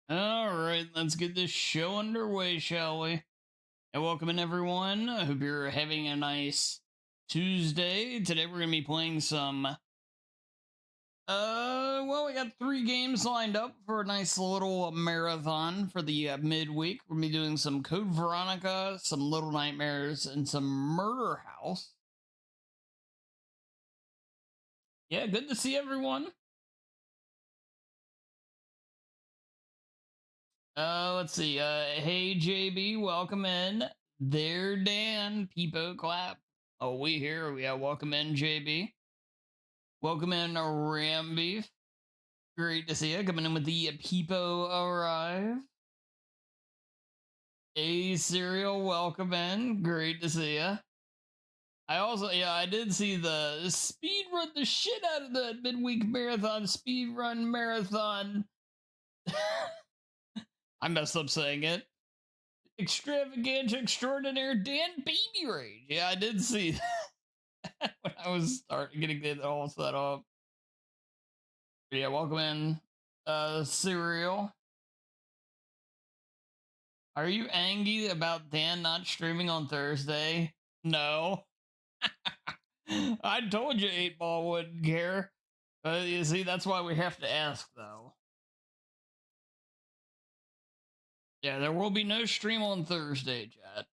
All right, let's get this show underway, shall we? And welcome in, everyone. I hope you're having a nice Tuesday. Today we're gonna be playing some. Well, we got 3 games lined up for a nice little marathon for the midweek. We're gonna be doing some Code Veronica, some Little Nightmares, and some Murder House. Yeah, good to see everyone. Let's see. Hey JB, welcome in. There, Dan. Peepo clap. Oh, we here. Yeah, welcome in, JB. Welcome in, Ram Beef. Great to see you. Coming in with the Peepo arrive. A Cereal, welcome in. Great to see you. I also, I did see the speed run the shit out of the midweek marathon, speed run marathon. I messed up saying it. Extravaganza extraordinaire Dan Baby Rage. Yeah, I did see that when I was starting getting it all set up. But yeah, welcome in, Cereal. Are you angry about Dan not streaming on Thursday? No. I told you 8-Ball wouldn't care. You see, that's why we have to ask, though. Yeah, there will be no stream on Thursday, chat.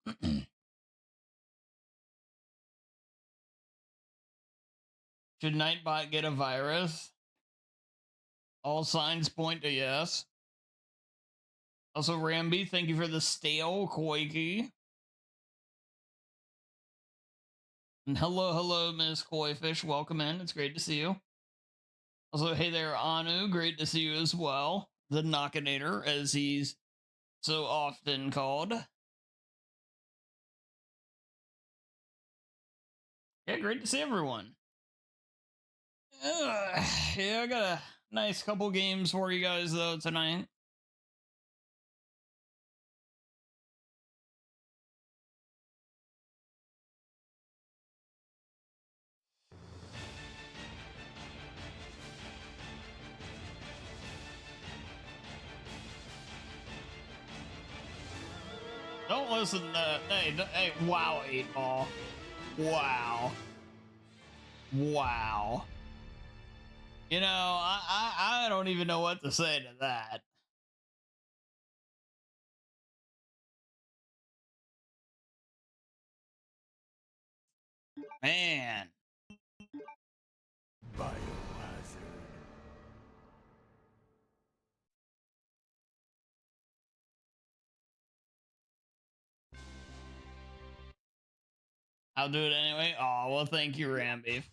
Should Nightbot get a virus? All signs point to yes. Also, Ramby, thank you for the stale Koiki. And hello, Miss Koifish. Welcome in. It's great to see you. Also, hey there, Anu. Great to see you as well. The Knockinator, as he's so often called. Yeah, great to see everyone. Yeah, I got a nice couple games for you guys, though, tonight. Don't listen to... Hey, wow, 8-Ball. Wow. Wow. You know, I don't even know what to say to that. Man. Biohazard. I'll do it anyway. Oh, well, thank you, Rambeef.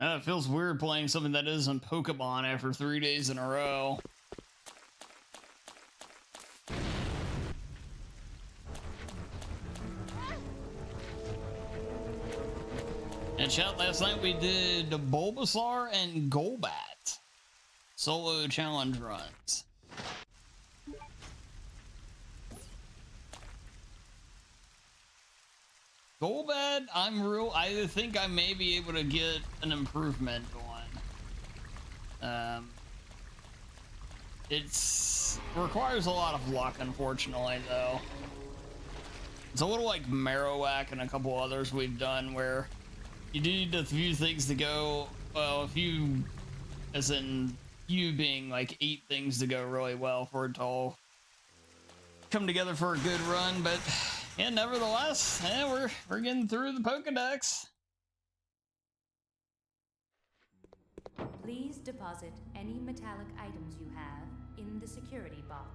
It feels weird playing something that isn't Pokemon after 3 days in a row. And chat, last night we did Bulbasaur and Golbat solo challenge runs. Golbat, I think I may be able to get an improvement on. It's requires a lot of luck, unfortunately, though. It's a little like Marowak and a couple others we've done where you need a few things to go, well, a few, as in you being like 8 things to go really well for it to all come together for a good run, but yeah, nevertheless, we're getting through the Pokedex. Please deposit any metallic items you have in the security box.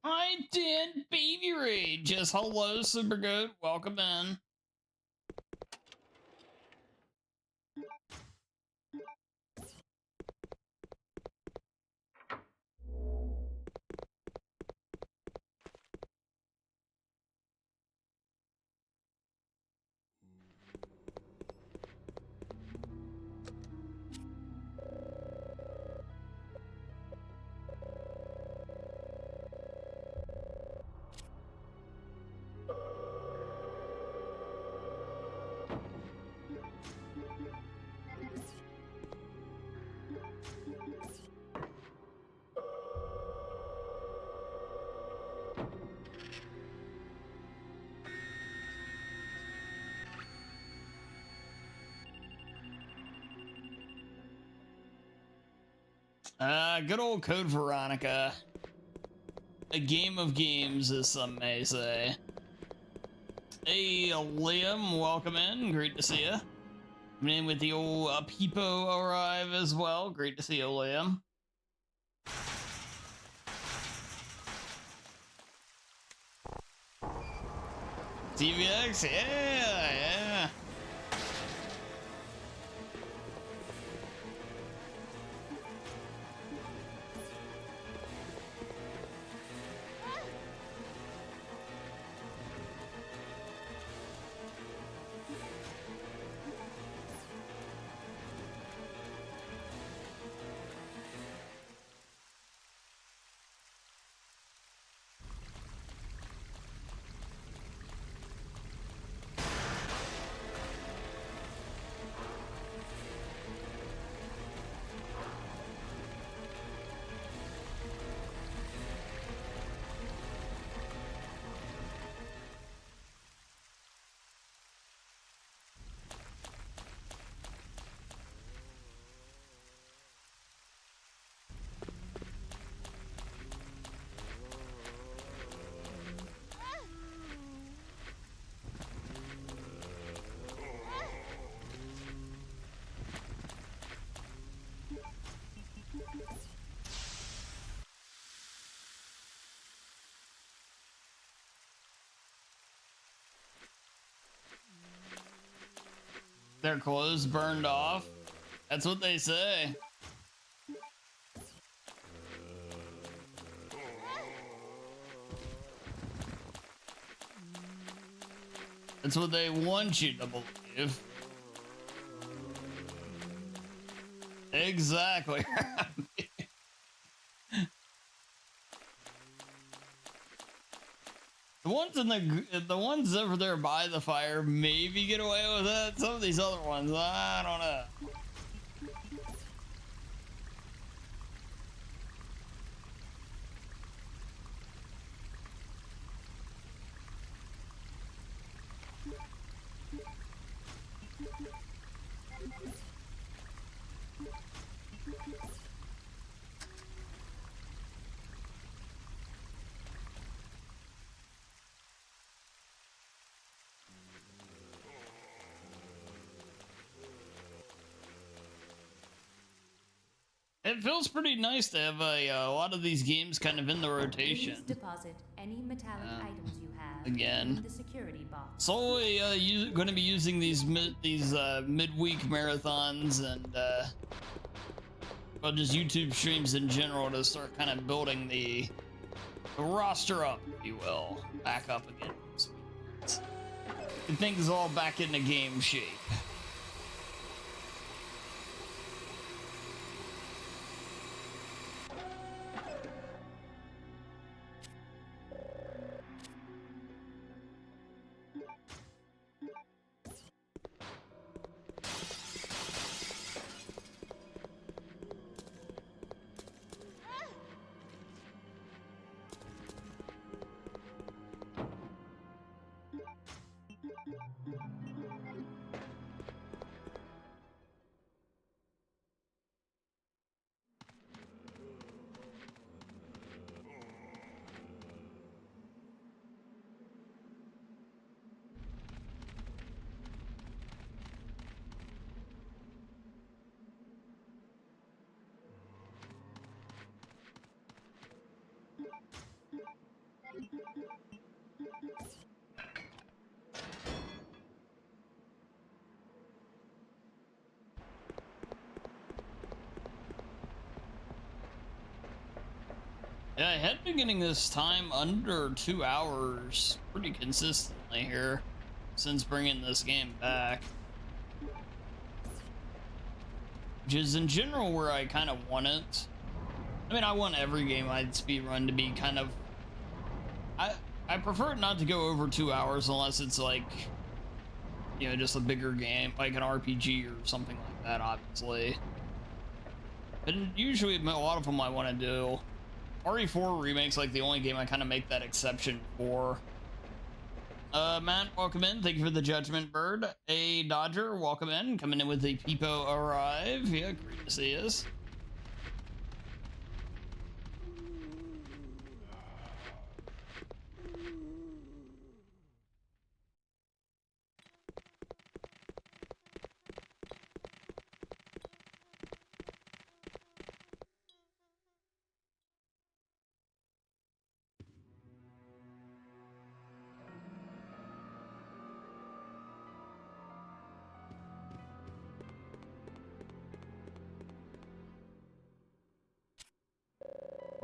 Hi, Dan Baby Rage. Just hello, Super Goat. Welcome in. Good old Code Veronica. A game of games, as some may say. Hey, Liam, welcome in. Great to see you. Coming in with the old Peepo arrive as well. Great to see you, Liam. TVX, yeah. Their clothes burned off. That's what they say. That's what they want you to believe. Exactly. The ones over there by the fire maybe get away with it. Some of these other ones, I don't know. It feels pretty nice to have a lot of these games kind of in the rotation. Please deposit any metallic items you have Again. in the security box. Solely going to be using these midweek marathons and well, just YouTube streams in general to start kind of building the roster up, if you will, back up again. Get things all back into game shape. Yeah, I had been getting this time under 2 hours pretty consistently here since bringing this game back. Which is in general where I kind of want it. I mean, I want every game I'd speedrun to be kind of... I prefer it not to go over 2 hours unless it's like, you know, just a bigger game, like an RPG or something like that, obviously. But usually a lot of them I want to do. RE4 Remake's like the only game I kind of make that exception for. Matt, welcome in. Thank you for the Judgment Bird. A Dodger, welcome in. Coming in with the Peepo arrive. Yeah, great to see us.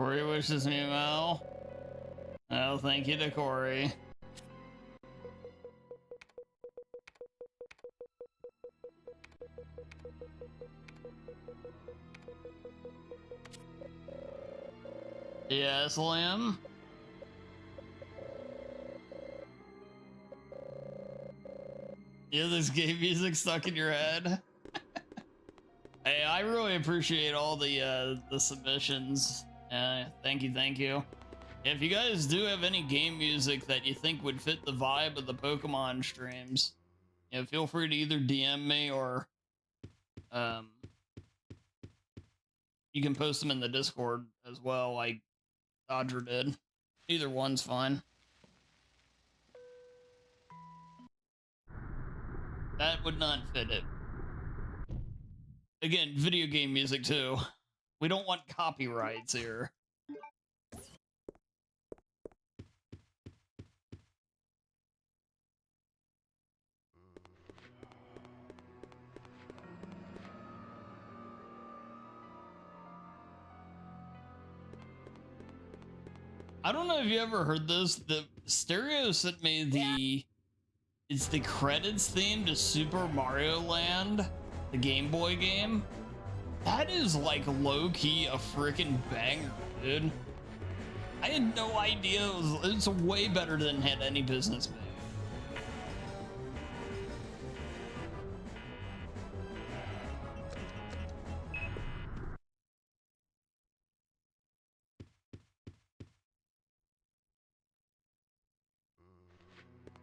Corey wishes me well. Oh, thank you to Corey. Yes, Liam? Yeah, this game music stuck in your head. Hey, I really appreciate all the submissions. Thank you, thank you. If you guys do have any game music that you think would fit the vibe of the Pokemon streams, you know, feel free to either DM me or you can post them in the Discord as well, like Dodger did. Either one's fine. That would not fit it. Again, video game music too. We don't want copyrights here. I don't know if you ever heard this. The Stereo sent me it's the credits theme to Super Mario Land, the Game Boy game. That is like low-key a freaking banger, dude. I had no idea it's way better than it had any business being.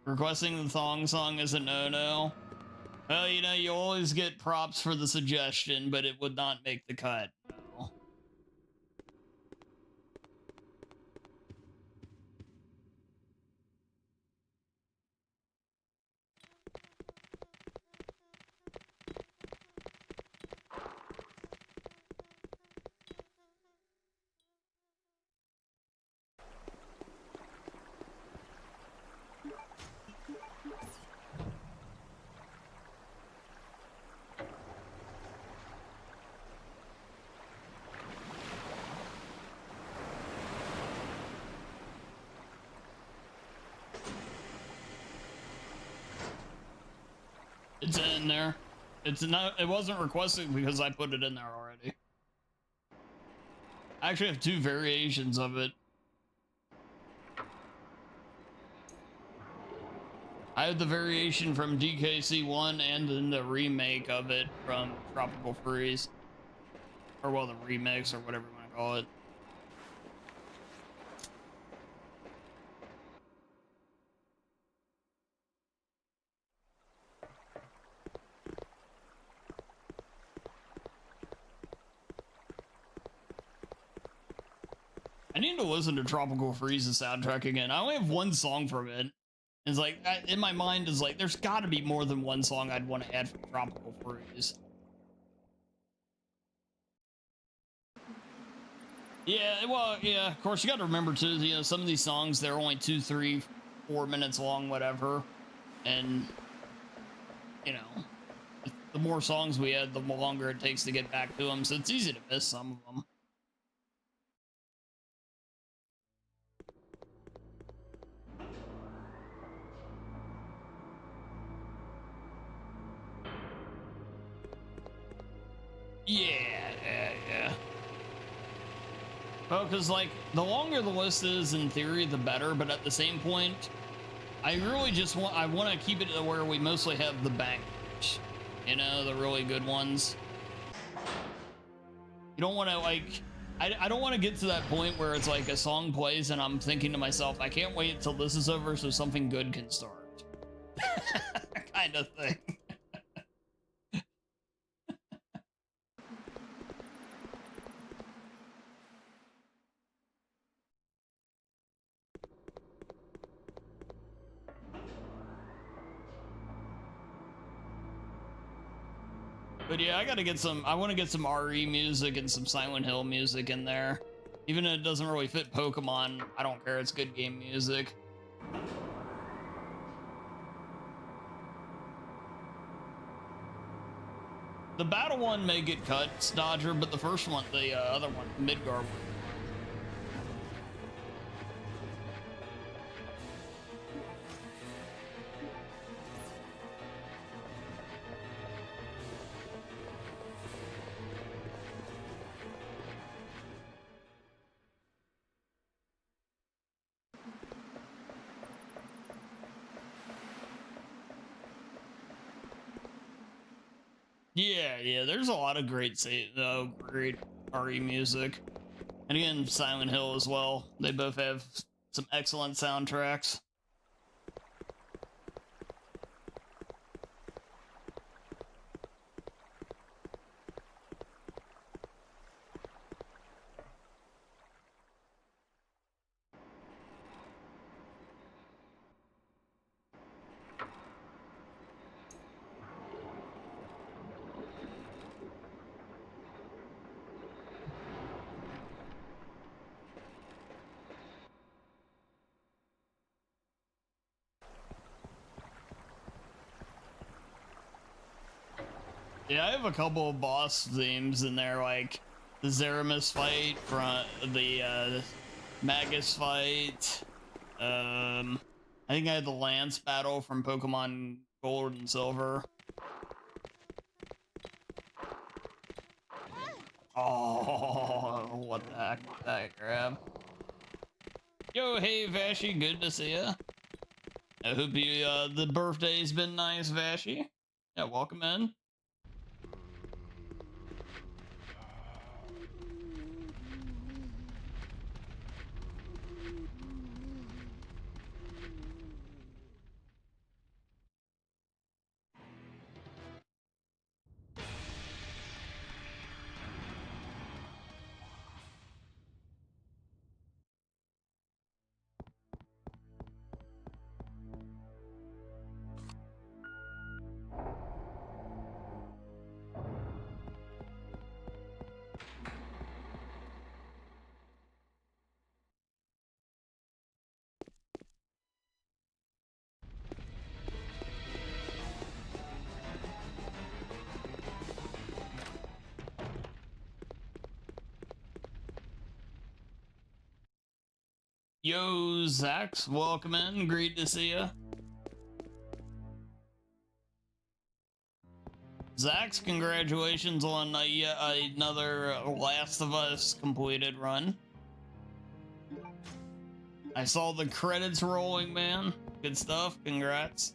Requesting the thong song is a no-no. Well, you know, you always get props for the suggestion, but it would not make the cut. No. It's in there. It's not. It wasn't requested because I put it in there already. I actually have two variations of it. I have the variation from DKC1 and then the remake of it from Tropical Freeze. Or, well, the remix or whatever you want to call it. I need to listen to Tropical Freeze's soundtrack again. I only have one song from it. It's like, in my mind, is like, there's got to be more than one song I'd want to add from Tropical Freeze. Yeah, well, yeah, of course, you got to remember, too, you know, some of these songs, they're only 2, 3, 4 minutes long, whatever. And, you know, the more songs we add, the longer it takes to get back to them. So it's easy to miss some of them. Yeah. Well, because, like, the longer the list is, in theory, the better, but at the same point, I really just I want to keep it to where we mostly have the bangers, you know, the really good ones. You don't want to, like, I don't want to get to that point where it's like a song plays and I'm thinking to myself, I can't wait until this is over so something good can start. Kind of thing. But yeah, I want to get some RE music and some Silent Hill music in there. Even if it doesn't really fit Pokemon, I don't care, it's good game music. The battle one may get cut, Dodger, but the first one, the other one, Midgar one. Yeah, there's a lot of great great RE music. And again, Silent Hill as well. They both have some excellent soundtracks. Yeah, I have a couple of boss themes in there, like the Zeramis fight, the Magus fight. I think I had the Lance battle from Pokemon Gold and Silver. Oh, what the heck was that grab? Yo, hey Vashi, good to see ya. I hope you the birthday's been nice, Vashi. Yeah, welcome in. Yo, Zax, welcome in. Great to see ya. Zax, congratulations on yet another Last of Us completed run. I saw the credits rolling, man. Good stuff. Congrats.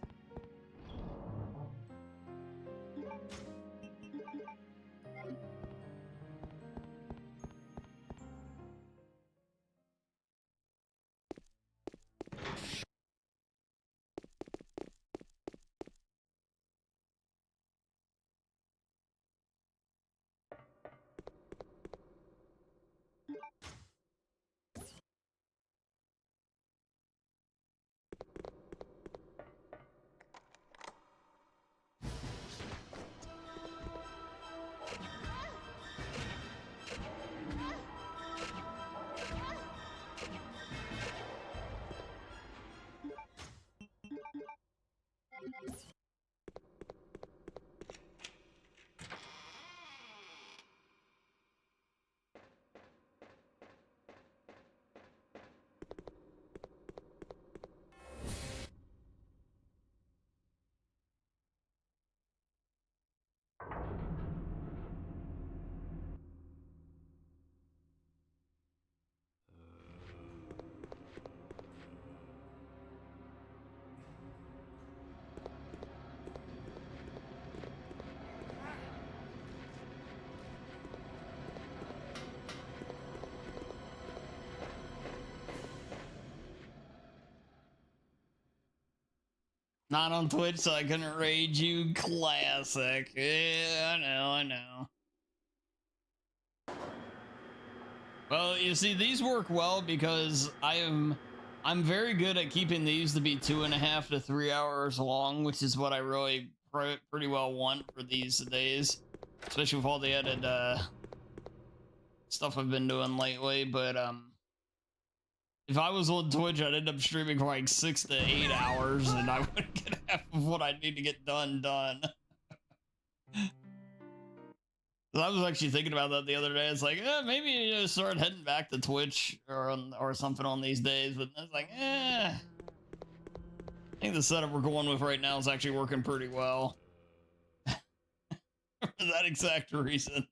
Not on Twitch, so I couldn't raid you. Classic. Yeah, I know. Well, you see, these work well because I'm very good at keeping these to be 2.5 to 3 hours long, which is what I really pretty well want for these days, especially with all the added stuff I've been doing lately. But if I was on Twitch, I'd end up streaming for like 6 to 8 hours, and I wouldn't get half of what I need to get done. I was actually thinking about that the other day. It's like, maybe you know, start heading back to Twitch or something on these days. But it's like, I think the setup we're going with right now is actually working pretty well. For that exact reason.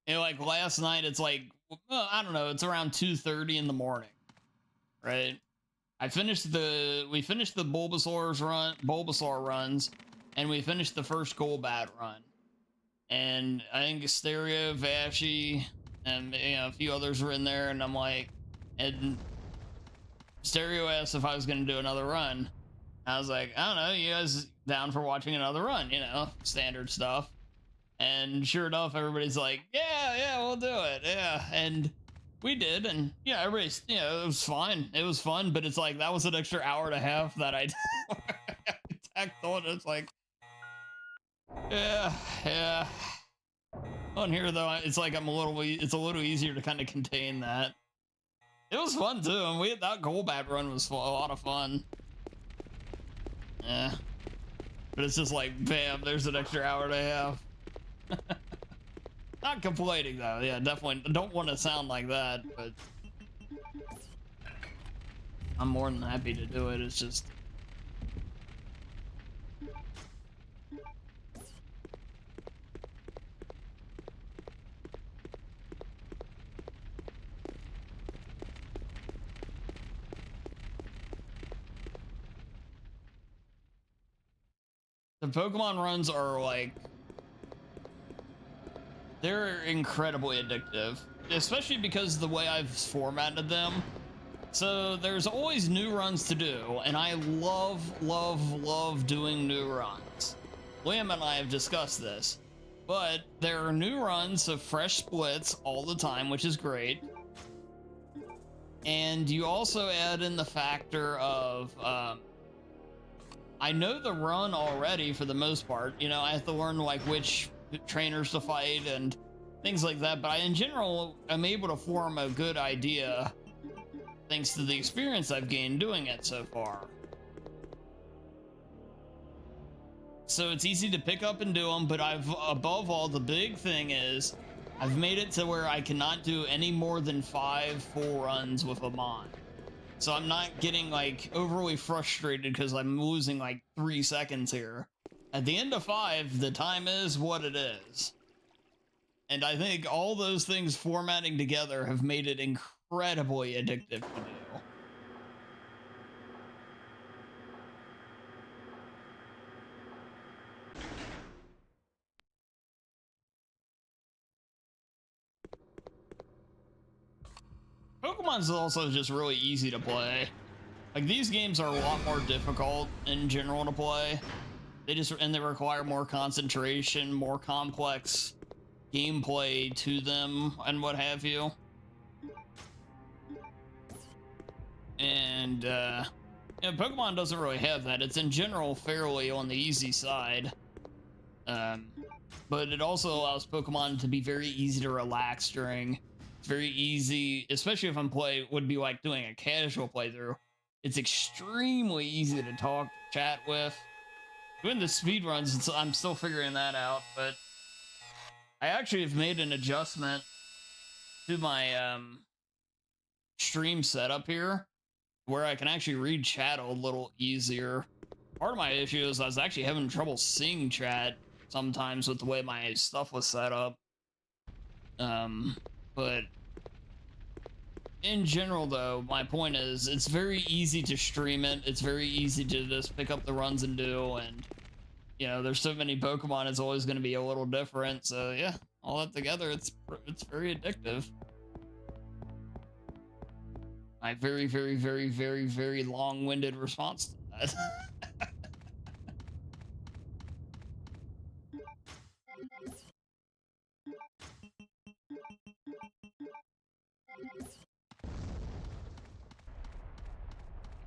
And like last night, it's like, well, I don't know, it's around 2:30 in the morning, right? We finished the Bulbasaur runs, and we finished the first Golbat run. And I think Stereo, Vashi, and a few others were in there, and I'm like, and Stereo asked if I was gonna do another run. I was like, I don't know, you guys down for watching another run, standard stuff. And sure enough, everybody's like, yeah, we'll do it. Yeah. And we did. And yeah, everybody's, it was fine. It was fun, but it's like, that was an extra hour and a half that I tacked on. It's like, yeah. On here though, it's like it's a little easier to kind of contain that. It was fun too. And that Golbat run was a lot of fun. Yeah. But it's just like, bam, there's an extra hour and a half. Not complaining though, yeah, definitely don't want to sound like that, but I'm more than happy to do it. It's just the Pokemon runs are like, they're incredibly addictive, especially because of the way I've formatted them. So there's always new runs to do, and I love doing new runs. Liam and I have discussed this, but there are new runs of fresh splits all the time, which is great. And you also add in the factor of, I know the run already for the most part. I have to learn like which trainers to fight and things like that, but in general, I'm able to form a good idea thanks to the experience I've gained doing it so far. So it's easy to pick up and do them, but above all, the big thing is I've made it to where I cannot do any more than 5 full runs with a mon. So I'm not getting like overly frustrated because I'm losing like 3 seconds here. At the end of 5, the time is what it is. And I think all those things formatting together have made it incredibly addictive to do. Pokemon's also just really easy to play. Like, these games are a lot more difficult in general to play. They require more concentration, more complex gameplay to them, and what have you. And, Pokemon doesn't really have that. It's in general fairly on the easy side. But it also allows Pokemon to be very easy to relax during. It's very easy, especially if would be like doing a casual playthrough. It's extremely easy to chat with. Doing the speedruns, I'm still figuring that out, but I actually have made an adjustment to my stream setup here where I can actually read chat a little easier. Part of my issue is I was actually having trouble seeing chat sometimes with the way my stuff was set up. But in general, though, my point is it's very easy to stream it. It's very easy to just pick up the runs and do, and there's so many Pokemon, it's always going to be a little different. So yeah, all that together, it's very addictive. My very, very, very, very, very long-winded response to that.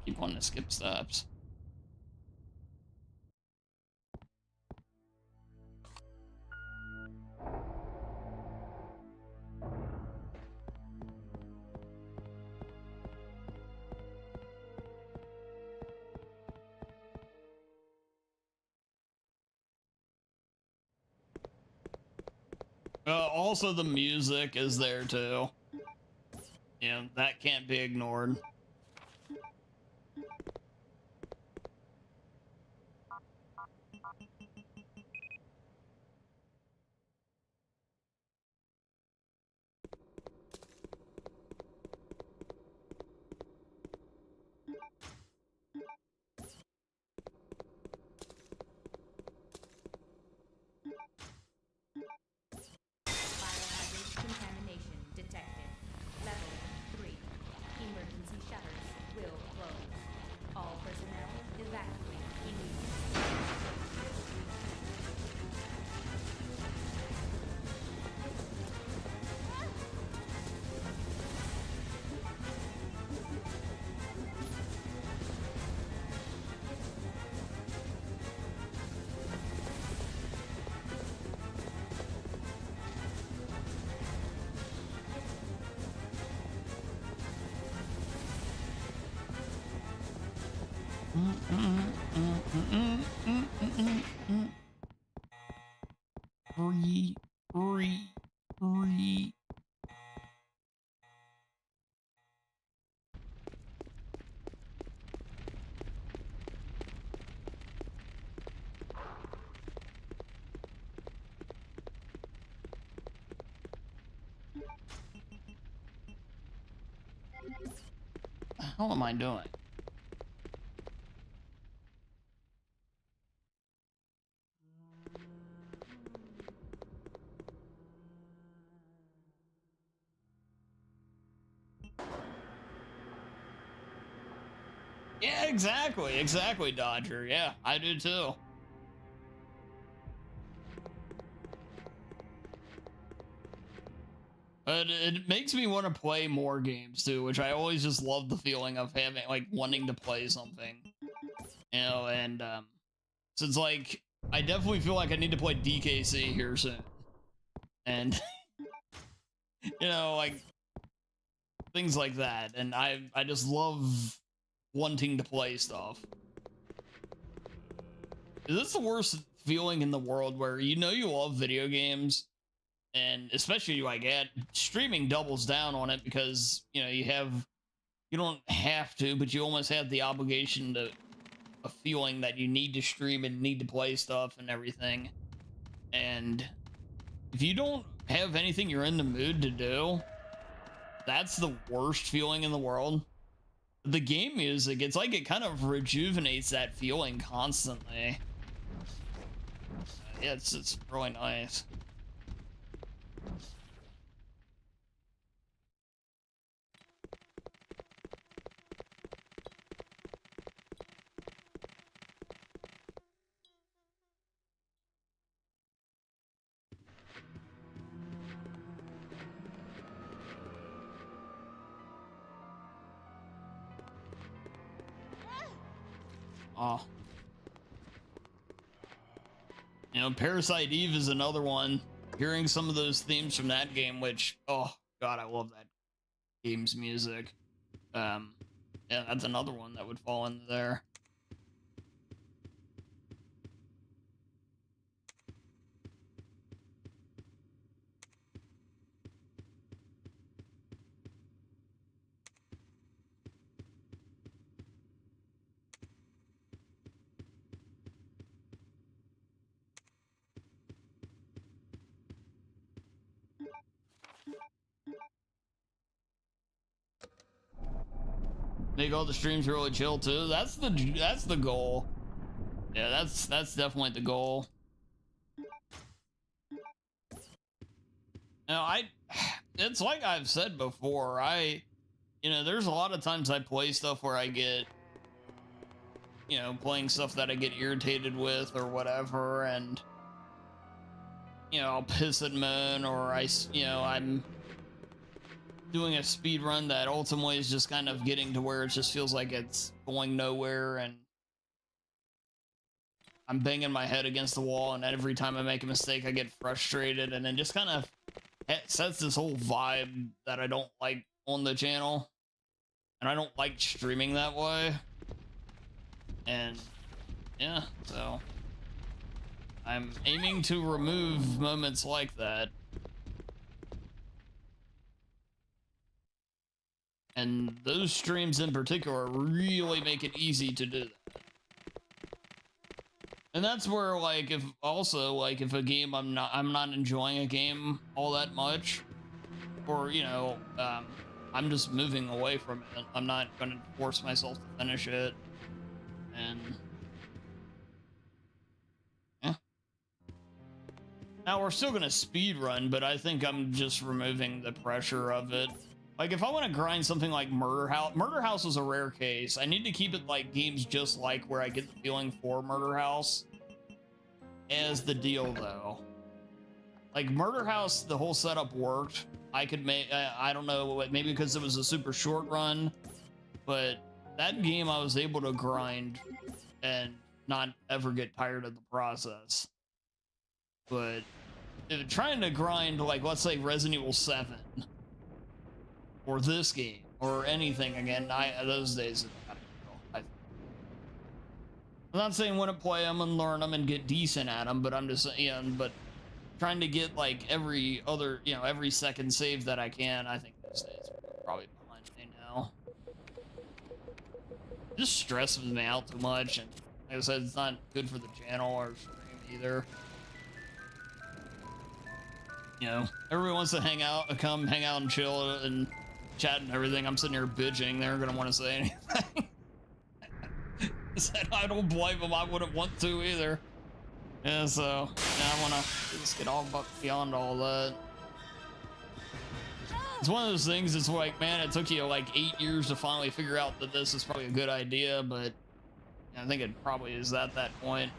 Keep wanting to skip steps. Also, the music is there too. That can't be ignored. Free, free, free. What am I doing? Yeah, exactly, Dodger. Yeah, I do too. But it makes me want to play more games too, which I always just love the feeling of having, like, wanting to play something, you know. And so it's like I definitely feel like I need to play DKC here soon, and you know, like things like that. And I just love wanting to play stuff. Is this the worst feeling in the world, where you know you love video games, and especially like streaming doubles down on it, because you know you don't have to, but you almost have the obligation to, a feeling that you need to stream and need to play stuff and everything. And if you don't have anything you're in the mood to do, that's the worst feeling in the world. The game music, it's like it kind of rejuvenates that feeling constantly. Yeah, it's really nice. Oh. You know, Parasite Eve is another one. Hearing some of those themes from that game, which, oh god, I love that game's music. Yeah, that's another one that would fall into there. Make all the streams really chill too. That's the goal. Yeah, that's definitely the goal. Now, it's like I've said before, you know, there's a lot of times I play stuff where I get, you know, playing stuff that I get irritated with or whatever, and, you know, I'll piss and moan, or you know, I'm doing a speed run that ultimately is just kind of getting to where it just feels like it's going nowhere, and I'm banging my head against the wall, and every time I make a mistake, I get frustrated, and then just kind of sets this whole vibe that I don't like on the channel, and I don't like streaming that way. And yeah, so I'm aiming to remove moments like that. And those streams in particular really make it easy to do that. And that's where, like, if a game I'm not enjoying a game all that much, or, you know, I'm just moving away from it. I'm not gonna force myself to finish it. And yeah. Now we're still gonna speed run, but I think I'm just removing the pressure of it. Like, if I want to grind something like Murder House is a rare case. I need to keep it like games just like where I get the feeling for Murder House as the deal, though. Like, Murder House, the whole setup worked. I could make, I don't know, maybe because it was a super short run, but that game I was able to grind and not ever get tired of the process. But trying to grind, like, let's say Resident Evil 7, or this game, or anything again, those days, I'm not saying wouldn't play them and learn them and get decent at them, but I'm just saying, but trying to get like every other, you know, every second save that I can, I think this is probably behind me now. It just stresses me out too much, and like I said, it's not good for the channel or stream either. You know, everybody wants to hang out, come hang out and chill and chat and everything. I'm sitting here bitching. They're gonna want to say anything. Said I don't blame them. I wouldn't want to either. Yeah, so yeah, I want to just get all beyond all that. It's one of those things. It's like, man, it took you like 8 years to finally figure out that this is probably a good idea, but I think it probably is at that point.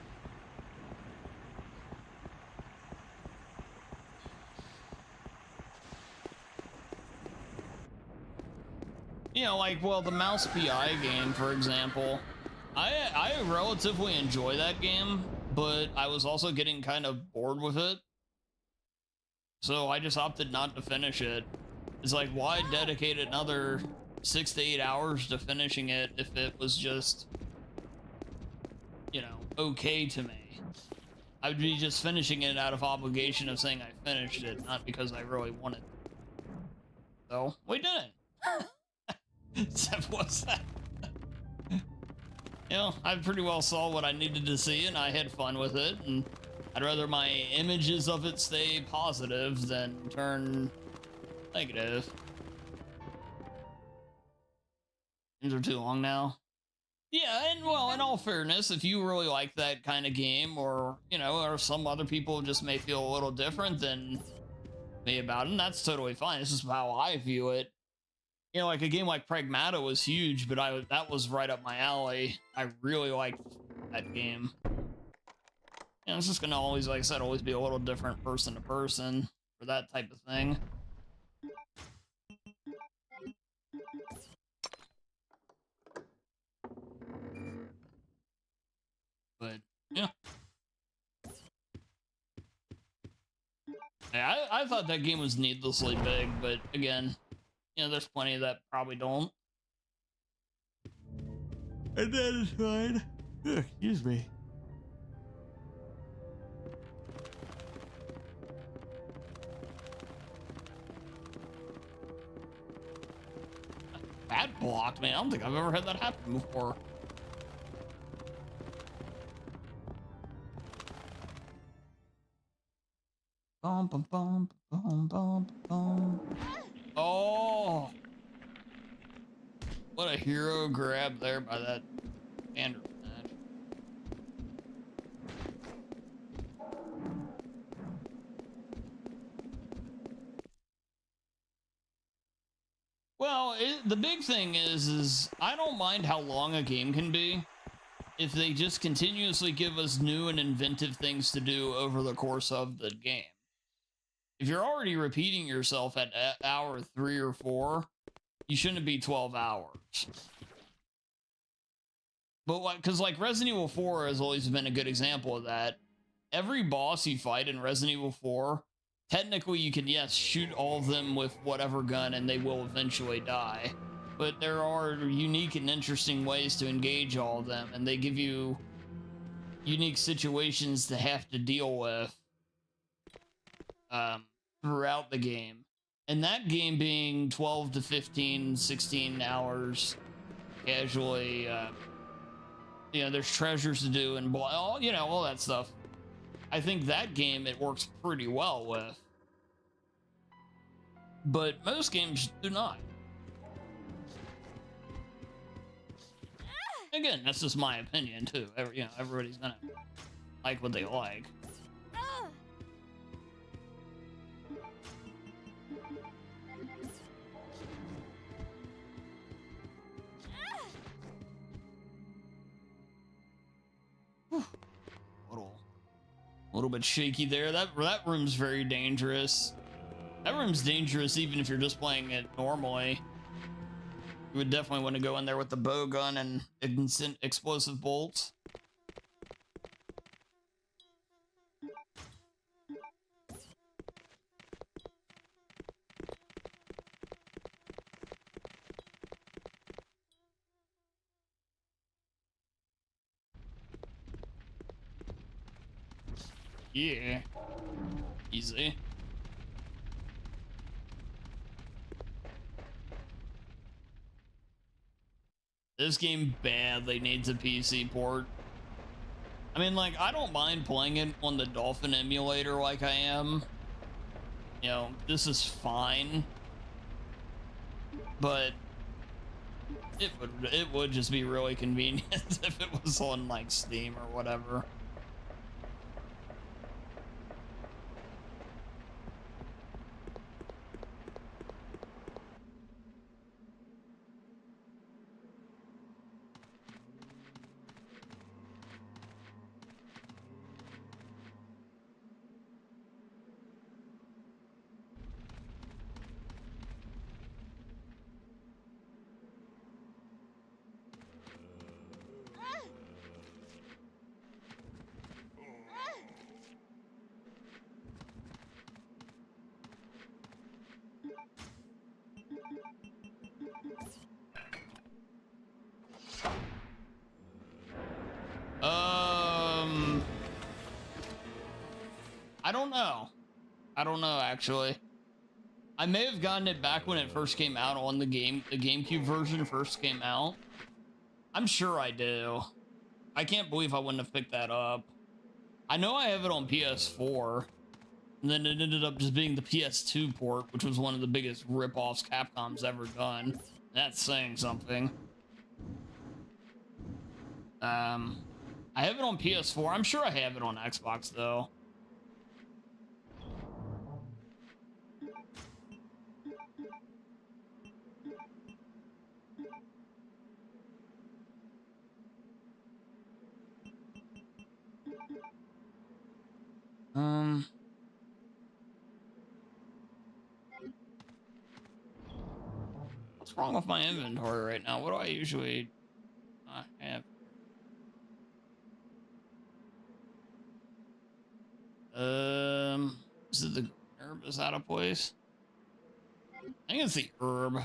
You know, like, well, the Mouse PI game, for example, I relatively enjoy that game, but I was also getting kind of bored with it. So I just opted not to finish it. It's like, why dedicate another 6 to 8 hours to finishing it if it was just, you know, okay to me? I would be just finishing it out of obligation of saying I finished it, not because I really wanted to. So, we didn't. What's that? You know, I pretty well saw what I needed to see, and I had fun with it, and I'd rather my images of it stay positive than turn negative. These are too long now. Yeah, and well, in all fairness, if you really like that kind of game, or, you know, or some other people just may feel a little different than me about it, and that's totally fine. It's just how I view it. You know, like a game like Pragmata was huge, but that was right up my alley. I really liked that game. You know, it's just gonna always, like I said, always be a little different person to person for that type of thing. But yeah, I thought that game was needlessly big, but again, you know, there's plenty that probably don't. And that is fine. Ugh, excuse me. That blocked, man. I don't think I've ever had that happen before. Bum, bum, bum, bum, bum, bum. Oh, what a hero grab there by that Bandersnatch. Well, the big thing is I don't mind how long a game can be if they just continuously give us new and inventive things to do over the course of the game. If you're already repeating yourself at hour 3 or 4, you shouldn't be 12 hours. But like, because like Resident Evil 4 has always been a good example of that. Every boss you fight in Resident Evil 4, technically you can, yes, shoot all of them with whatever gun and they will eventually die. But there are unique and interesting ways to engage all of them, and they give you unique situations to have to deal with throughout the game. And that game being 12 to 15, 16 hours casually, you know, there's treasures to do and, you know, all that stuff. I think that game, it works pretty well with. But most games do not. Again, that's just my opinion, too. You know, everybody's gonna like what they like. A little bit shaky there. That room's very dangerous. That room's dangerous even if you're just playing it normally. You would definitely want to go in there with the bow gun and instant explosive bolts. Yeah. Easy. This game badly needs a PC port. I mean, like, I don't mind playing it on the Dolphin emulator like I am. You know, this is fine. But it would just be really convenient if it was on, like, Steam or whatever. I don't know, actually. I may have gotten it back when it first came out on the GameCube version first came out. I'm sure I do. I can't believe I wouldn't have picked that up. I know I have it on PS4, and then it ended up just being the PS2 port, which was one of the biggest rip-offs Capcom's ever done. That's saying something. I have it on PS4. I'm sure I have it on Xbox, though. What's wrong with my inventory right now? What do I usually not have? Is it the herb is out of place? I think it's the herb.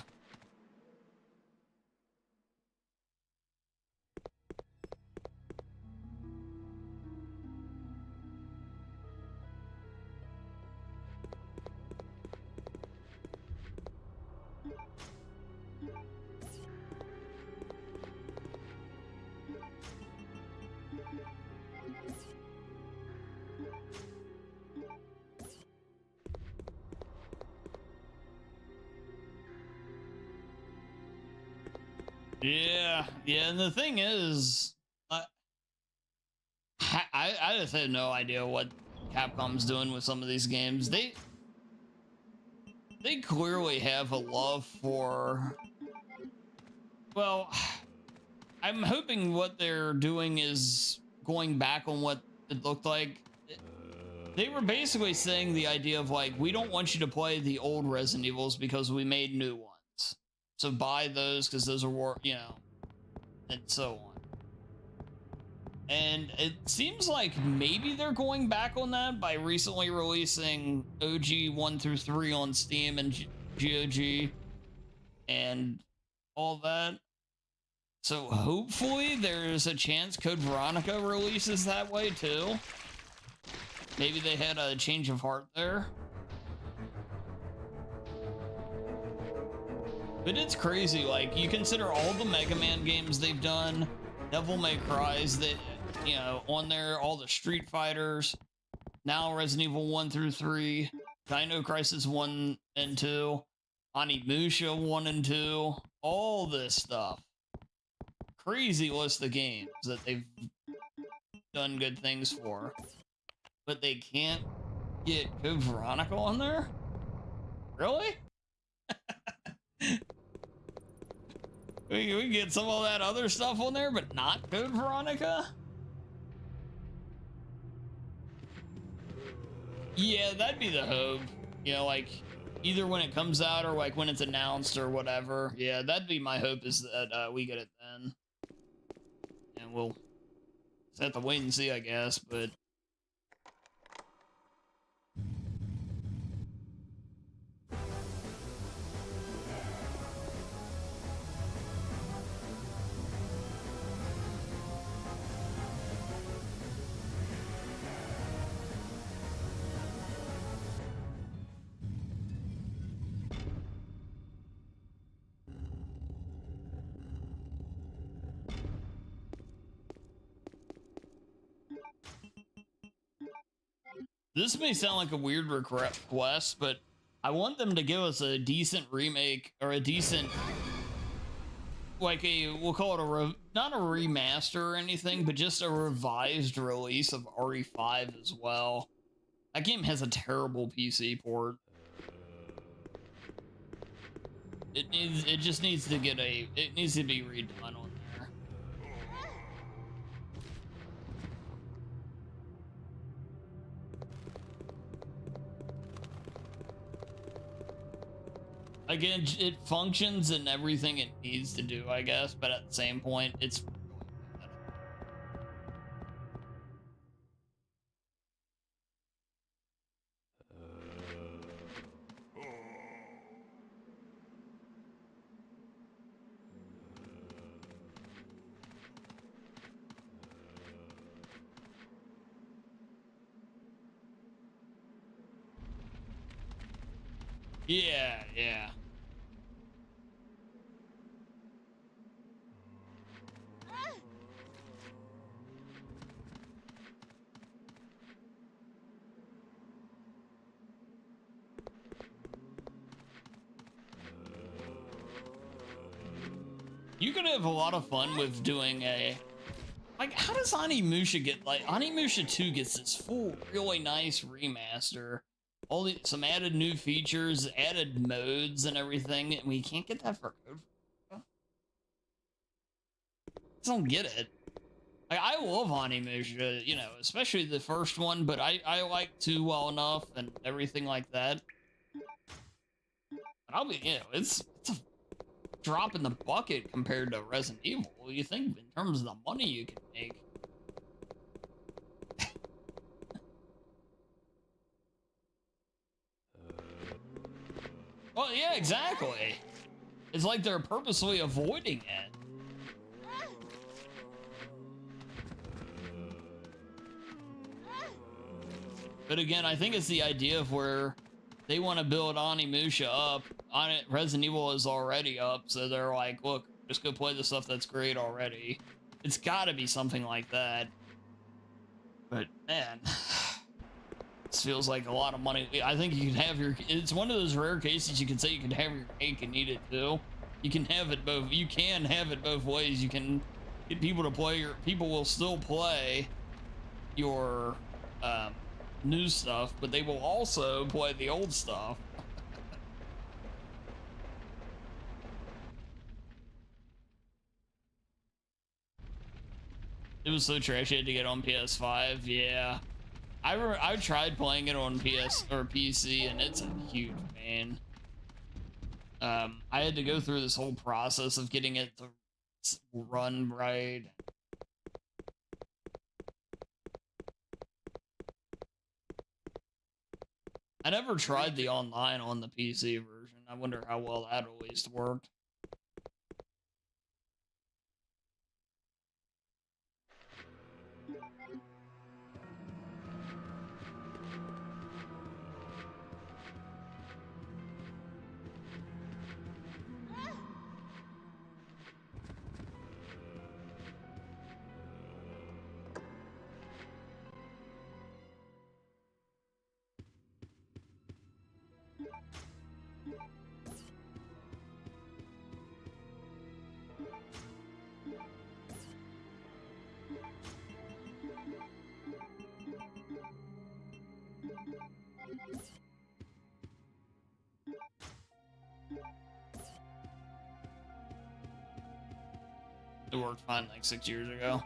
Yeah, and the thing is, I just had no idea what Capcom's doing with some of these games. They clearly have a love for, well, I'm hoping what they're doing is going back on what it looked like. They were basically saying the idea of, like, we don't want you to play the old Resident Evils because we made new ones. So buy those because those are, you know, and so on. And it seems like maybe they're going back on that by recently releasing OG 1 through 3 on Steam and GOG and all that. So hopefully there's a chance Code Veronica releases that way too. Maybe they had a change of heart there. But it's crazy, like, you consider all the Mega Man games they've done, Devil May Cry's that, you know, on there, all the Street Fighters, now Resident Evil 1 through 3, Dino Crisis 1 and 2, Onimusha 1 and 2, all this stuff. Crazy list of games that they've done good things for. But they can't get Code Veronica on there? Really? We can get some of that other stuff on there, but not Code Veronica? Yeah, that'd be the hope. You know, like, either when it comes out or, like, when it's announced or whatever. Yeah, that'd be my hope, is that we get it then. And we'll just have to wait and see, I guess, but... This may sound like a weird request, but I want them to give us a decent remake or a decent, like we'll call it not a remaster or anything, but just a revised release of RE5 as well. That game has a terrible PC port. It just needs to get it needs to be redone on there. Again, it functions and everything it needs to do, I guess, but at the same point, it's yeah, yeah. You could have a lot of fun with doing like, how does Onimusha get, like, Onimusha 2 gets this full, really nice remaster. Some added new features, added modes and everything, and we can't get that for code. I just don't get it. Like, I love Onimusha, you know, especially the first one, but I like 2 well enough and everything like that. But I'll be, you know, it's a drop in the bucket compared to Resident Evil. You think in terms of the money you can make. Well, yeah, exactly. It's like they're purposely avoiding it. But again, I think it's the idea of where they want to build Onimusha up. Resident Evil is already up, so they're like, look, just go play the stuff that's great already. It's gotta be something like that. But, man, this feels like a lot of money. I think you can have it's one of those rare cases you can say you can have your cake and eat it too. You can have it both ways. You can get people to play people will still play your, new stuff, but they will also play the old stuff. It was so trashy. I had to get on PS5. Yeah, I tried playing it on PS or PC, and it's a huge pain. I had to go through this whole process of getting it to run right. I never tried the online on the PC version. I wonder how well that at least worked. It worked fine like 6 years ago.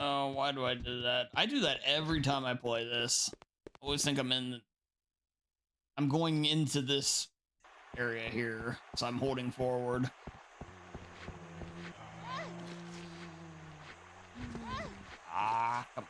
Oh, why do I do that? I do that every time I play this. I always think I'm going into this area here, so I'm holding forward. Ah, come on.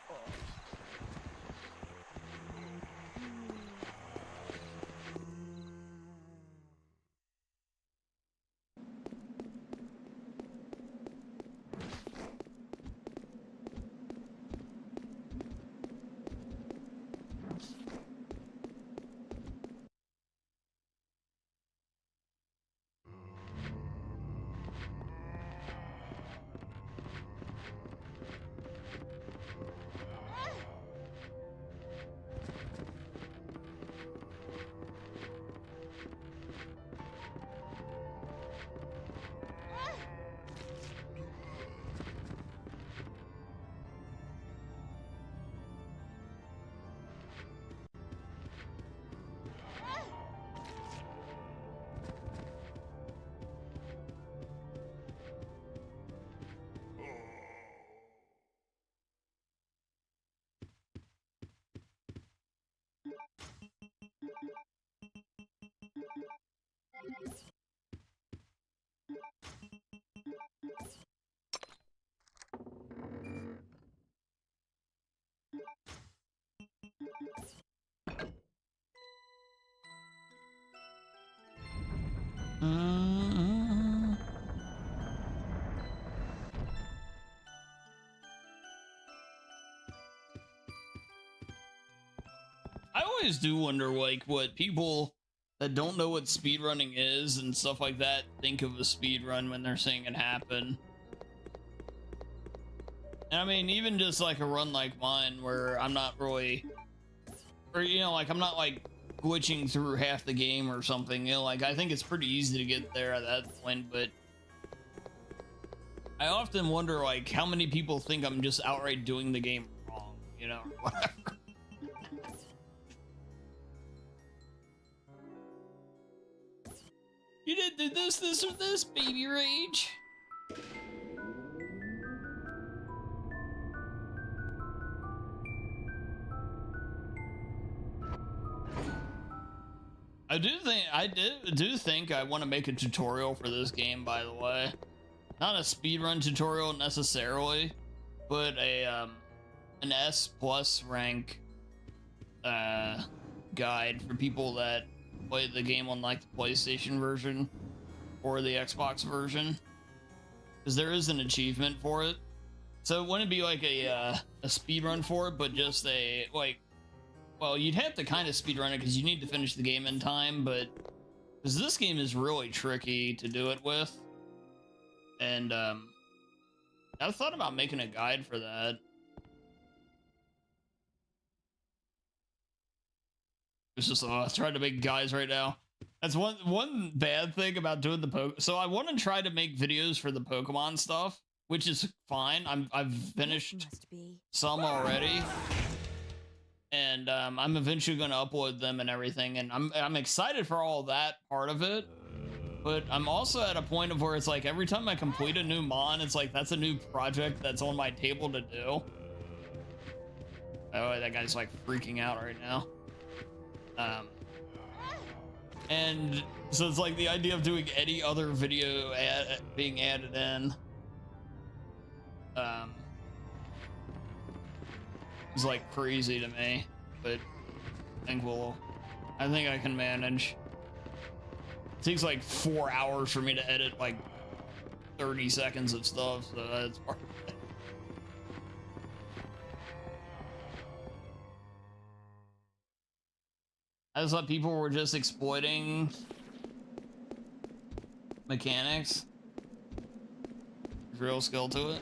I always do wonder, like, what people that don't know what speedrunning is and stuff like that think of a speedrun when they're seeing it happen. And I mean, even just like a run like mine where I'm not really, or, you know, like, I'm not like glitching through half the game or something, you know, like, I think it's pretty easy to get there at that point, but I often wonder, like, how many people think I'm just outright doing the game wrong, you know, or whatever. You didn't do this, or this, baby rage. I do think I want to make a tutorial for this game, by the way. Not a speedrun tutorial necessarily, but a an S plus rank guide for people that play the game on like the PlayStation version or the Xbox version, because there is an achievement for it. So it wouldn't be like a speedrun for it, but just a, like, well, you'd have to kind of speedrun it because you need to finish the game in time, but because this game is really tricky to do it with. And I thought about making a guide for that. It's just, oh, I tried to make guides right now. That's one bad thing about doing the so I want to try to make videos for the Pokemon stuff, which is fine. I've finished some already, and I'm eventually going to upload them and everything, and I'm excited for all that part of it. But I'm also at a point of where it's like every time I complete a new mon, it's like that's a new project that's on my table to do. Oh, that guy's like freaking out right now. And so it's like the idea of doing any other video being added in is like crazy to me, but I think I can manage. It takes like 4 hours for me to edit like 30 seconds of stuff, so that's part of it. I just thought people were just exploiting mechanics. There's real skill to it.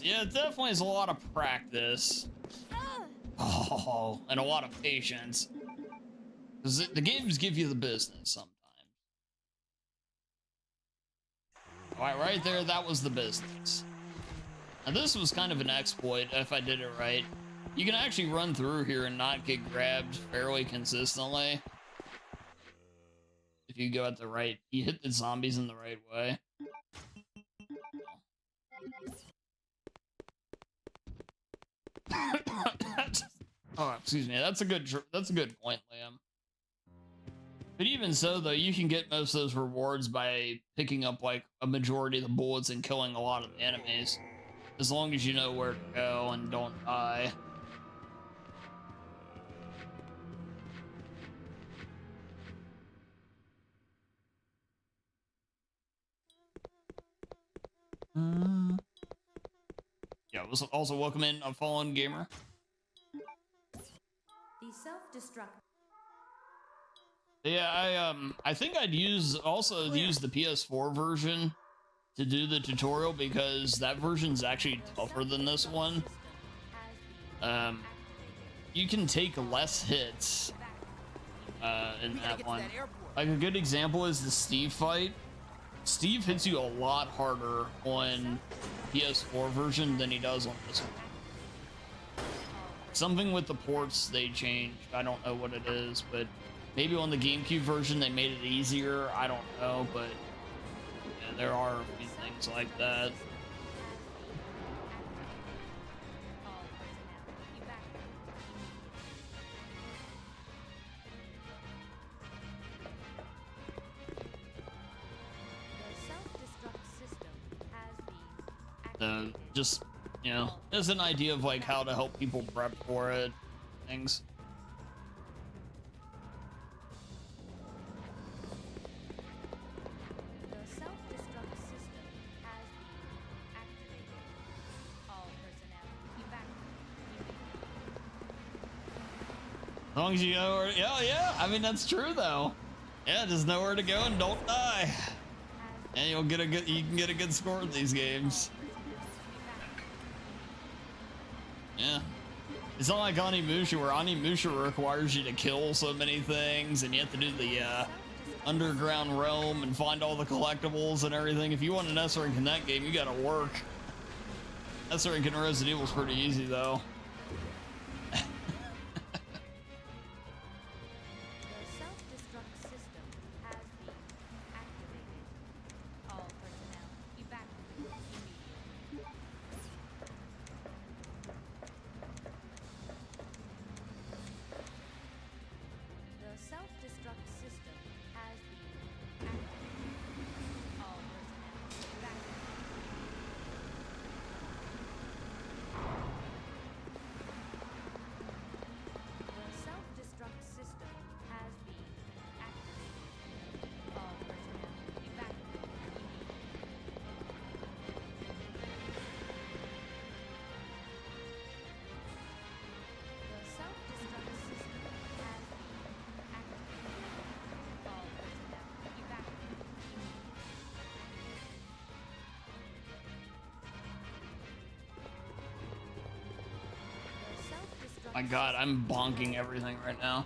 Yeah, it definitely is a lot of practice. Oh, and a lot of patience. Because the games give you the business sometimes. Alright, right there, that was the business. Now this was kind of an exploit if I did it right. You can actually run through here and not get grabbed fairly consistently. If you go at the right, you hit the zombies in the right way. Oh, excuse me. That's a good point, Liam. But even so, though, you can get most of those rewards by picking up like a majority of the bullets and killing a lot of the enemies. As long as you know where to go and don't die. Yeah, also welcome in a fallen gamer. The self-destruct. Yeah, I think I'd use the PS4 version to do the tutorial because that version's actually tougher than this one. You can take less hits in that one. Like a good example is the Steve fight. Steve hits you a lot harder on PS4 version than he does on this one. Something with the ports they changed. I don't know what it is, but maybe on the GameCube version they made it easier. I don't know, but yeah, there are a few things like that. Just, you know, as an idea of like how to help people prep for it, things. The self-destruct system has been activated. All personnel evacuate. As long as you know where, yeah, I mean that's true though. Yeah, just know where to go and don't die. And you can get a good score in these games. Yeah. It's not like Onimusha, where Onimusha requires you to kill so many things, and you have to do the underground realm and find all the collectibles and everything. If you want an S rank in that game, you gotta work. S rank in Resident Evil's pretty easy though. My God, I'm bonking everything right now.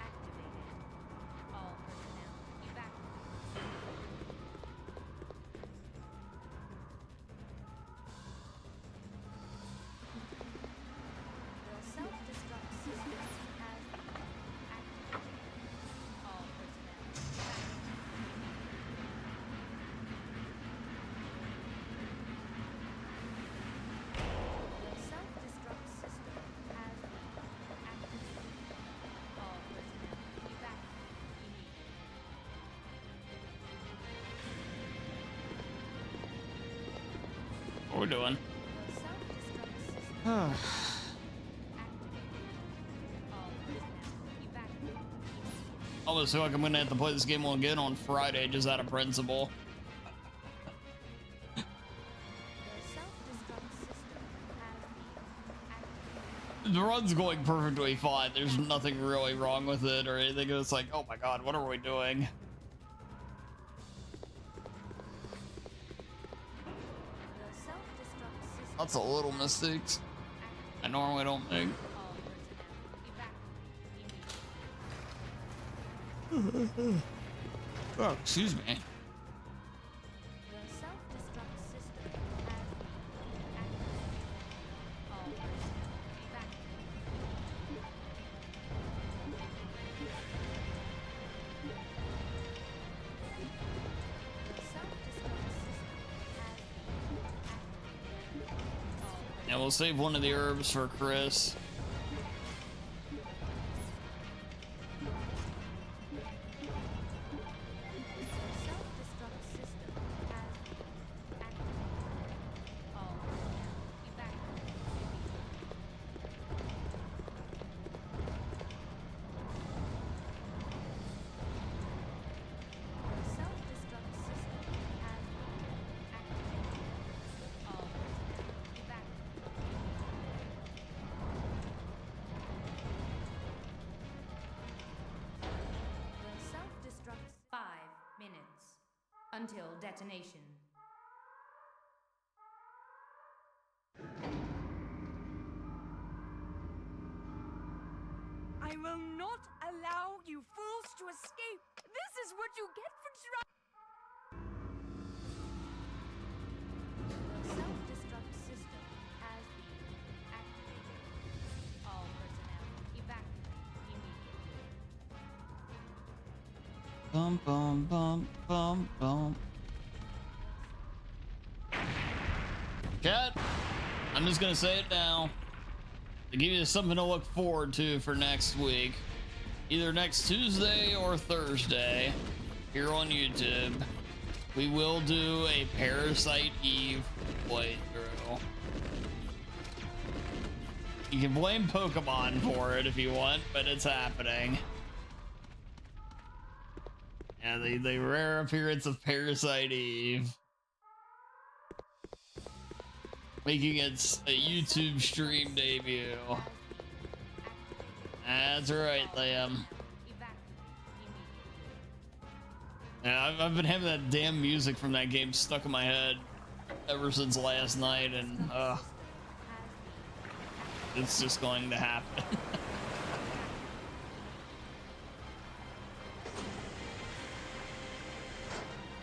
What we're doing? Almost feel like I'm gonna have to play this game again on Friday just out of principle. The run's going perfectly fine. There's nothing really wrong with it or anything. It's like, oh my God, what are we doing? Lots of little mistakes I normally don't make. Oh, excuse me. Yeah, we'll save one of the herbs for Chris. until detonation. I will not allow you fools to escape. This is what you get for trying. The self-destruct system has been activated. All personnel evacuate immediately. Bum bum bum bum bum. Chat, I'm just gonna say it now to give you something to look forward to for next week, either next Tuesday or Thursday here on YouTube. We will do a Parasite Eve playthrough. You can blame Pokemon for it if you want, but it's happening. Yeah, the rare appearance of Parasite Eve making its a YouTube stream debut. That's right, Liam. Yeah, I've been having that damn music from that game stuck in my head ever since last night, and it's just going to happen.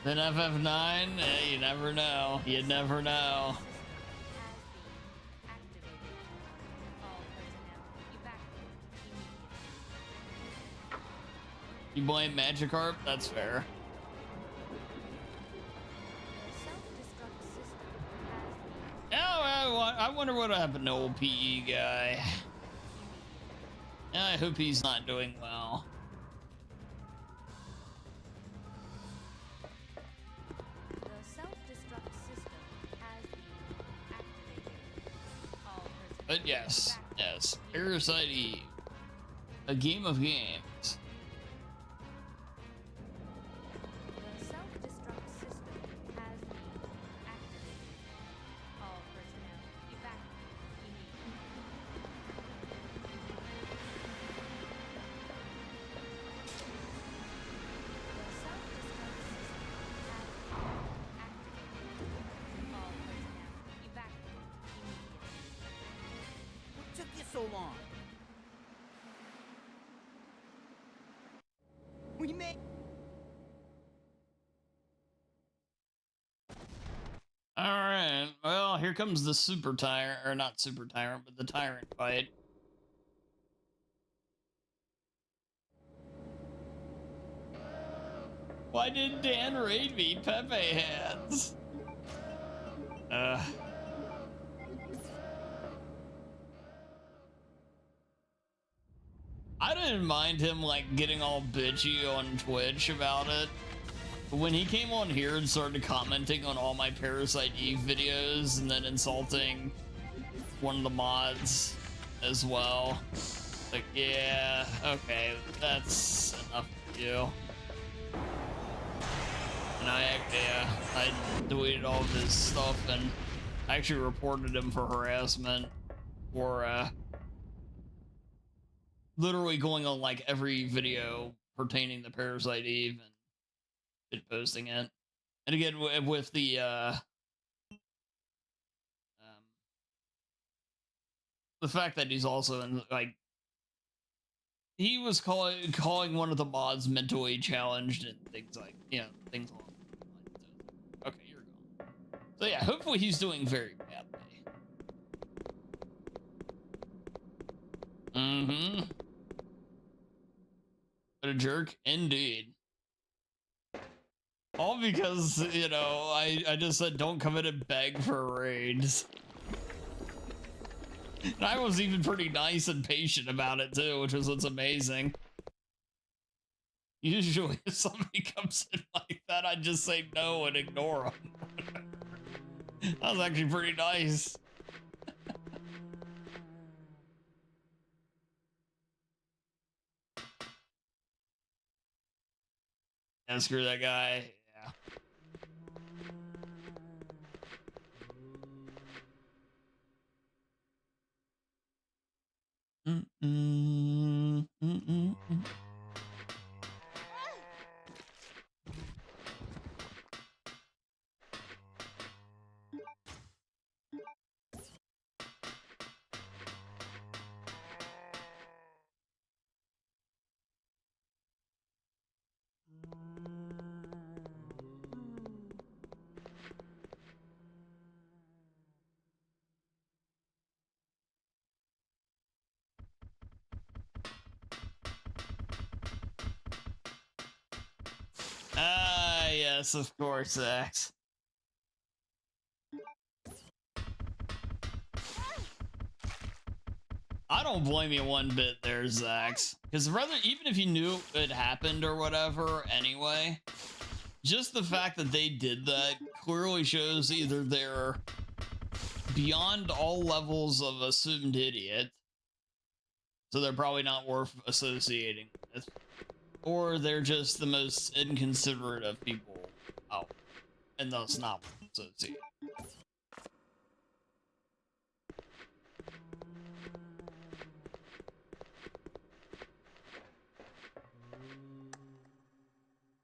Then FF9, you never know. You never know. You blame Magikarp? That's fair. Oh, I wonder what happened to old PE guy. I hope he's not doing well. The self-destruct system has been activated. All personnel But yes, yes, Parasite Eve, a game of games. The self-destruct system has been activated. All personnel evacuate immediately. The self-destruct system has been activated. All personnel evacuate immediately. What took you so long? We made. All right, well, here comes the super tyrant, or not super tyrant, but the tyrant fight. Why did Dan raid me, Pepe hands? I didn't mind him like getting all bitchy on Twitch about it. But when he came on here and started commenting on all my Parasite Eve videos and then insulting one of the mods as well, like, yeah, okay, that's enough for you. And I deleted all of his stuff and I actually reported him for harassment for literally going on like every video pertaining to Parasite Eve and posting it. And again, with the fact that he's also in, like, he was calling one of the mods mentally challenged and things like, you know, things along those lines. Okay, you're gone. So yeah, hopefully he's doing very badly. Mm-hmm. What a jerk, indeed. All because, you know, I just said don't come in and beg for raids. And I was even pretty nice and patient about it too, which was what's amazing. Usually if somebody comes in like that, I just say no and ignore them. That was actually pretty nice. Yeah, screw that guy. Yeah. Yes, of course, Zax. I don't blame you one bit there, Zax. Because rather, even if you knew it happened or whatever anyway, just the fact that they did that clearly shows either they're beyond all levels of assumed idiot, so they're probably not worth associating with, or they're just the most inconsiderate of people out, and thus not worth associating.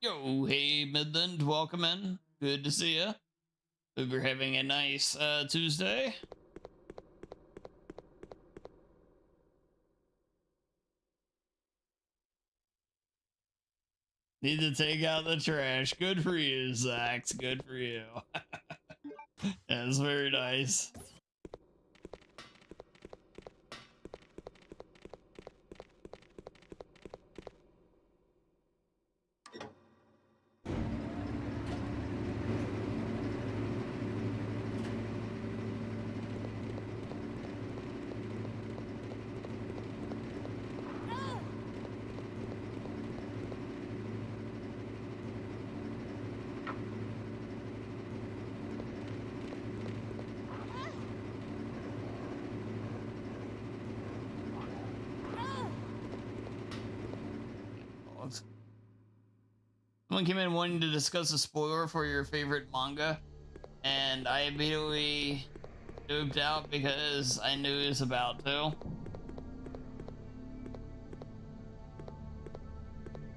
Yo, hey Midland, welcome in. Good to see you. Hope you're having a nice Tuesday. Need to take out the trash. Good for you, Zax. Good for you. That's very nice. Someone came in wanting to discuss a spoiler for your favorite manga, and I immediately duped out because I knew he was about to.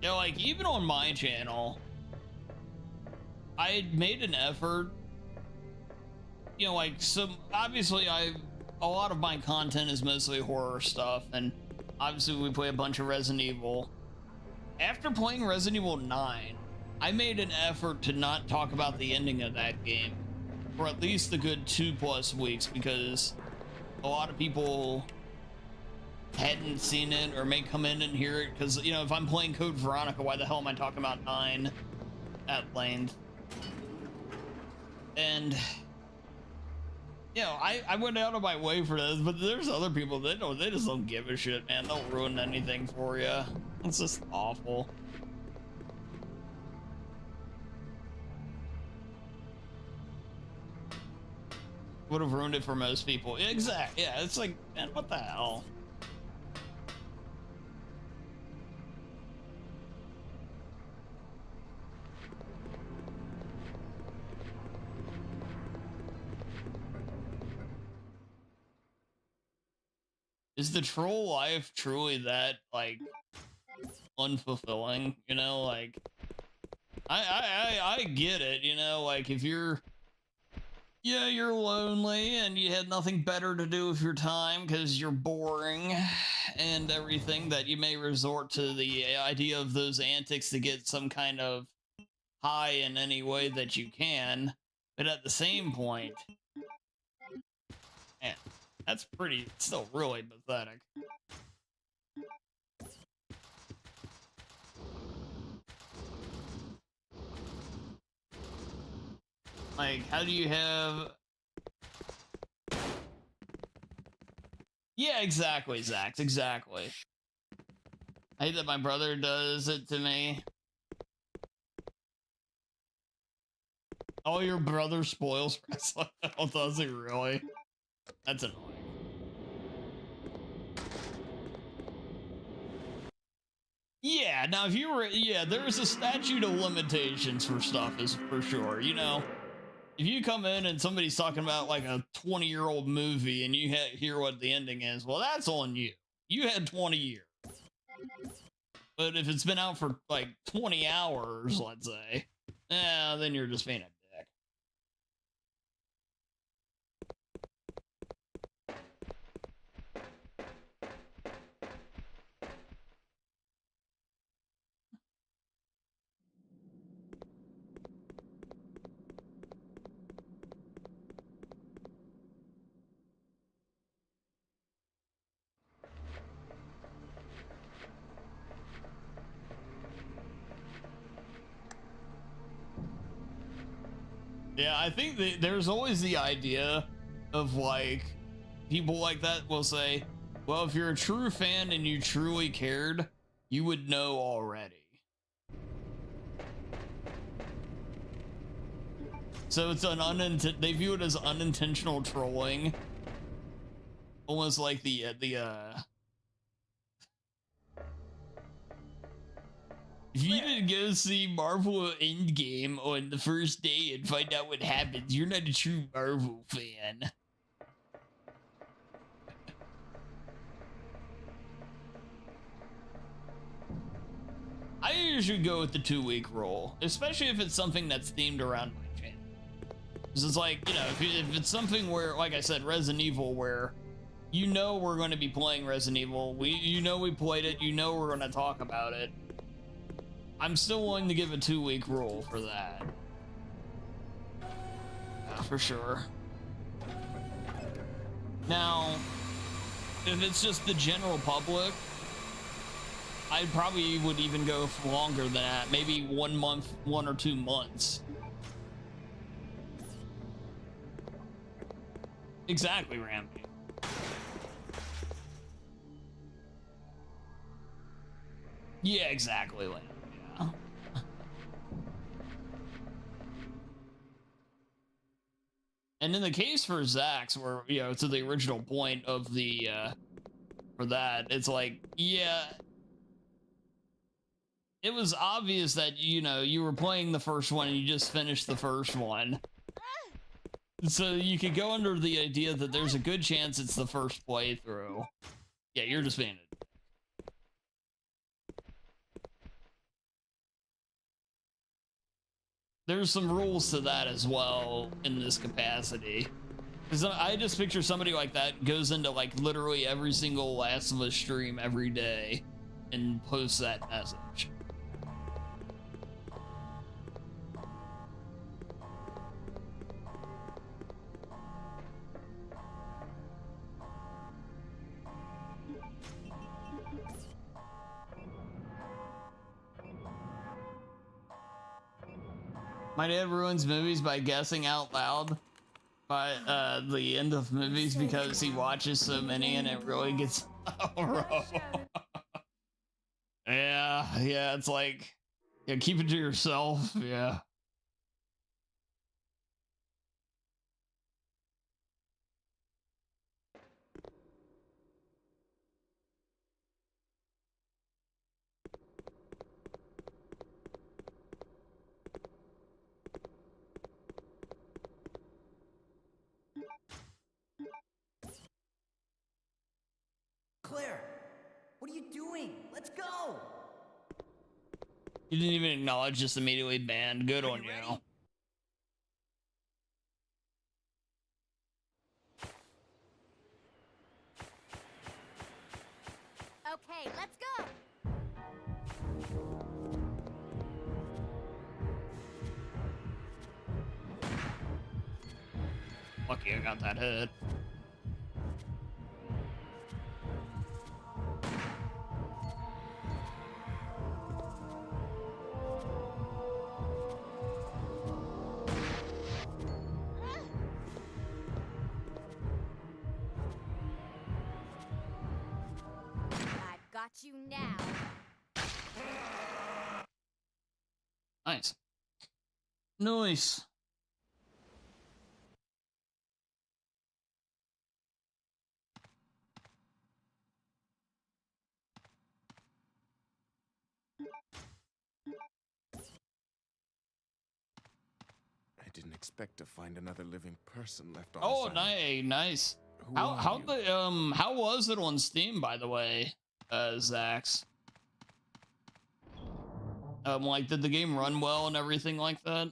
You know, like, even on my channel, I made an effort, you know, like, some, obviously a lot of my content is mostly horror stuff, and obviously we play a bunch of Resident Evil. After playing Resident Evil 9, I made an effort to not talk about the ending of that game for at least a good 2+ weeks, because a lot of people hadn't seen it or may come in and hear it, because, you know, if I'm playing Code Veronica, why the hell am I talking about 9 at length? And, you know, I went out of my way for this, but there's other people that they just don't give a shit, man. They'll ruin anything for you. It's just awful. Would have ruined it for most people. Exactly. Yeah, it's like, man, what the hell? Is the troll life truly that, like, unfulfilling? You know, like, I get it, you know, like, if you're, yeah, you're lonely and you had nothing better to do with your time because you're boring and everything, that you may resort to the idea of those antics to get some kind of high in any way that you can. But at the same point, man, that's pretty, still really pathetic. Like, how do you have... Yeah, exactly, Zax, exactly. I hate that my brother does it to me. Oh, your brother spoils wrestling? Oh, does he really? That's annoying. Yeah, now if you were... Yeah, there's a statute of limitations for stuff, is for sure, you know? If you come in and somebody's talking about, like, a 20-year-old movie and you hear what the ending is, well, that's on you. You had 20 years. But if it's been out for, like, 20 hours, let's say, then you're just being a dick. Yeah, I think that there's always the idea of like people like that will say, well, if you're a true fan and you truly cared, you would know already. So it's an they view it as unintentional trolling. Almost like if you didn't go see Marvel Endgame on the first day and find out what happens, you're not a true Marvel fan. I usually go with the 2-week rule, especially if it's something that's themed around my channel. Because it's like, you know, if it's something where, like I said, Resident Evil, where you know we're going to be playing Resident Evil, you know we played it, you know we're going to talk about it, I'm still willing to give a 2-week rule for that. For sure. Now, if it's just the general public, I probably would even go for longer than that. Maybe 1 month, 1 or 2 months. Exactly, Rampy. Yeah, exactly, Lamb. Yeah. And in the case for Zax, where, you know, to the original point of the, for that, it's like, yeah, it was obvious that, you know, you were playing the first one and you just finished the first one. So you could go under the idea that there's a good chance it's the first playthrough. Yeah, you're just being it. There's some rules to that as well in this capacity. Because I just picture somebody like that goes into like literally every single Last of Us stream every day and posts that message. My dad ruins movies by guessing out loud by the end of movies because he watches so many and it really gets yeah, it's like, yeah, keep it to yourself. Yeah. Claire, what are you doing? Let's go! You didn't even acknowledge, just immediately banned. Good on you. Ready? Okay, let's go. Lucky I got that hit. I've got you now. Nice. Nice. I didn't expect to find another living person left on Oh, this island. nice. Who How are you? how was it on Steam, by the way, Zax? Like, did the game run well and everything like that?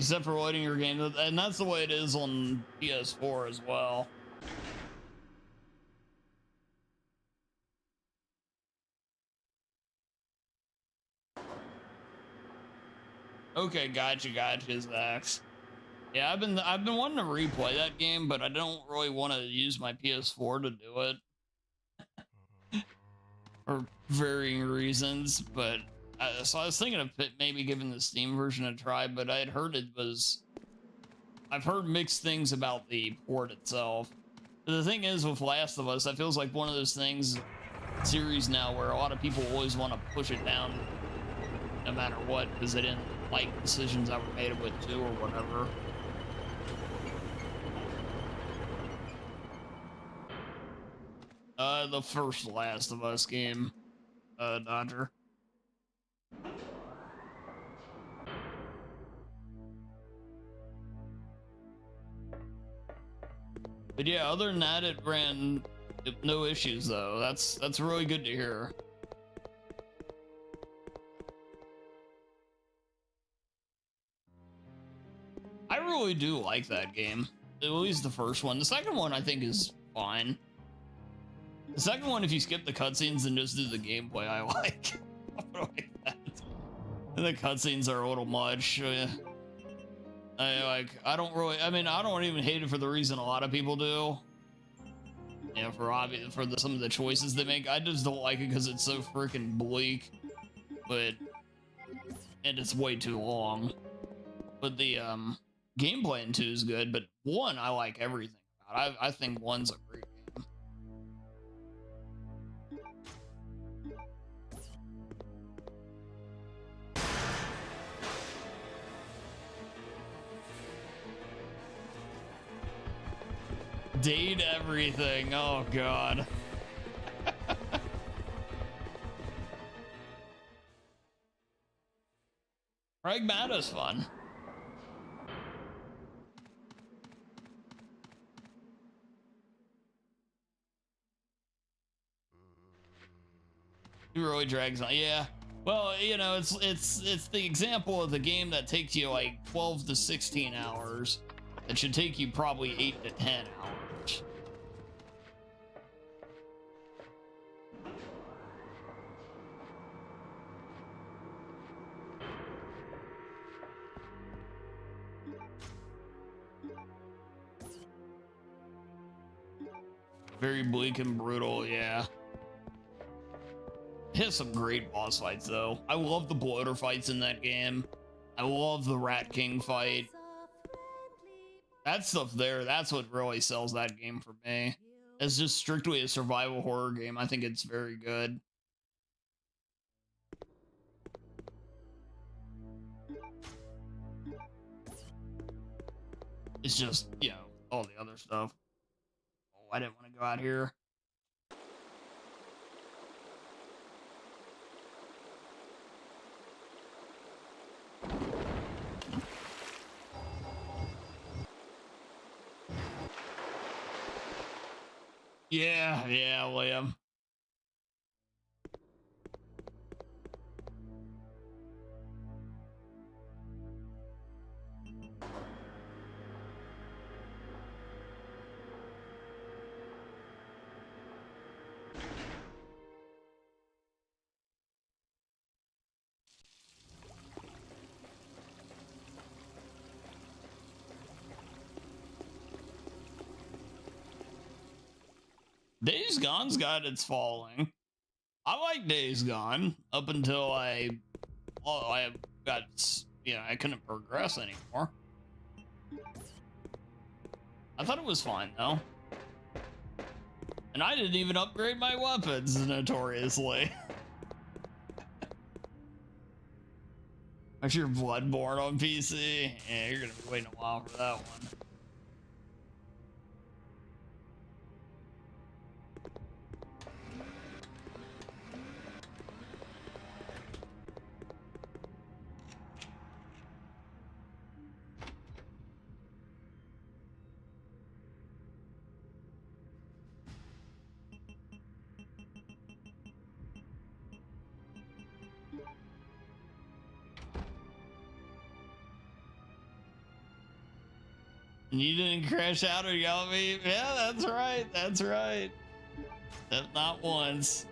except for loading your game, and that's the way it is on PS4 as well. Okay, gotcha, Zax. Yeah, I've been wanting to replay that game, but I don't really want to use my PS4 to do it for varying reasons. But so I was thinking of maybe giving the Steam version a try, but I've heard mixed things about the port itself. But the thing is, with Last of Us, that feels like one of those things series now where a lot of people always want to push it down no matter what because they didn't like decisions that were made with 2 or whatever. The first Last of Us game, Dodger. But yeah, other than that, it ran no issues though. That's really good to hear. I really do like that game. At least the first one. The second one I think is fine. The second one, if you skip the cutscenes and just do the gameplay, I like. I like that. And the cutscenes are a little much. I don't even hate it for the reason a lot of people do. You know, for some of the choices they make. I just don't like it because it's so freaking bleak. And it's way too long. But the gameplay in 2 is good, but 1 I like everything about. I think 1's a great game. Date everything. Oh god. Pragmata's fun. It really drags on. Yeah. Well, you know, it's the example of the game that takes you like 12 to 16 hours. It should take you probably 8 to 10 hours. Very bleak and brutal, yeah. It has some great boss fights, though. I love the bloater fights in that game. I love the Rat King fight. That stuff there, that's what really sells that game for me. It's just strictly a survival horror game. I think it's very good. It's just, you know, all the other stuff. Oh, I didn't want to go out here. Yeah, William. Days Gone's got its following. I like Days Gone up until I got, you know, I couldn't progress anymore. I thought it was fine though. And I didn't even upgrade my weapons, notoriously. Actually, you're Bloodborne on PC? Yeah, you're gonna be waiting a while for that one. You didn't crash out or yell at me? Yeah, that's right. That's right. Not once.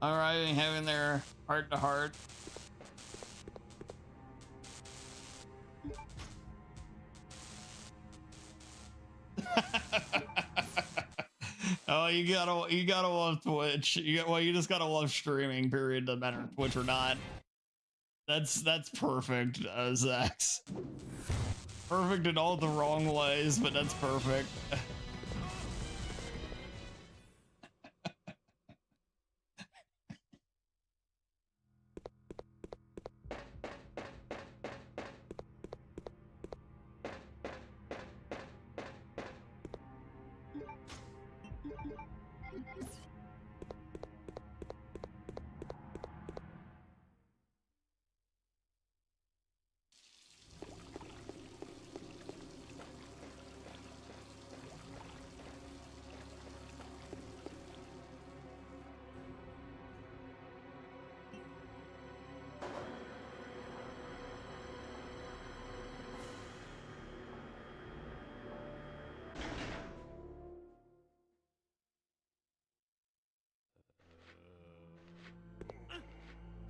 All right, having their heart to heart. Oh, you gotta love Twitch. You just gotta love streaming. Period. Doesn't matter Twitch or not. That's perfect, Zax. Perfect in all the wrong ways, but that's perfect.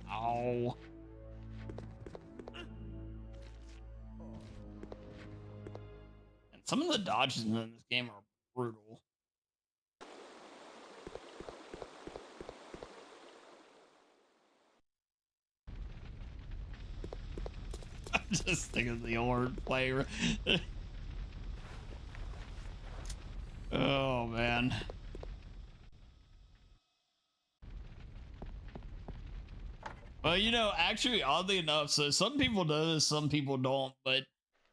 Ow. And some of the dodges in this game are brutal. I'm just thinking of the old player. Oh, man. Well, you know, actually, oddly enough, so some people know this, some people don't, but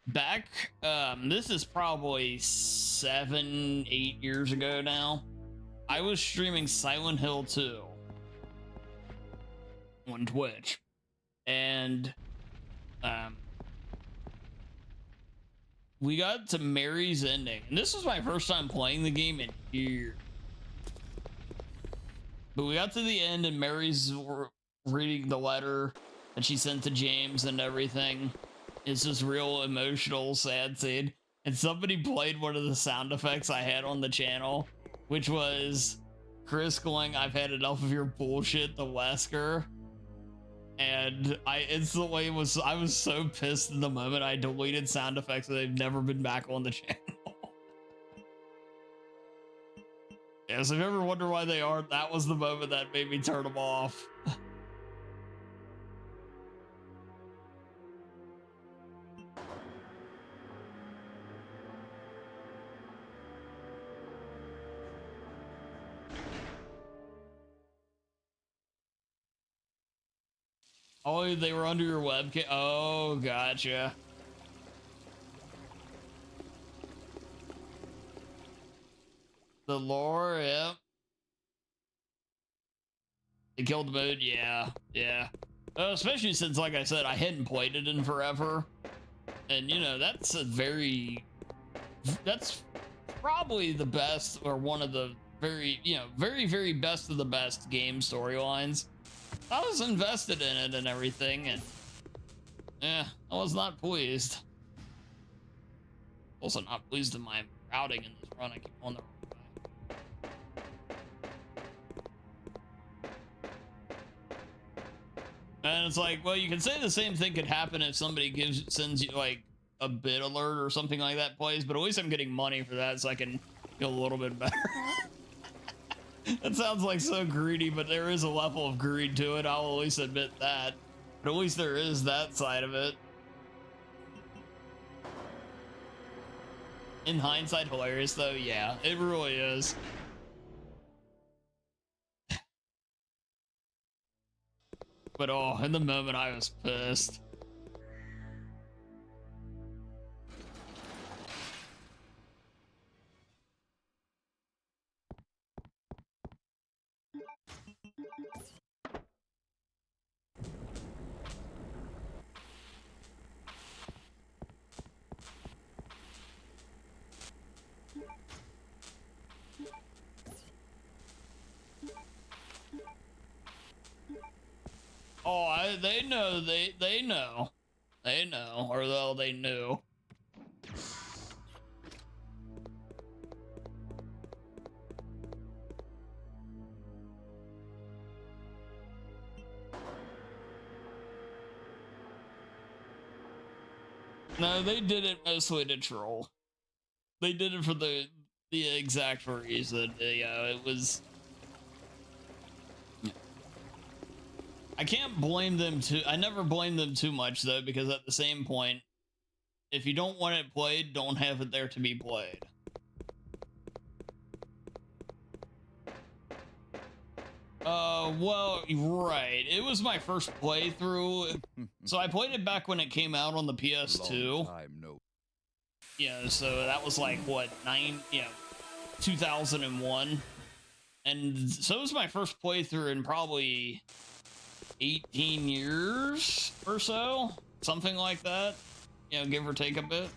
back, this is probably 7, 8 years ago now, I was streaming Silent Hill 2 on Twitch, and, we got to Mary's ending, and this was my first time playing the game in years. But we got to the end, and Mary's reading the letter that she sent to James and everything. It's just real emotional, sad scene. And somebody played one of the sound effects I had on the channel, which was Chris going, "I've had enough of your bullshit," the Wesker. And I instantly I was so pissed in the moment I deleted sound effects that they've never been back on the channel. Yeah, so if you ever wonder why they aren't, that was the moment that made me turn them off. Oh, they were under your webcam. Oh, gotcha. The lore, yeah. They killed the mood, yeah, yeah. Especially since, like I said, I hadn't played it in forever. And, you know, that's probably the best, or one of the very, very best of the best game storylines. I was invested in it and everything, and I was not pleased. Also not pleased in my routing in this run. I keep on the wrong way. And it's like, well, you can say the same thing could happen if somebody sends you like a bid alert or something like that plays, but at least I'm getting money for that, so I can feel a little bit better. That sounds like so greedy, but there is a level of greed to it. I'll at least admit that. But at least there is that side of it. In hindsight, hilarious though. Yeah, it really is. But oh, in the moment I was pissed. Oh, they know, they know. They know, or though they knew. No, they did it mostly to troll. They did it for the exact reason. It was. I can't blame them too. I never blame them too much though, because at the same point, if you don't want it played, don't have it there to be played. Well, right. It was my first playthrough, so I played it back when it came out on the PS2. Yeah, so that was like what 2001, and so it was my first playthrough in probably 18 years or so, something like that. You know, give or take a bit.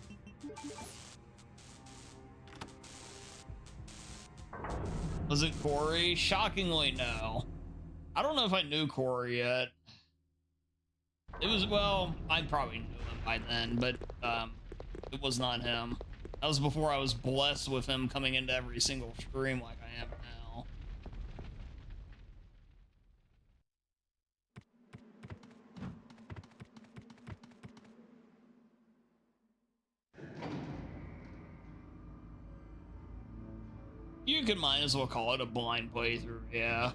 Was it Corey? Shockingly, no. I don't know if I knew Corey yet. It was, well, I probably knew him by then, but it was not him. That was before I was blessed with him coming into every single stream like I am now. You could might as well call it a blind playthrough, yeah.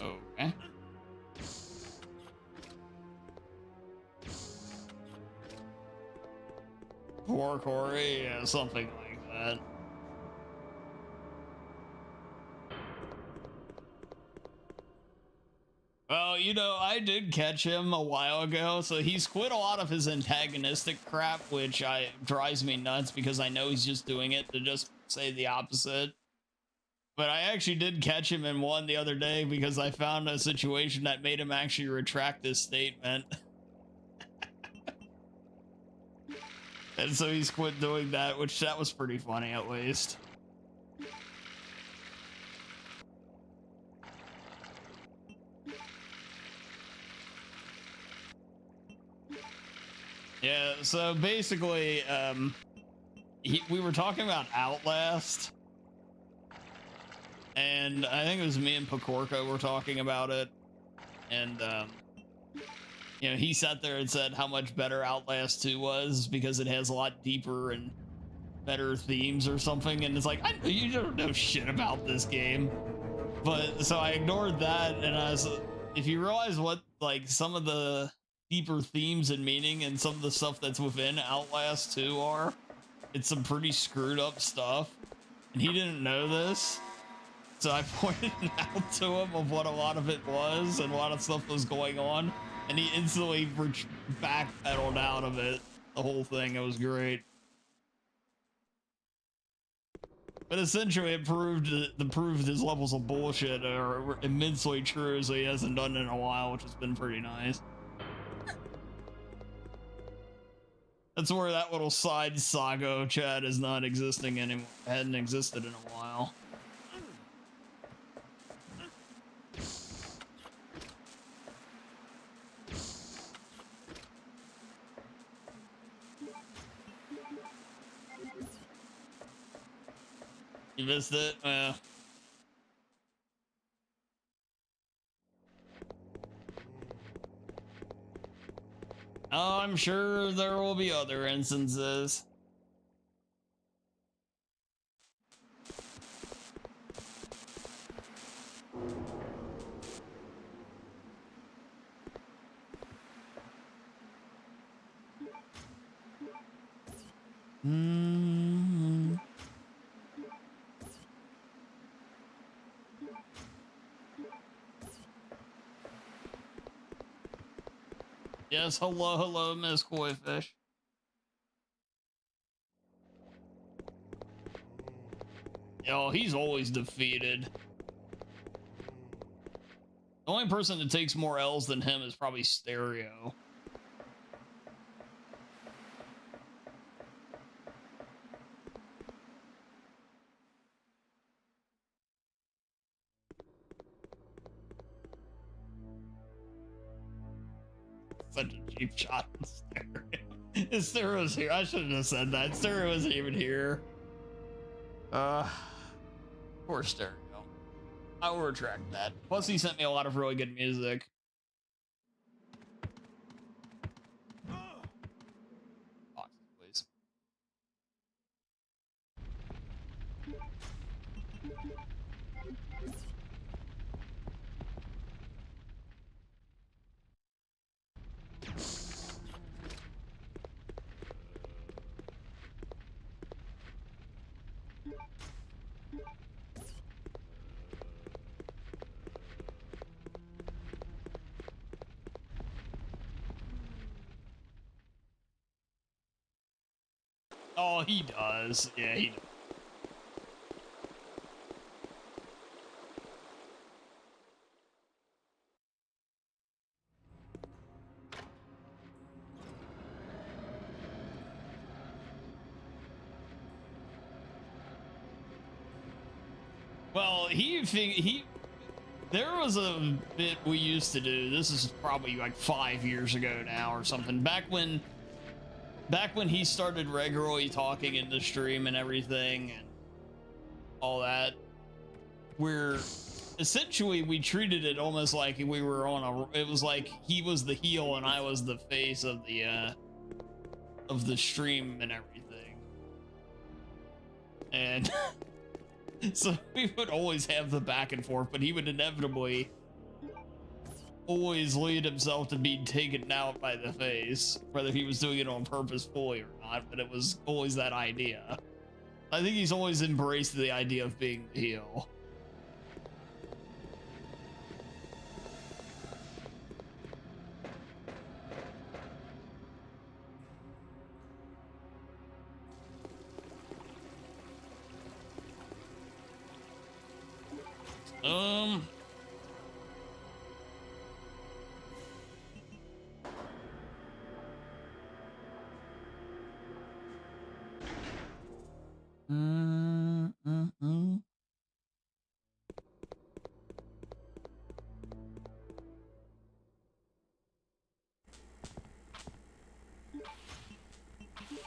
Okay. Poor Corey, yeah, something like that. Well, you know, I did catch him a while ago, so he's quit a lot of his antagonistic crap, which drives me nuts because I know he's just doing it to just say the opposite. But I actually did catch him in one the other day because I found a situation that made him actually retract this statement. And so he's quit doing that, which that was pretty funny at least. Yeah, so basically, we were talking about Outlast, and I think it was me and Pacorca were talking about it, and you know, he sat there and said how much better Outlast 2 was because it has a lot deeper and better themes or something, and it's like, I know you don't know shit about this game. But so I ignored that, and I was, if you realize what like some of the deeper themes and meaning and some of the stuff that's within Outlast 2 are, it's some pretty screwed up stuff, and he didn't know this. So I pointed out to him of what a lot of it was and a lot of stuff was going on, and he instantly backpedaled out of it, the whole thing. It was great. But essentially it proved his levels of bullshit are immensely true, so he hasn't done it in a while, which has been pretty nice. That's where that little side saga of Chad is not existing anymore. Hadn't existed in a while. You missed it? Oh, I'm sure there will be other instances. Yes, hello, Miss Koi Fish. Yo, he's always defeated. The only person that takes more L's than him is probably Stereo. Such a cheap shot in Stereo. Stereo's here. I shouldn't have said that. Stereo isn't even here. Poor Stereo. I will retract that. Plus, he sent me a lot of really good music. Boxes, please. Oh, he does. Yeah, he does. Well, there was a bit we used to do. This is probably like 5 years ago now or something. Back when he started regularly talking in the stream and everything and all that, where essentially we treated it almost like we were on it was like he was the heel and I was the face of the stream and everything. And so we would always have the back and forth, but he would inevitably always lead himself to be taken out by the face, whether he was doing it on purpose fully or not, but it was always that idea. I think he's always embraced the idea of being the heel.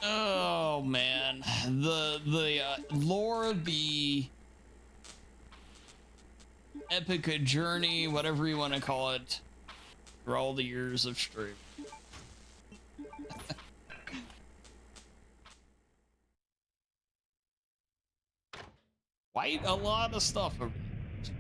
Oh man, the lore, the epic journey, whatever you want to call it, for all the years of stream. Quite a lot of stuff over the years.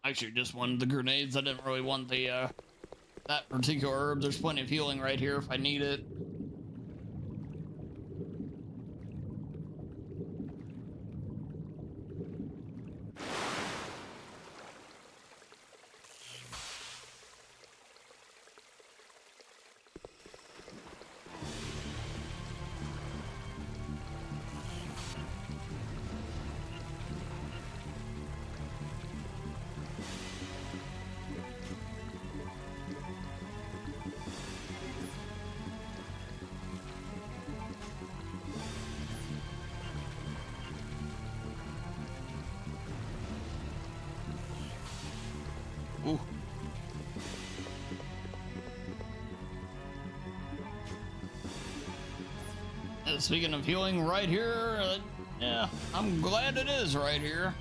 Actually, just wanted the grenades. I didn't really want the that particular herb. There's plenty of healing right here if I need it. Ooh. Speaking of healing, right here, yeah, I'm glad it is right here.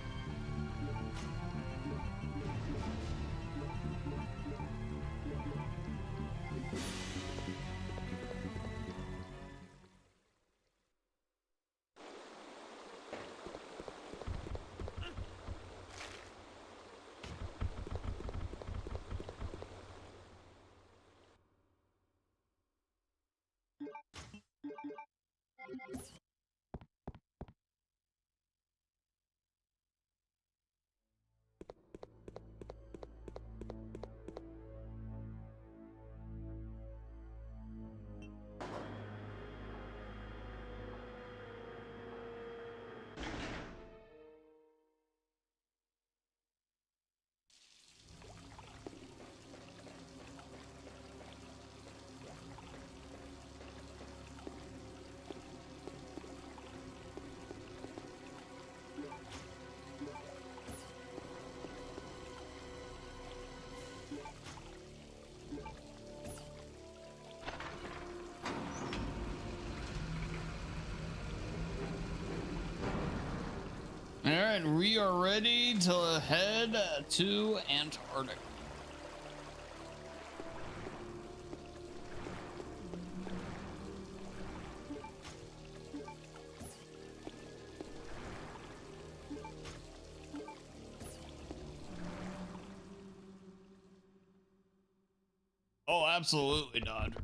right, we are ready to head to Antarctica. Oh, absolutely, Dodger.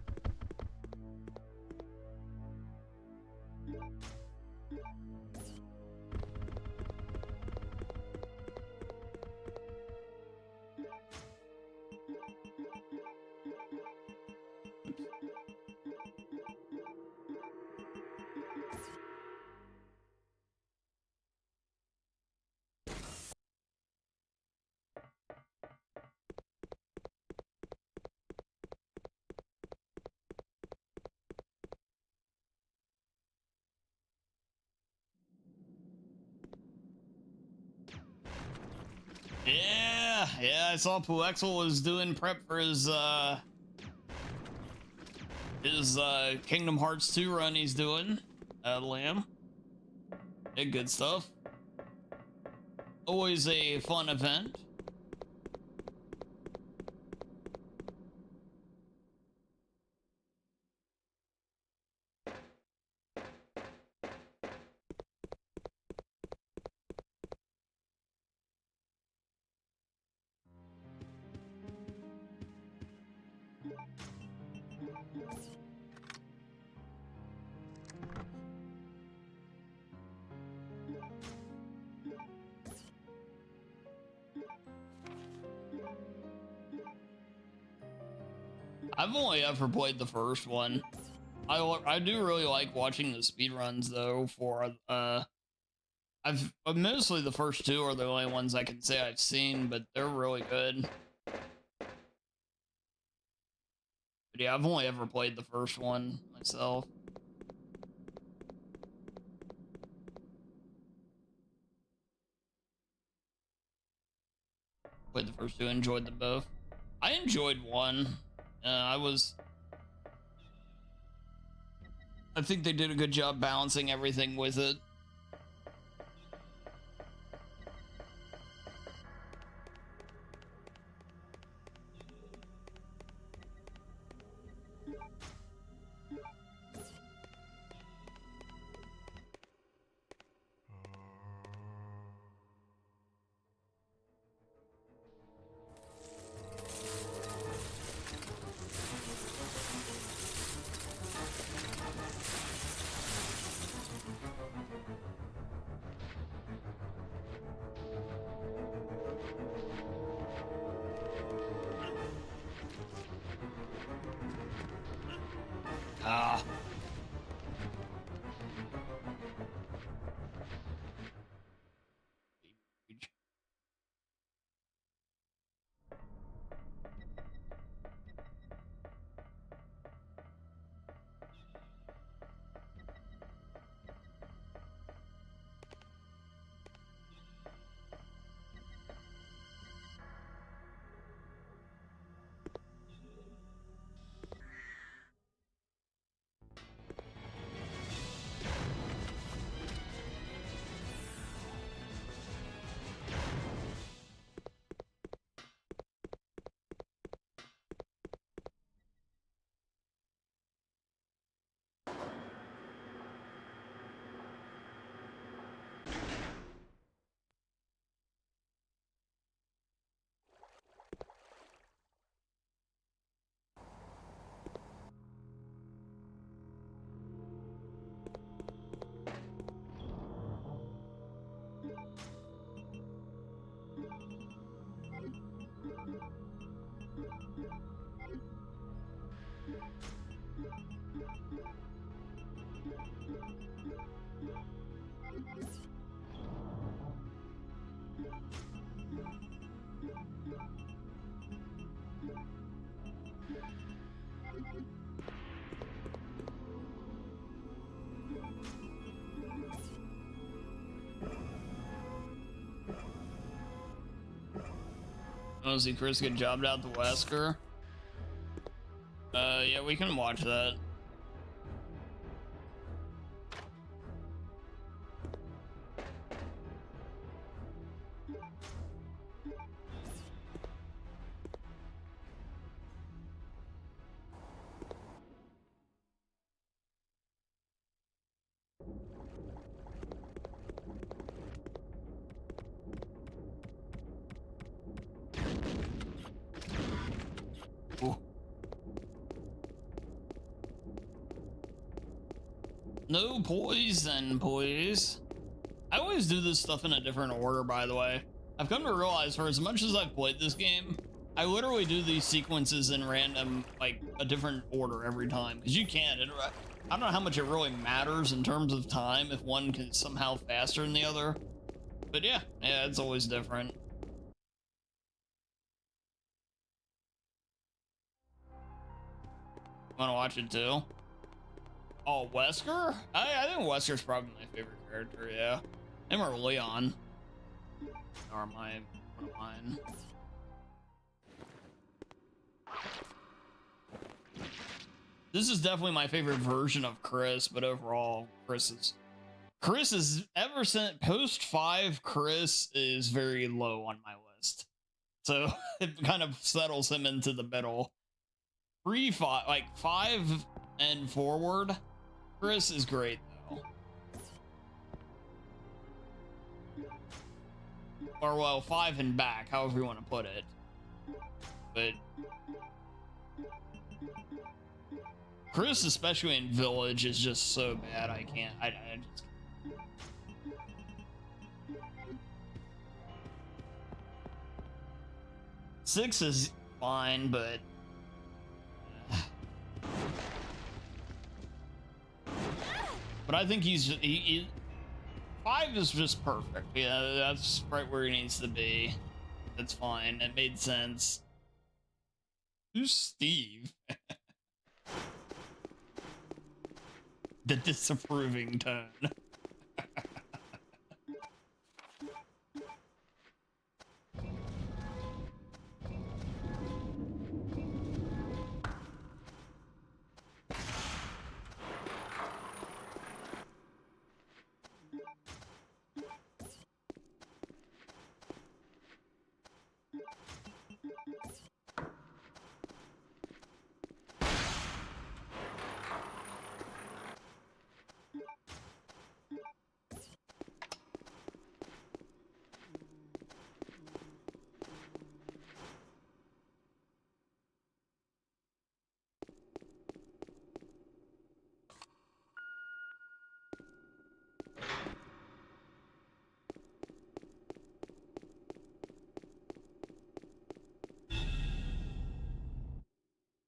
Yeah, I saw Puexel was doing prep for his Kingdom Hearts 2 run he's doing at Lamb. Yeah, good stuff. Always a fun event. I've only ever played the first one. I do really like watching the speedruns though for I've mostly the first two are the only ones I can say I've seen, but they're really good. But yeah, I've only ever played the first one myself. Played the first two, enjoyed them both. I enjoyed one. I think they did a good job balancing everything with it. Ah. Oh, see Chris get jobbed out the Wesker. Yeah, we can watch that. No poison, please. I always do this stuff in a different order, by the way. I've come to realize for as much as I've played this game, I literally do these sequences in random, like, a different order every time. Because you can. I don't know how much it really matters in terms of time if one can somehow faster than the other. But yeah, it's always different. Want to watch it too? Oh, Wesker? I think Wesker's probably my favorite character, yeah. Him or Leon. Or one of mine. This is definitely my favorite version of Chris, but overall, Chris is ever since post 5, Chris is very low on my list. So it kind of settles him into the middle. 3, 5, like 5 and forward, Chris is great though. Or well, 5 and back, however you want to put it. But Chris, especially in Village, is just so bad. I can't. I just. Six is fine, but. But I think he 5 is just perfect. Yeah, that's right where he needs to be. That's fine. It made sense. Who's Steve? The disapproving tone.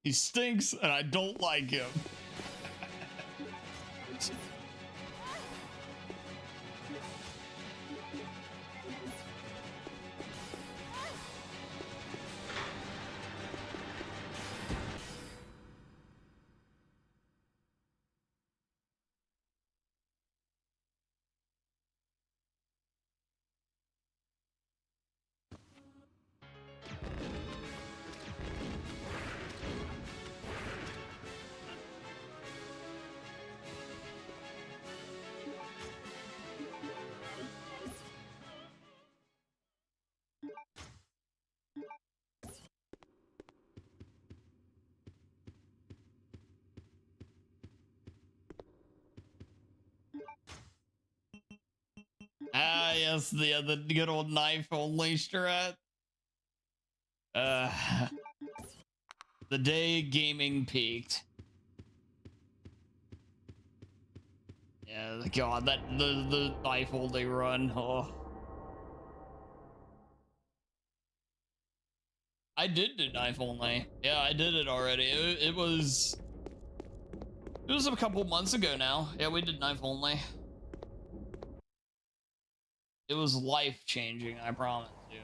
He stinks, and I don't like him. Ah, yes, the good old knife only strat. The day gaming peaked. Yeah, God, the knife only run. Oh. I did do knife only. Yeah, I did it already. It was a couple months ago now. Yeah, we did knife only. It was life changing, I promise you.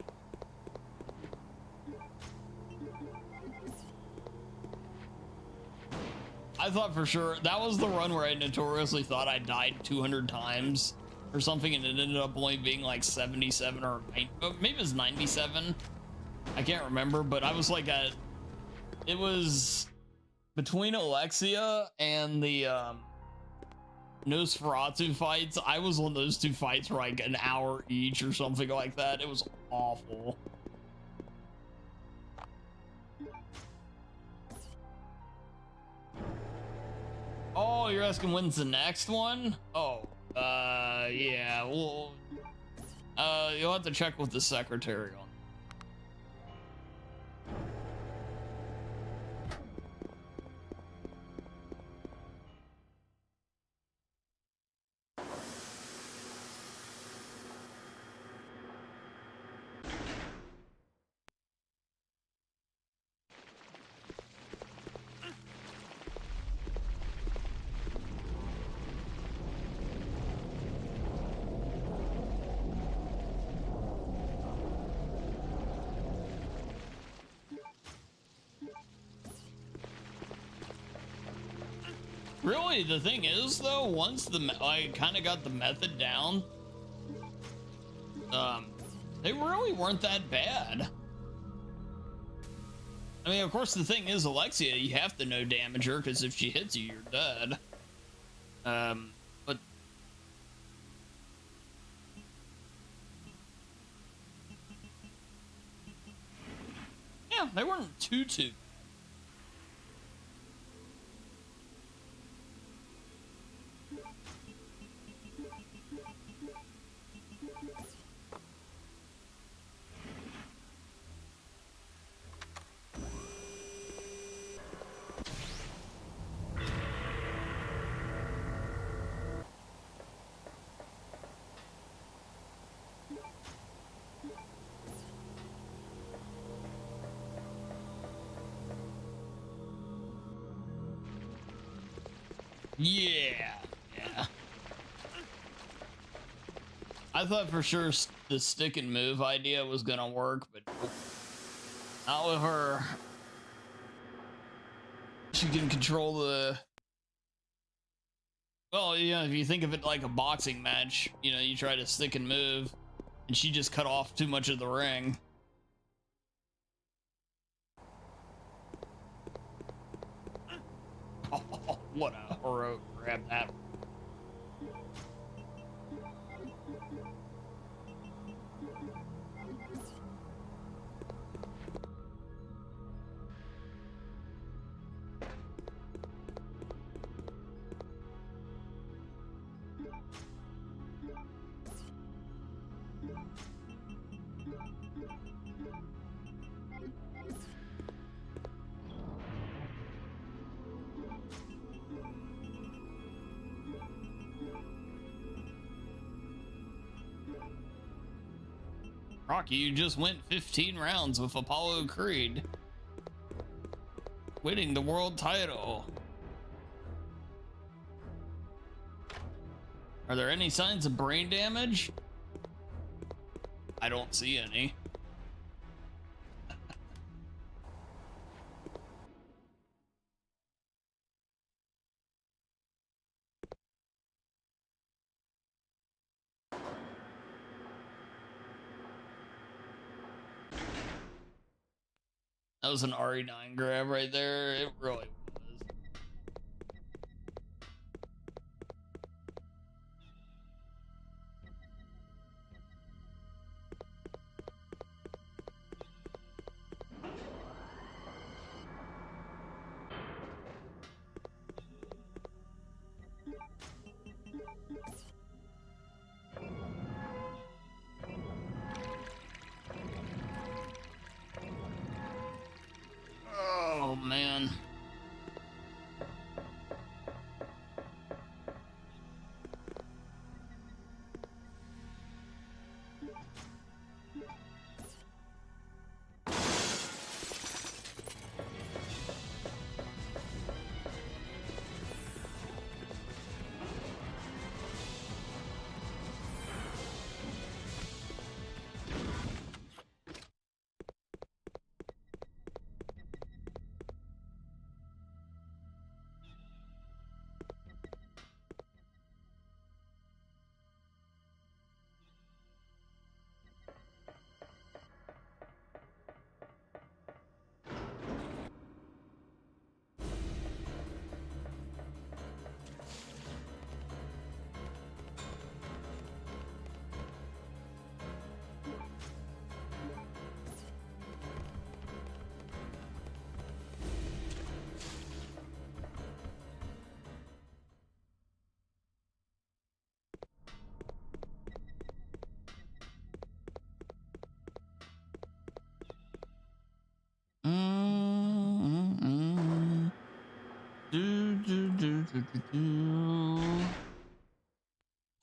I thought for sure that was the run where I notoriously thought I died 200 times or something, and it ended up only being like 77 or 90, maybe it was 97. I can't remember, but I was like it was between Alexia and the Nosferatu fights. I was on those 2 fights for like an hour each or something like that. It was awful. Oh, you're asking when's the next one? Oh, yeah, well, you'll have to check with the secretary on. Really, the thing is, though, once I kind of got the method down, they really weren't that bad. I mean, of course, the thing is, Alexia, you have to no damage her, because if she hits you, you're dead. But yeah, they weren't too. Yeah. I thought for sure the stick and move idea was gonna work, but nope. Not with her. She can control the... Well, you know, if you think of it like a boxing match, you know, you try to stick and move, and she just cut off too much of the ring. Oh, what a hero. Grab that. Rocky, you just went 15 rounds with Apollo Creed, winning the world title. Are there any signs of brain damage? I don't see any. That was an RE9 grab right there. It really was. Oh, man.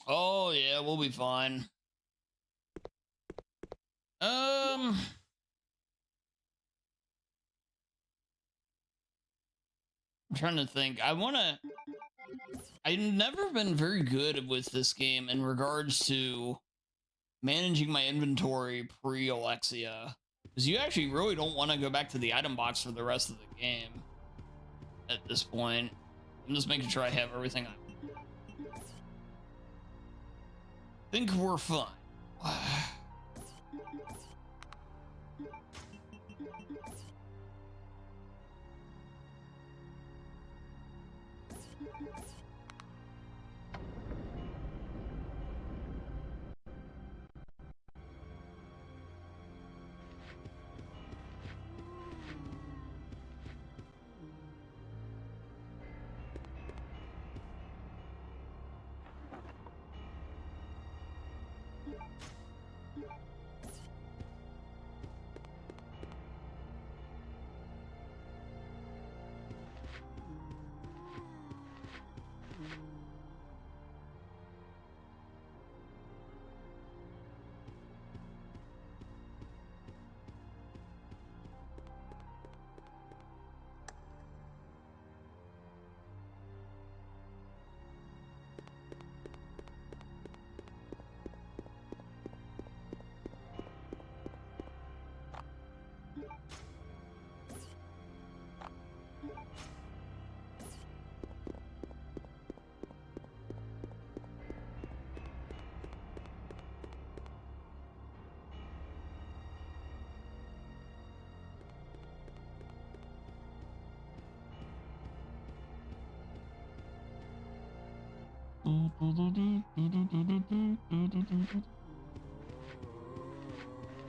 Oh yeah, we'll be fine. I'm trying to think. I've never been very good with this game in regards to managing my inventory pre-Alexia. Because you actually really don't want to go back to the item box for the rest of the game at this point. I'm just making sure I have everything I think we're fine.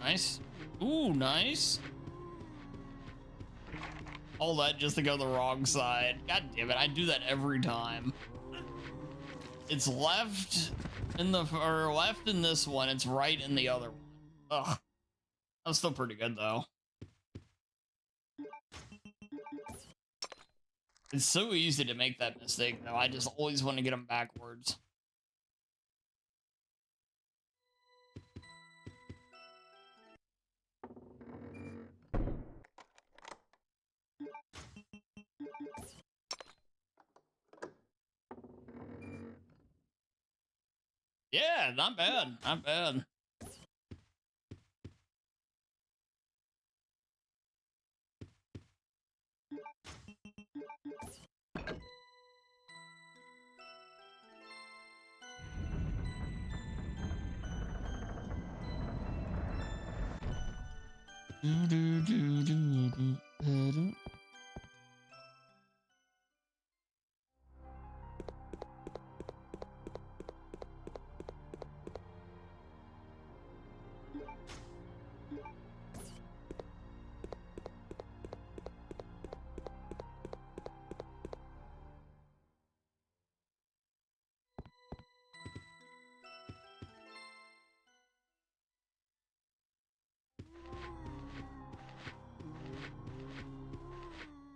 Nice. Ooh, nice. All that just to go the wrong side. God damn it, I do that every time. It's left in the, or left in this one, it's right in the other one. Ugh. That's still pretty good though. It's so easy to make that mistake though. I just always want to get them backwards. Yeah, not bad, not bad.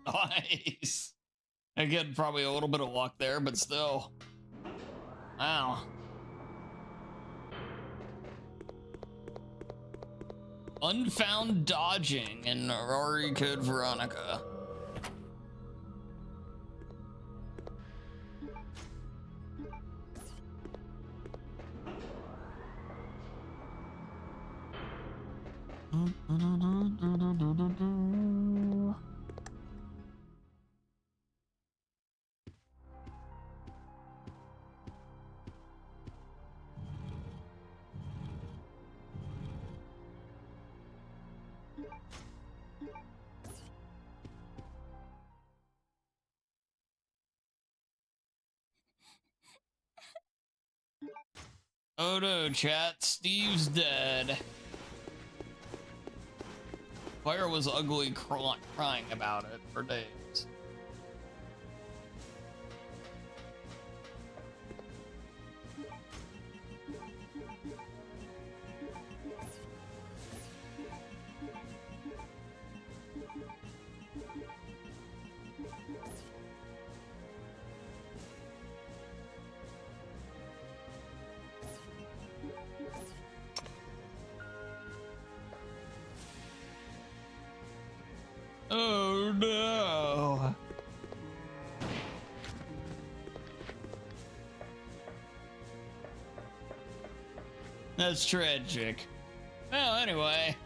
Nice. Again, probably a little bit of luck there, but still. Wow. Unfound dodging in Rory Code Veronica. Oh no, chat. Steve's dead. Claire was ugly crying about it for days. Oh no. That's tragic. Well, anyway.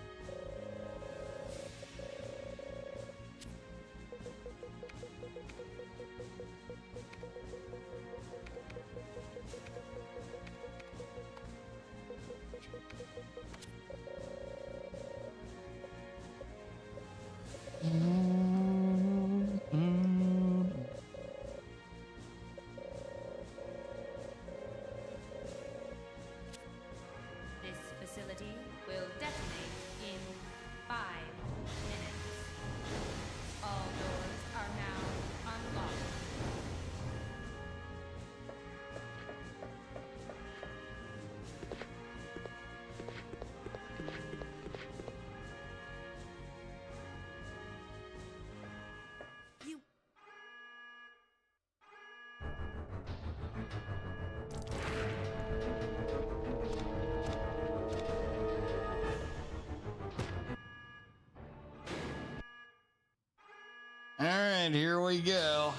right, here we go.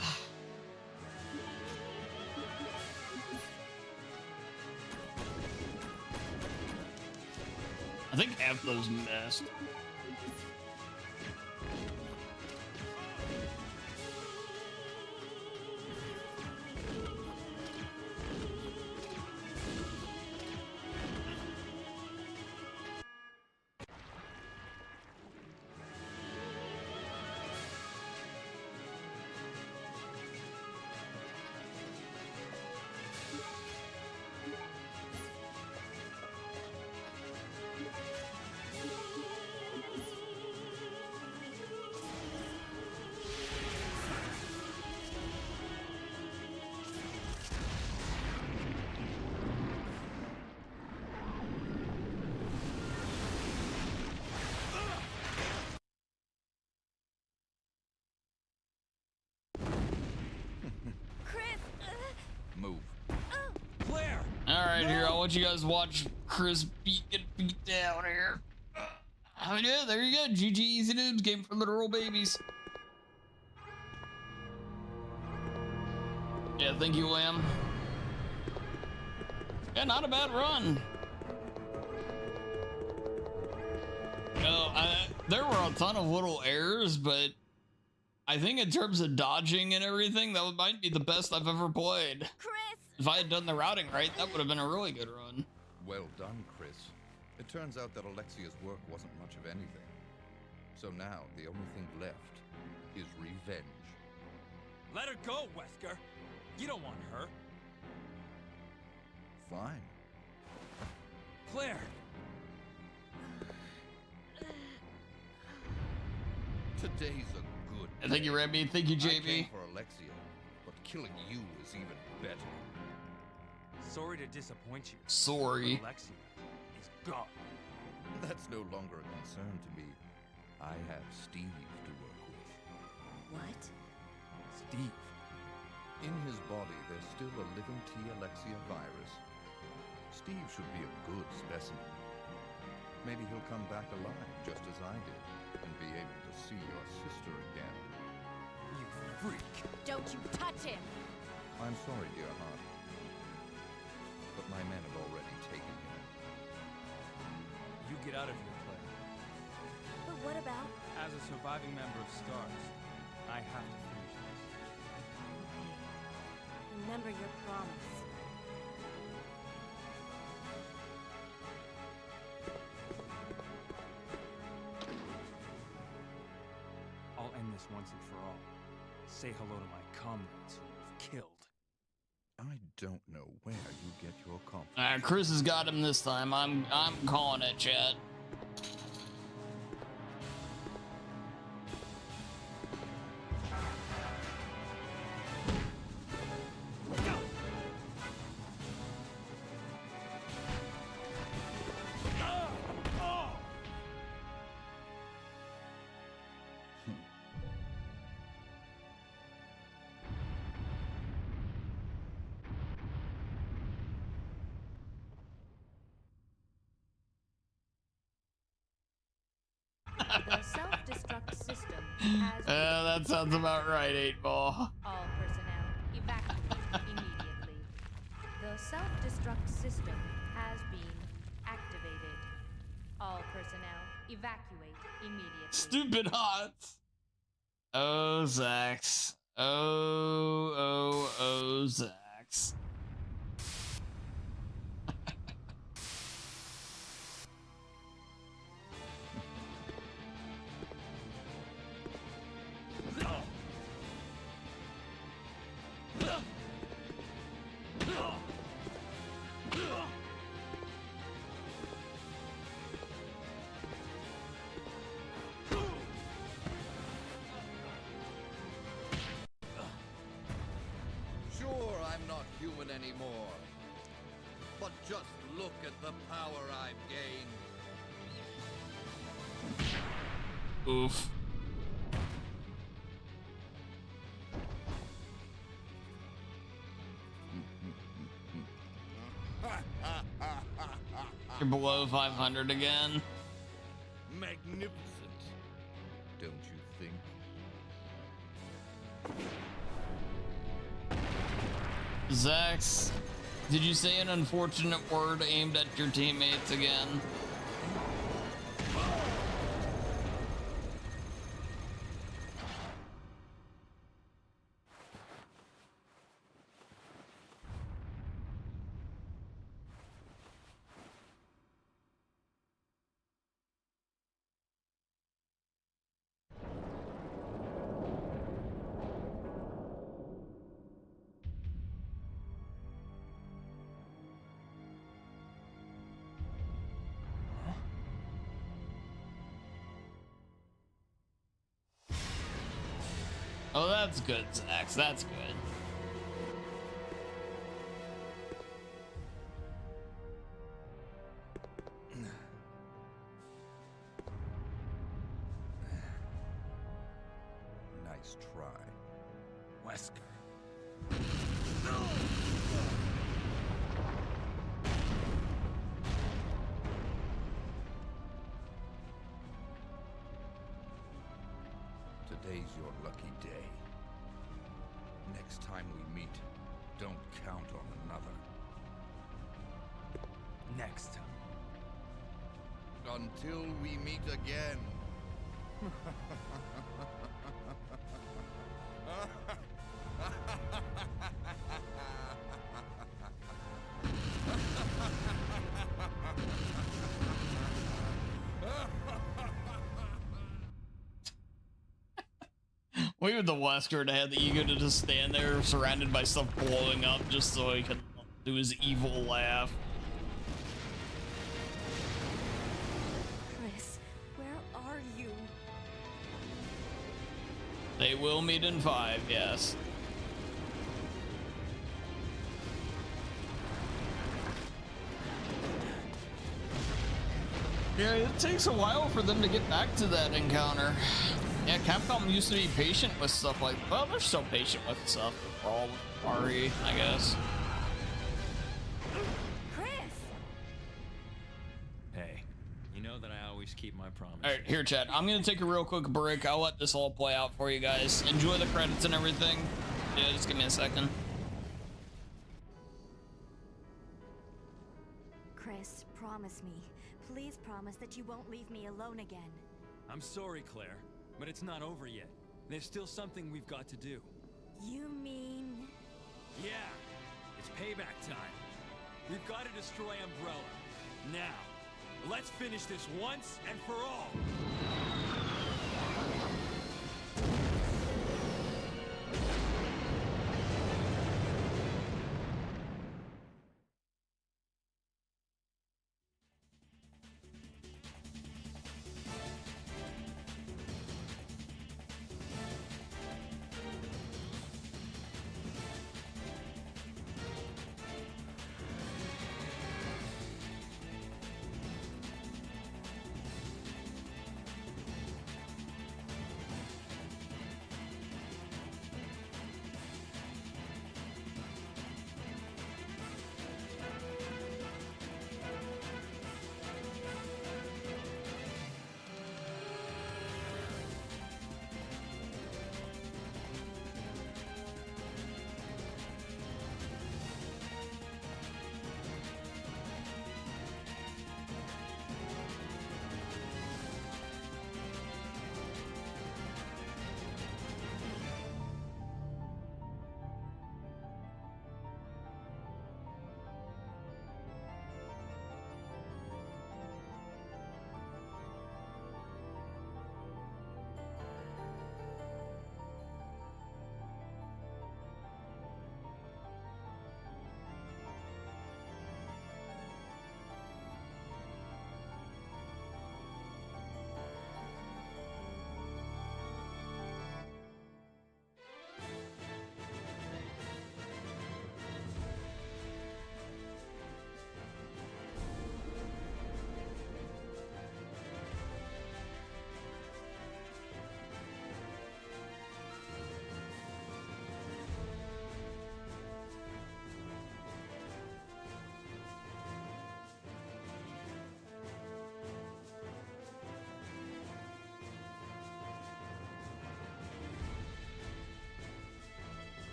I think half those missed. Chris! Move. Claire! All right, here, I want you guys to watch Chris get beat down here. Oh yeah, there you go. GG Easy Noobs, game for literal babies. Yeah, thank you, Lamb. Yeah, not a bad run. No, there were a ton of little errors, but I think in terms of dodging and everything, that might be the best I've ever played. Chris! If I had done the routing right, that would have been a really good run. Well done, Chris. It turns out that Alexia's work wasn't much of anything. So now, the only thing left is revenge. Let her go, Wesker! You don't want her. Fine. Claire! Today's a good day. Thank you, Remy. Thank you, I came JB. for Alexia, but killing you is even better. Sorry to disappoint you. Sorry. Alexia is gone. That's no longer a concern to me. I have Steve to work with. What? Steve. In his body, there's still a living T. Alexia virus. Steve should be a good specimen. Maybe he'll come back alive, just as I did, and be able to see your sister again. You freak. Don't you touch him! I'm sorry, dear heart. But my men have already taken him. You get out of here, Claire. But what about? As a surviving member of STARS, I have to finish this. Remember your promise. I'll end this once and for all. Say hello to my comrades who you've killed. I don't know where you get your confidence. Chris has got him this time. I'm calling it, chat. The self-destruct system has That sounds about right, 8-Ball. all personnel evacuate immediately. The self-destruct system has been activated. All personnel evacuate immediately. Stupid Hots. Oh, Zax. Oh, Zax. Sure, I'm not human anymore. But just look at the power I've gained. Oof. You're below 500 again. Magnificent, don't you think? Zax, did you say an unfortunate word aimed at your teammates again? Oh, that's good, Zax. That's good. Nice try. Wesker. Today's your lucky day. Next time we meet, don't count on another. Next time. Until we meet again. We with the Wesker to have the ego to just stand there surrounded by stuff blowing up just so he can do his evil laugh. Chris, where are you? They will meet in 5, yes. Yeah, it takes a while for them to get back to that encounter. Yeah, Capcom used to be patient with stuff like, well, they're still patient with stuff for all RE, I guess. Chris! Hey, you know that I always keep my promise. All right, here, chat. I'm gonna take a real quick break. I'll let this all play out for you guys. Enjoy the credits and everything. Yeah, just give me a second. Chris, promise me. Please promise that you won't leave me alone again. I'm sorry, Claire, but it's not over yet. There's still something we've got to do. You mean... Yeah, it's payback time. We've got to destroy Umbrella. Now, let's finish this once and for all.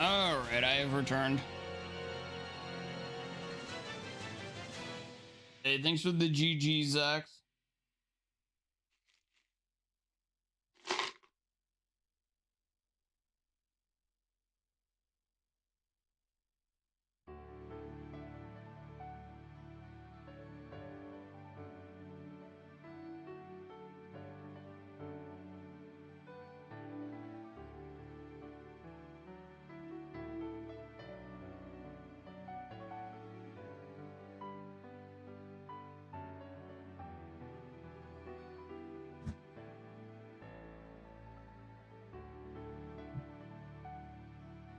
All right, I have returned. Hey, thanks for the GG, Zax.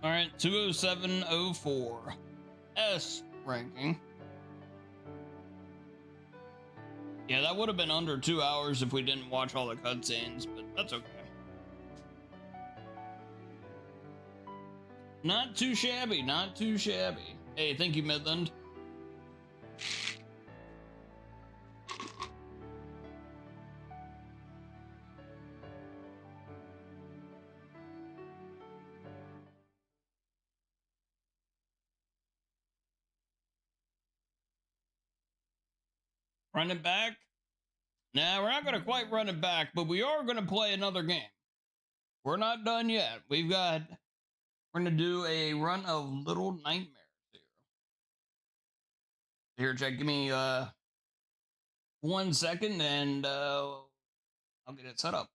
All right, 20704. S ranking. Yeah, that would have been under 2 hours if we didn't watch all the cutscenes, but that's okay. Not too shabby, not too shabby. Hey, thank you, Midland. Run it back? Nah, we're not going to quite run it back, but we are going to play another game. We're not done yet. We're going to do a run of Little Nightmares here. Here, Jack, give me 1 second and I'll get it set up.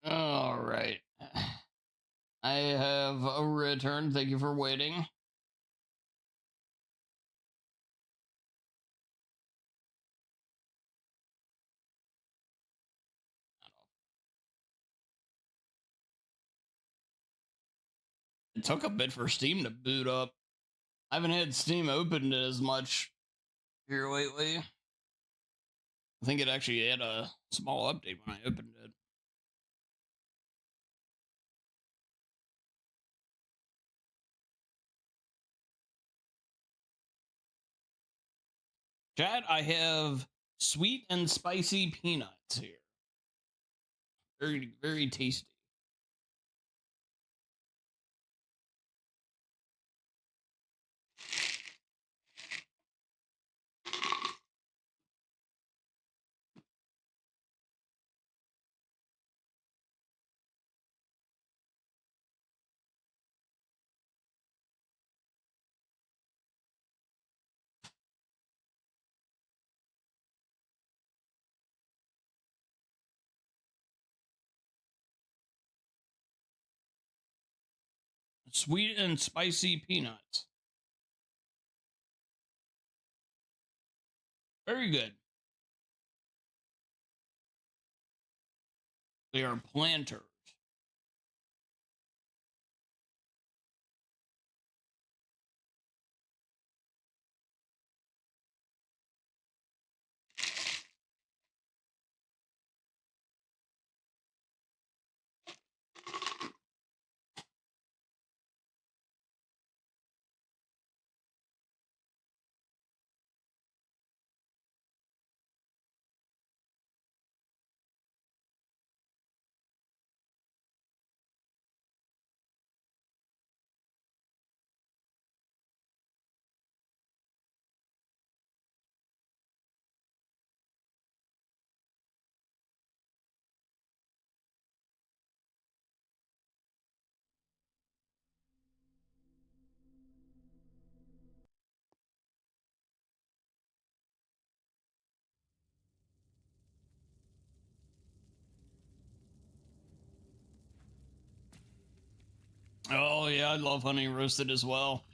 All right. I have returned. Thank you for waiting. It took a bit for Steam to boot up. I haven't had Steam opened as much Here, wait. I think it actually had a small update when I opened it. Chat, I have sweet and spicy peanuts here. Very, very tasty. Sweet and spicy peanuts. Very good. They are planters. Oh, yeah, I love honey roasted as well.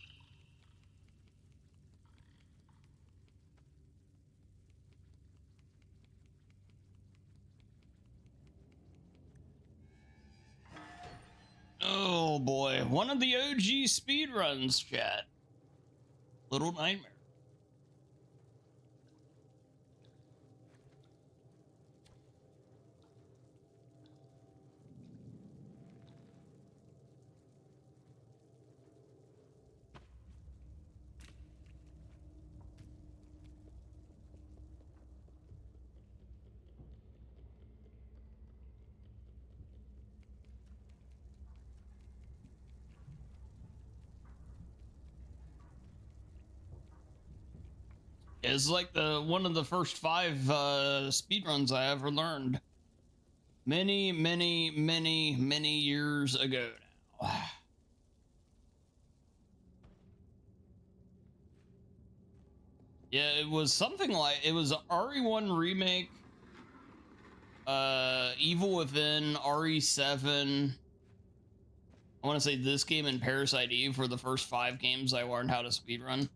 Oh, boy. One of the OG speedruns, chat. Little Nightmare. It's like the one of the first 5 speedruns I ever learned. Many, many, many, many years ago now. Yeah, it was something like, it was RE1 remake, Evil Within, RE7. I want to say this game and Parasite Eve were the first 5 games I learned how to speedrun.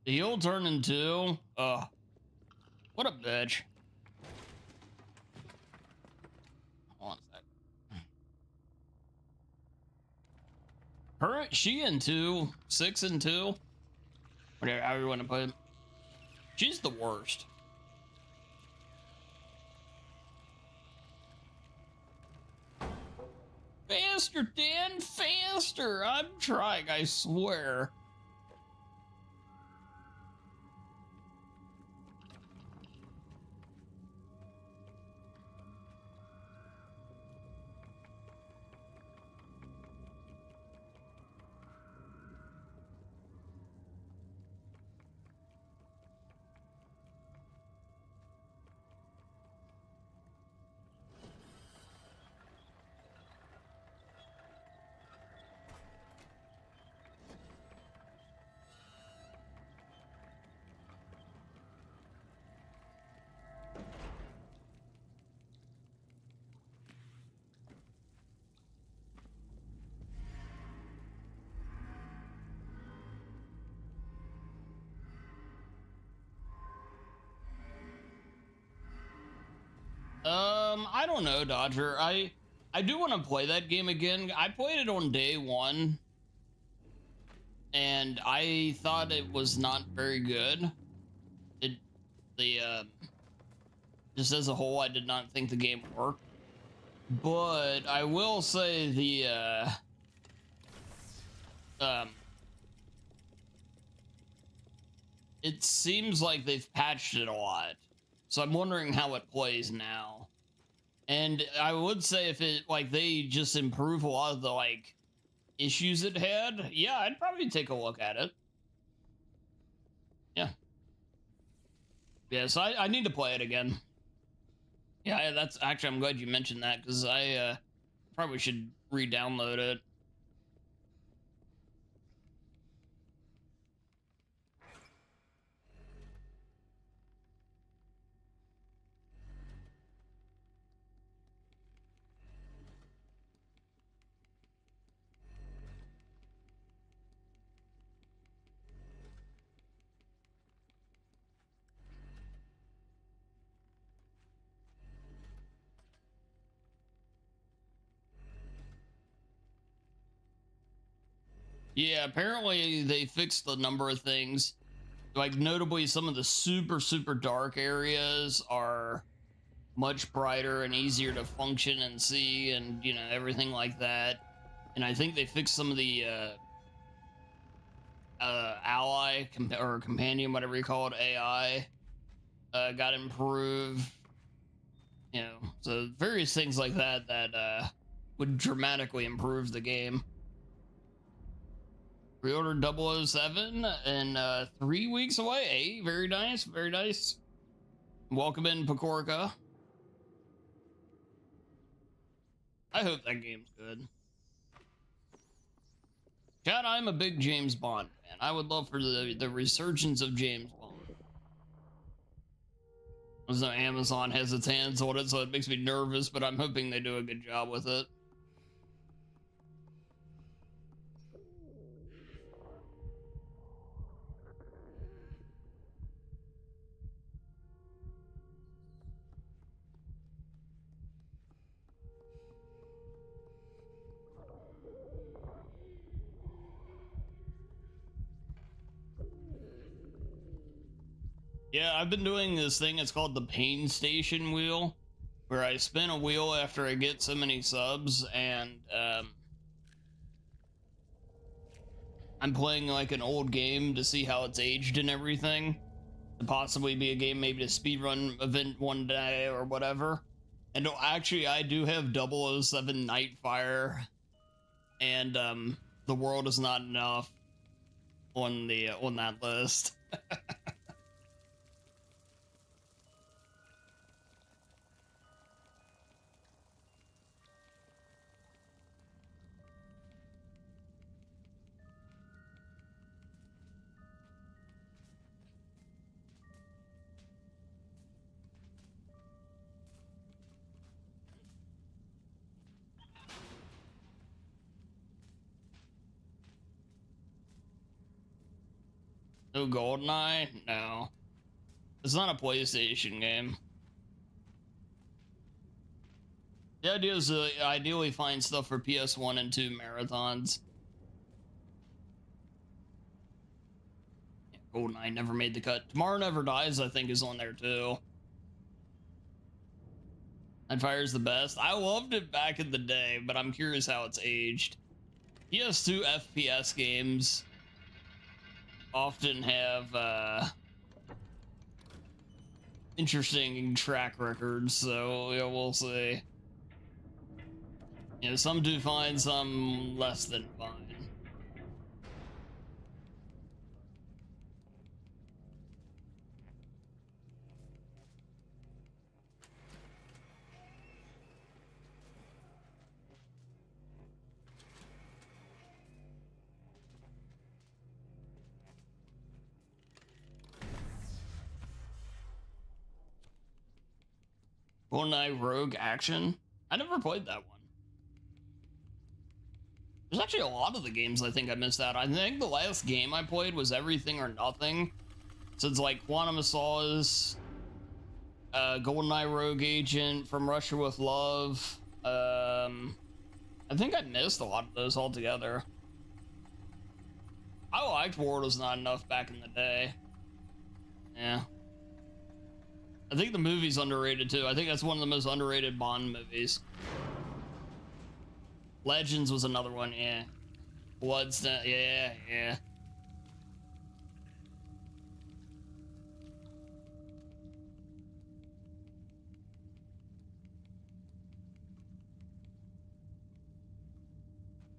The heel turn into, what a bitch. Hold on a sec. Her, she and 2, 6 and 2, whatever, however you want to put it. She's the worst. Faster, Dan, faster! I'm trying, I swear. I don't know, Dodger. I do want to play that game again. I played it on day one, and I thought it was not very good. Just as a whole, I did not think the game worked. But I will say it seems like they've patched it a lot. So I'm wondering how it plays now. And I would say if it, like, they just improve a lot of the, like, issues it had, yeah, I'd probably take a look at it. Yeah. Yeah, so I need to play it again. Yeah, that's actually, I'm glad you mentioned that, because I probably should re-download it. Yeah, apparently they fixed a number of things. Like, notably, some of the super, super dark areas are much brighter and easier to function and see, and, you know, everything like that. And I think they fixed some of the or companion, whatever you call it, AI, got improved. You know, so various things like that that would dramatically improve the game. Pre-ordered 007 and 3 weeks away. Hey, very nice, very nice. Welcome in, Pecorca. I hope that game's good. Chad, I'm a big James Bond fan. I would love for the resurgence of James Bond. There's no Amazon has its hands on it, so it makes me nervous, but I'm hoping they do a good job with it. Yeah, I've been doing this thing, it's called the Pain Station wheel, where I spin a wheel after I get so many subs, and I'm playing like an old game to see how it's aged and everything. To possibly be a game, maybe a speedrun event one day or whatever. And actually, I do have 007 Nightfire, and The World Is Not Enough on that list. No GoldenEye? No. It's not a PlayStation game. The idea is to ideally find stuff for PS1 and 2 marathons. Yeah, GoldenEye never made the cut. Tomorrow Never Dies, I think, is on there too. Nightfire's the best. I loved it back in the day, but I'm curious how it's aged. PS2 FPS games often have interesting track records, so yeah, we'll see. You know, some do fine, some less than fine. GoldenEye Rogue Action? I never played that one. There's actually a lot of the games I think I missed out. I think the last game I played was Everything or Nothing. So it's like Quantum of Solace, GoldenEye Rogue Agent, From Russia with Love. I think I missed a lot of those altogether. I liked World Is Not Enough back in the day. Yeah. I think the movie's underrated too. I think that's one of the most underrated Bond movies. Legends was another one, yeah. Bloodstone, yeah.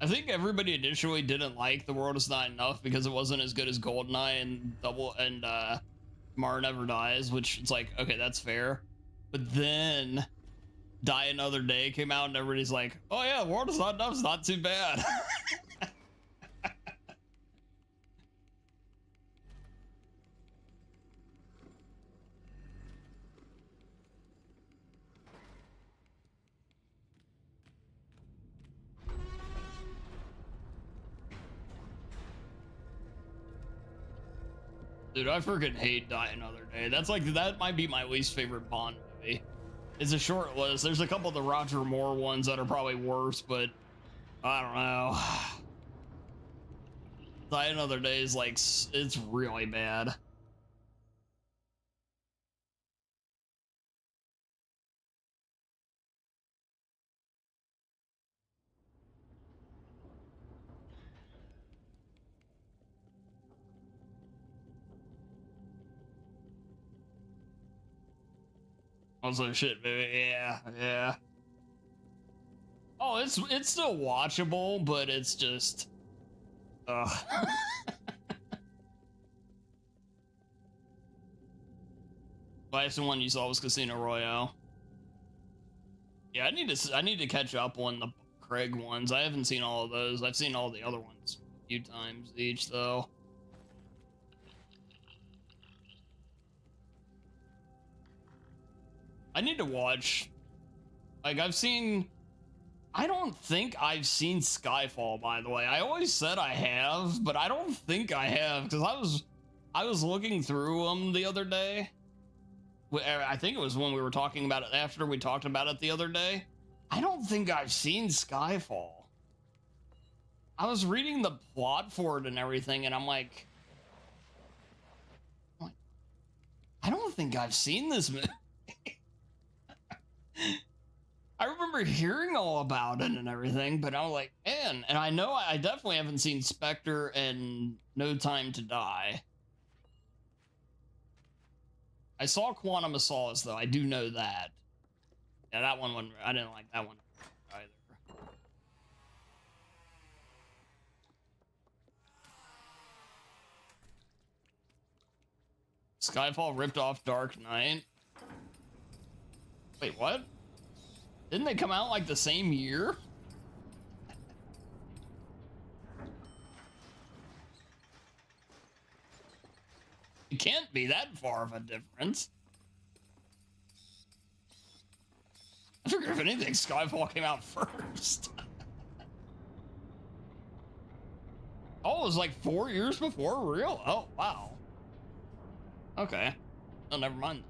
I think everybody initially didn't like The World Is Not Enough because it wasn't as good as GoldenEye and Tomorrow Never Dies, which it's like, okay, that's fair. But then Die Another Day came out and everybody's like, oh yeah, World Is Not Enough is not too bad. Dude, I freaking hate Die Another Day. That's like, that might be my least favorite Bond movie. It's a short list. There's a couple of the Roger Moore ones that are probably worse, but I don't know. Die Another Day is like, it's really bad. Also, shit, baby. Yeah. Oh, it's still watchable, but it's just, last one you saw was Casino Royale. Yeah, I need to catch up on the Craig ones. I haven't seen all of those. I've seen all the other ones a few times each, though. I need to watch, like, I don't think I've seen Skyfall, by the way. I always said I have, but I don't think I have, because I was looking through them the other day. I think it was when we were talking about it, after we talked about it the other day. I don't think I've seen Skyfall. I was reading the plot for it and everything, and I'm like, I don't think I've seen this movie. I remember hearing all about it and everything, but I was like, man, and I know I definitely haven't seen Spectre and No Time to Die. I saw Quantum of Solace, though. I do know that. Yeah, that one, I didn't like that one either. Skyfall ripped off Dark Knight. Wait, what? Didn't they come out like the same year? It can't be that far of a difference. I figure if anything, Skyfall came out first. Oh, it was like 4 years before? Real? Oh, wow. Okay. Oh, never mind.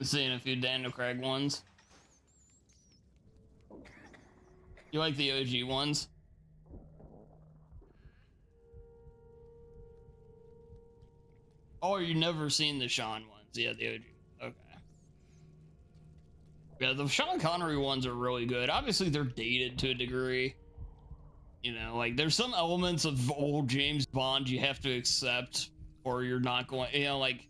Seeing a few Daniel Craig ones. You like the OG ones? Oh, you never seen the Sean ones? Yeah, the OG. Okay. Yeah, the Sean Connery ones are really good. Obviously, they're dated to a degree. You know, like, there's some elements of old James Bond you have to accept, or you're not going, you know, like,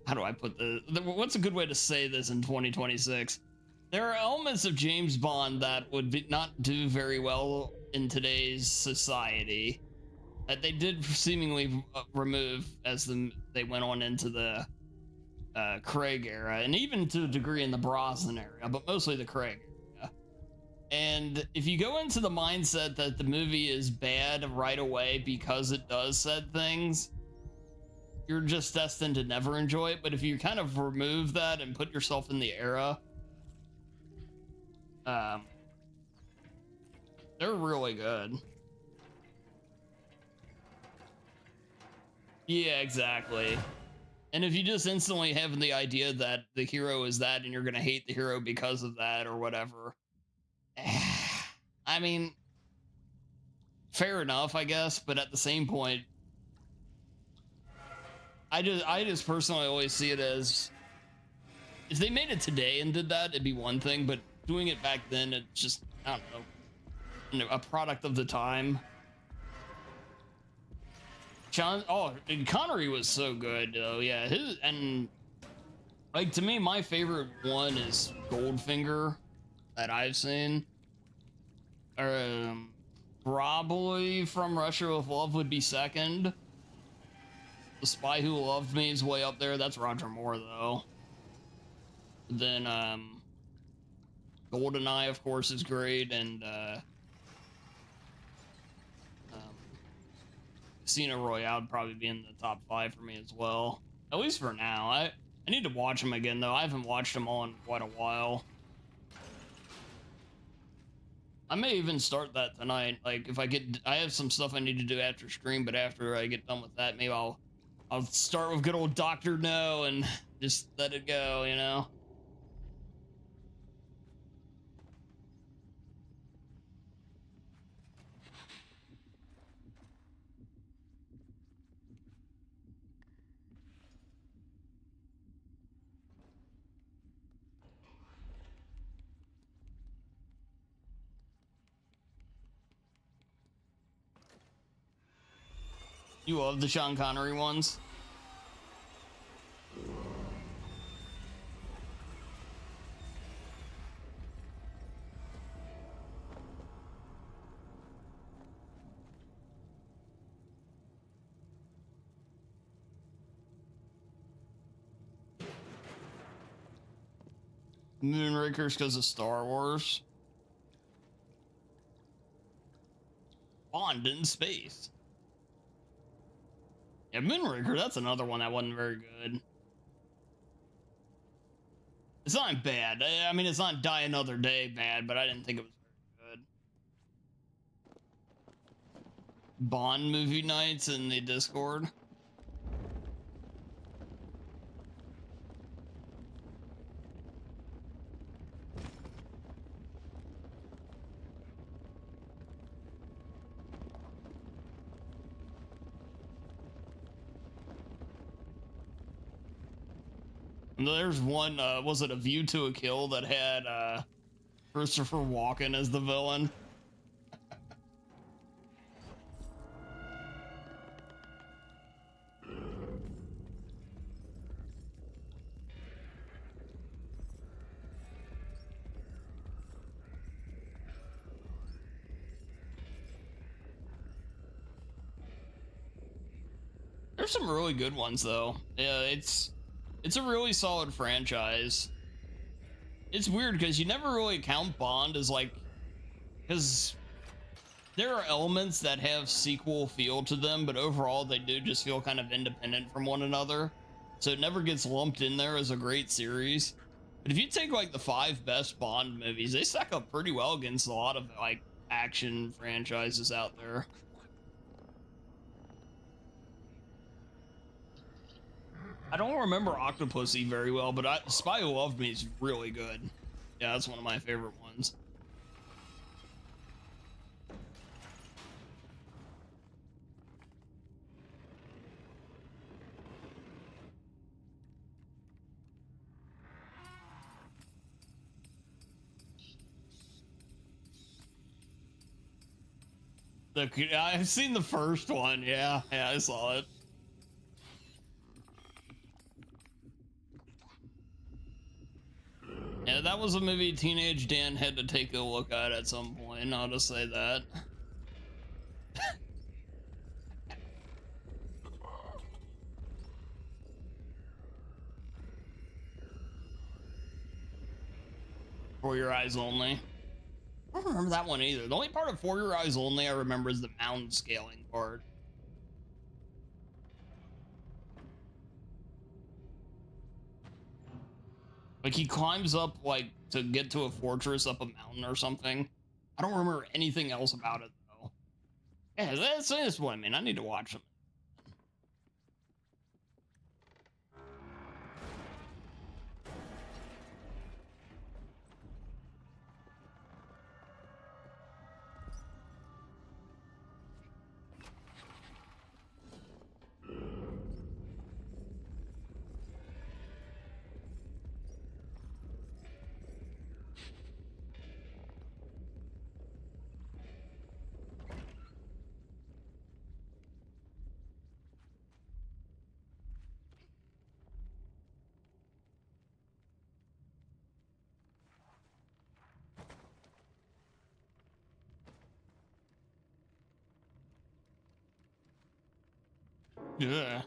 how do I put what's a good way to say this in 2026? There are elements of James Bond that would not do very well in today's society that they did seemingly remove as they went on into the Craig era, and even to a degree in the Brosnan era, but mostly the Craig era. And if you go into the mindset that the movie is bad right away because it does said things, you're just destined to never enjoy it. But if you kind of remove that and put yourself in the era, they're really good. Yeah, exactly. And if you just instantly have the idea that the hero is that and you're gonna hate the hero because of that or whatever, I mean, fair enough, I guess, but at the same point, I just personally always see it as, if they made it today and did that, it'd be one thing, but doing it back then, it's just, I don't know, you know, a product of the time. And Connery was so good though. Yeah, and like, to me, my favorite one is Goldfinger that I've seen. Probably From Russia with Love would be second. The Spy Who Loved Me is way up there. That's Roger Moore though. Then GoldenEye, of course, is great, and Casino Royale would probably be in the top 5 for me as well. At least for now. I need to watch them again though. I haven't watched them all in quite a while. I may even start that tonight. Like, if I have some stuff I need to do after stream, but after I get done with that, maybe I'll start with good old Dr. No and just let it go, you know? You love the Sean Connery ones? Moonraker's because of Star Wars. Bond in space. Yeah, Moonraker, that's another one that wasn't very good. It's not bad. I mean, it's not Die Another Day bad, but I didn't think it was very good. Bond movie nights in the Discord. There's one, was it A View to a Kill, that had Christopher Walken as the villain? There's some really good ones though. Yeah, it's a really solid franchise. It's weird because you never really count Bond as like, because there are elements that have sequel feel to them, but overall they do just feel kind of independent from one another. So it never gets lumped in there as a great series. But if you take like the 5 best Bond movies, they stack up pretty well against a lot of like action franchises out there. I don't remember Octopussy very well, but Spy Who Loved Me is really good. Yeah, that's one of my favorite ones. I've seen the first one. Yeah, I saw it. Yeah, that was a movie Teenage Dan had to take a look at some point, I'll just say that. For Your Eyes Only. I don't remember that one either. The only part of For Your Eyes Only I remember is the mountain scaling part. Like he climbs up like to get to a fortress up a mountain or something. I don't remember anything else about it though. Yeah, that's what I mean. I need to watch them. Yeah.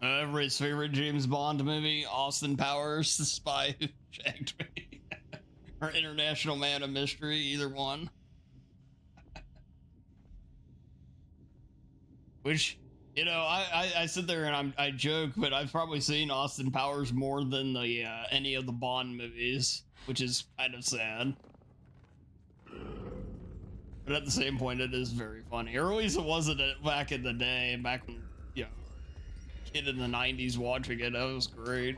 Everybody's favorite James Bond movie, Austin Powers, The Spy Who Shagged Me, or International Man of Mystery, either one. Which, you know, I sit there and I joke, but I've probably seen Austin Powers more than the any of the Bond movies, which is kind of sad. But at the same point, it is very funny. Or at least it wasn't back in the day, back when, you know, kid in the 90s watching it. That was great.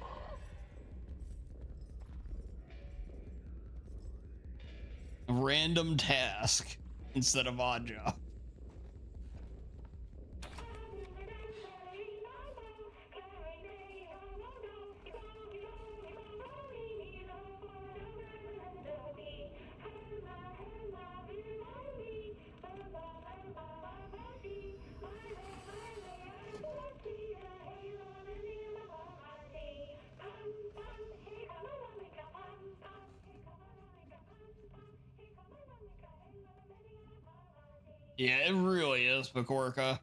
A random task instead of odd job. Yeah, it really is, Pakorka.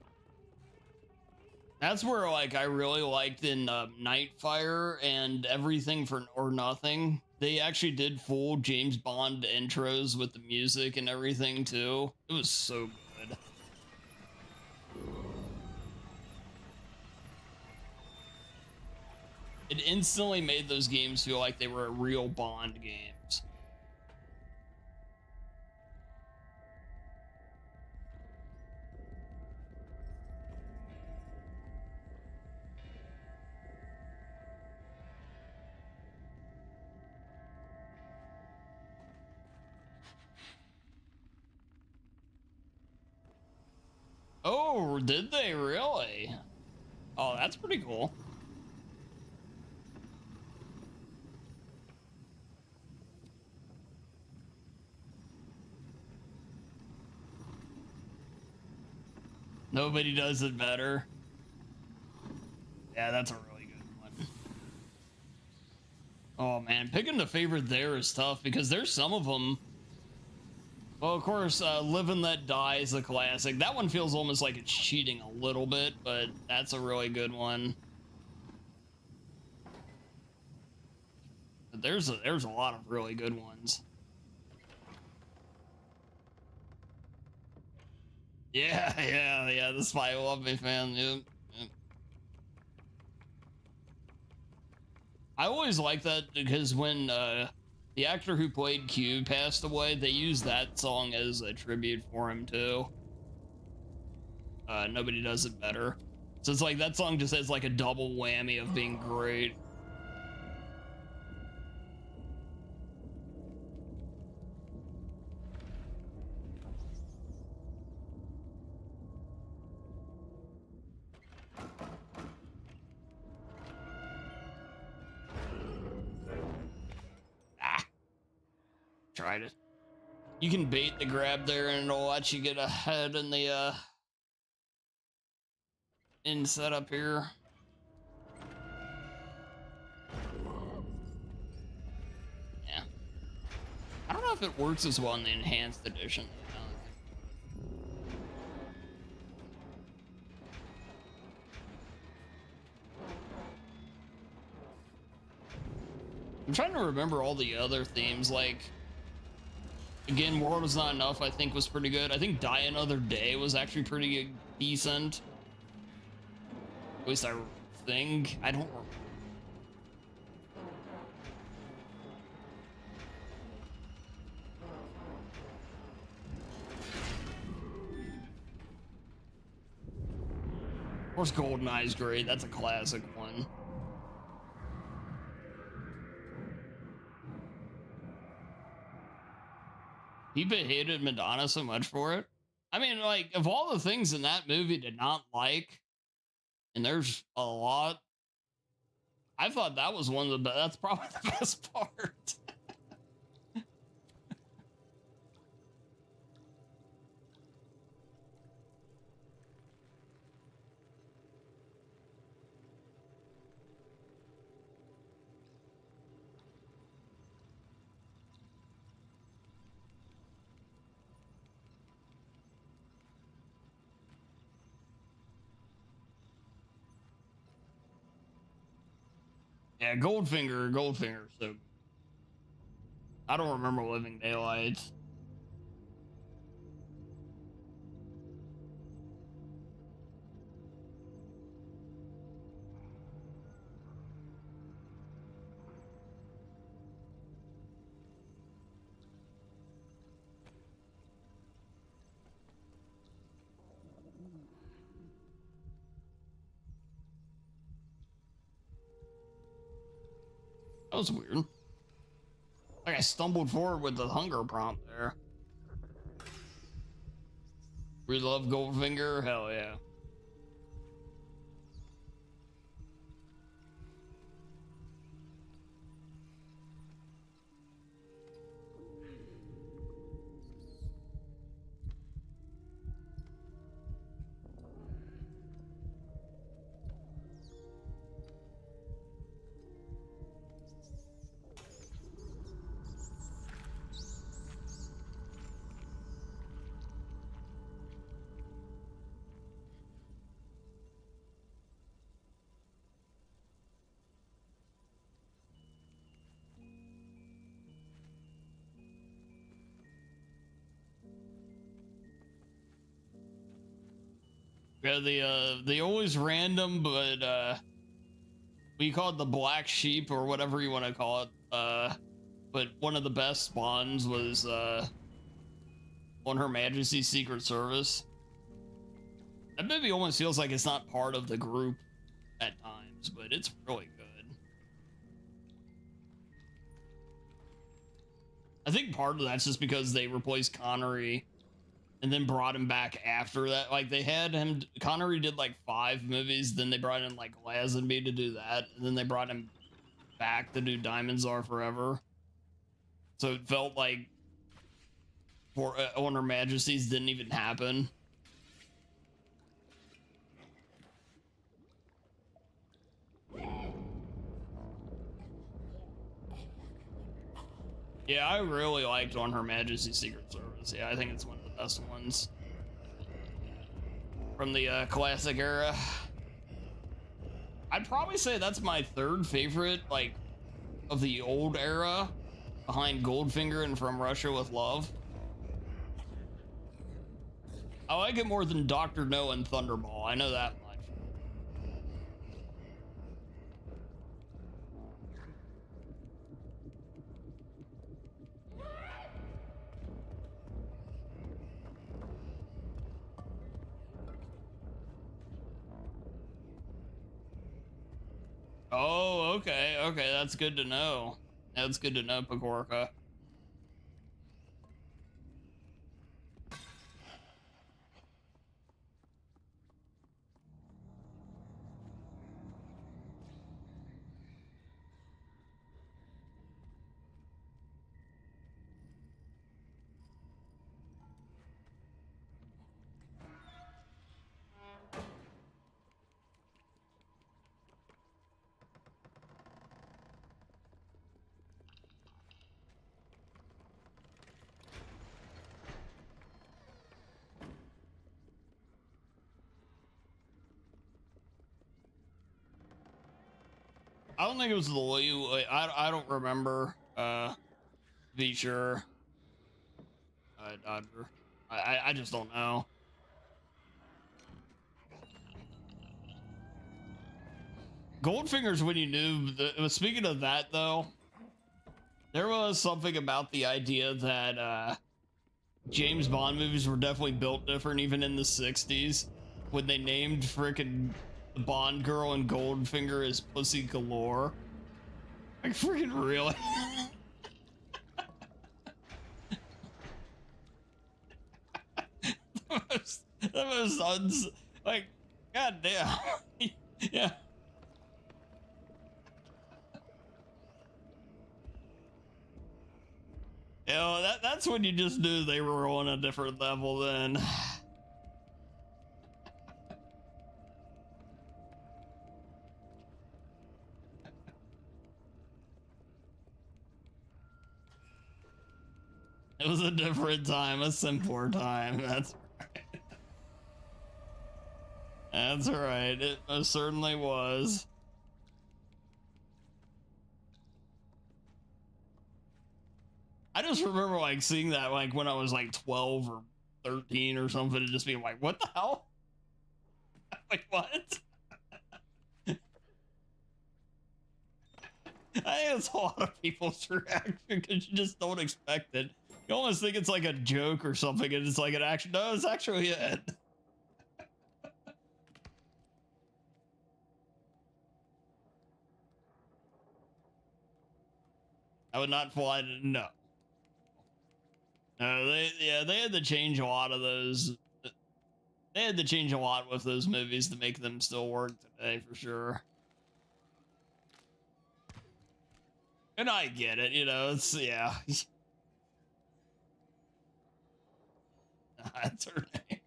That's where, like, I really liked in Nightfire and Everything for or Nothing. They actually did full James Bond intros with the music and everything, too. It was so good. It instantly made those games feel like they were real Bond games. Oh, did they really? Oh, that's pretty cool. Nobody does it better. Yeah, that's a really good one. Oh man, picking the favorite there is tough because there's some of them. Well, of course, Live and Let Die is a classic. That one feels almost like it's cheating a little bit, but that's a really good one. But there's a lot of really good ones. Yeah, the Spy Who Loved Me fan. Yep. I always like that because when the actor who played Q passed away, they used that song as a tribute for him too. Nobody does it better. So it's like that song just has like a double whammy of being great. Tried it. You can bait the grab there and it'll let you get ahead in the in setup here. Yeah. I don't know if it works as well in the enhanced edition. I'm trying to remember all the other themes. Like, again, World Is Not Enough, I think, was pretty good. I think Die Another Day was actually pretty decent. At least I think. I don't remember. Of course, GoldenEye's great. That's a classic one. People hated Madonna so much for it. I mean, like, of all the things in that movie did not like, and there's a lot, I thought that was one of the best. That's probably the best part. Yeah, Goldfinger. So I don't remember Living Daylights. That was weird. Like I stumbled forward with the hunger prompt there. We love Goldfinger. Hell yeah. Yeah, the always random, but we call it the black sheep or whatever you want to call it. But one of the best spawns was on Her Majesty's Secret Service. That movie almost feels like it's not part of the group at times, but it's really good. I think part of that's just because they replaced Connery and then brought him back after that. Like they had him, Connery did like 5 movies, then they brought in like Lazenby to do that, and then they brought him back to do Diamonds Are Forever. So it felt like for On Her Majesty's didn't even happen. Yeah, I really liked On Her Majesty's Secret Service. Yeah, I think it's one of the best ones from the classic era. I'd probably say that's my 3rd favorite, like, of the old era, behind Goldfinger and From Russia with Love. I like it more than Dr. No and Thunderball. I know that much. Oh, okay, okay, that's good to know. That's good to know, Pagorka. I don't think it was the Liu. I don't remember. Be sure. I just don't know. Goldfinger's when you knew. Speaking of that, though, there was something about the idea that James Bond movies were definitely built different, even in the '60s, when they named frickin' the Bond girl and Goldfinger as Pussy Galore. Like, freaking really? that was like, goddamn. Yeah. You know, that's when you just knew they were on a different level then. It was a different time, a simpler time. That's right. That's right. It most certainly was. I just remember like seeing that like when I was like 12 or 13 or something and just being like, what the hell? Like, what? I think it's a lot of people's reaction because you just don't expect it. You almost think it's like a joke or something, and it's like an action. No, it's actually it. I would not fly to, no. No, they had to change a lot of those. They had to change a lot with those movies to make them still work today, for sure. And I get it, you know, it's, yeah. That's her name.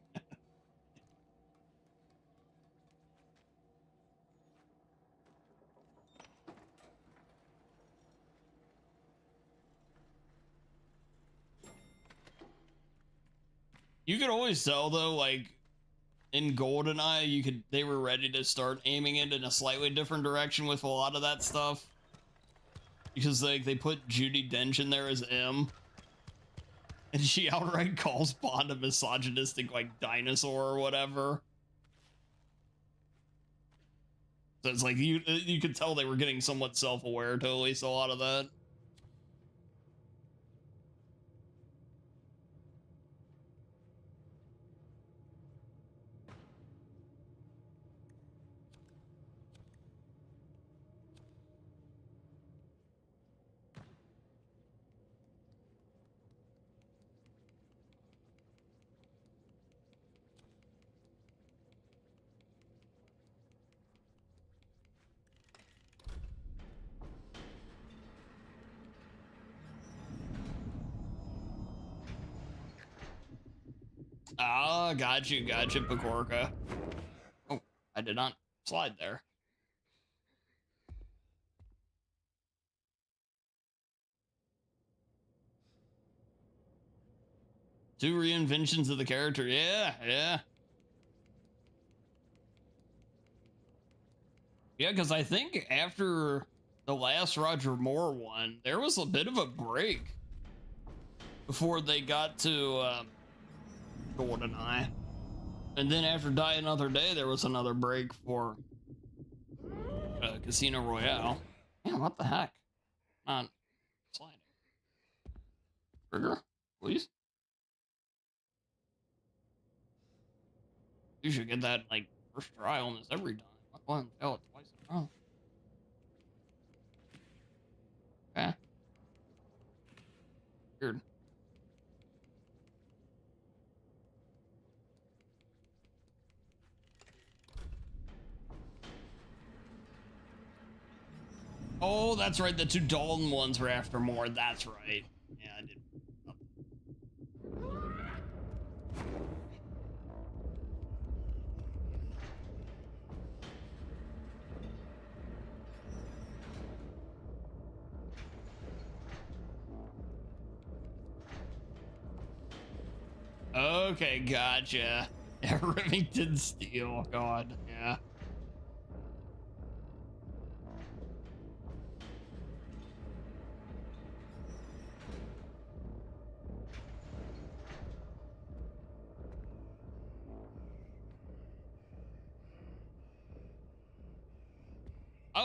You could always tell though, like in GoldenEye, they were ready to start aiming it in a slightly different direction with a lot of that stuff. Because like they put Judi Dench in there as M. And she outright calls Bond a misogynistic like dinosaur or whatever. So it's like you could tell they were getting somewhat self-aware to at least a lot of that. Ah, gotcha, Pecorca. Oh, I did not slide there. Two reinventions of the character. Yeah, yeah. Yeah, because I think after the last Roger Moore one, there was a bit of a break before they got to GoldenEye. And then after Die Another Day, there was another break for Casino Royale. Man, what the heck? Not sliding. Trigger, please. You should get that like first try almost every time. Not one, tell it twice in a row. Okay. Weird. Oh, that's right. The two Dalton ones were after more. That's right. Yeah, I did. Okay, gotcha. Yeah, Remington Steel. God, yeah.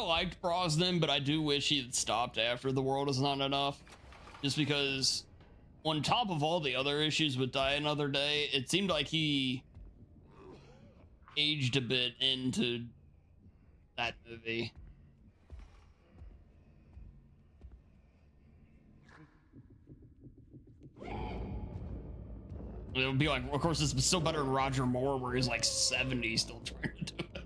liked Brosnan, but I do wish he had stopped after The World Is Not Enough. Just because, on top of all the other issues with Die Another Day, it seemed like he aged a bit into that movie. It would be like, of course, it's still better than Roger Moore, where he's like 70 still trying to do it.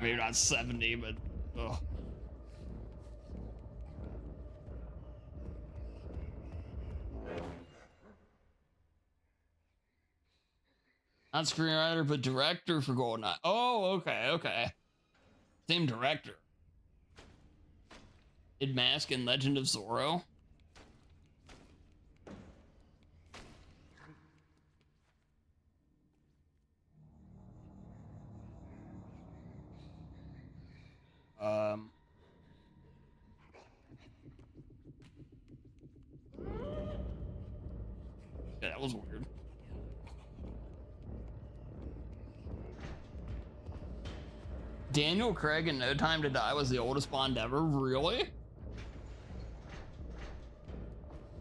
Maybe not 70, but ugh. Not screenwriter, but director for GoldenEye. Oh, okay, okay. Same director. Did Mask and Legend of Zorro. Yeah, that was weird. Daniel Craig in No Time to Die was the oldest Bond ever? Really?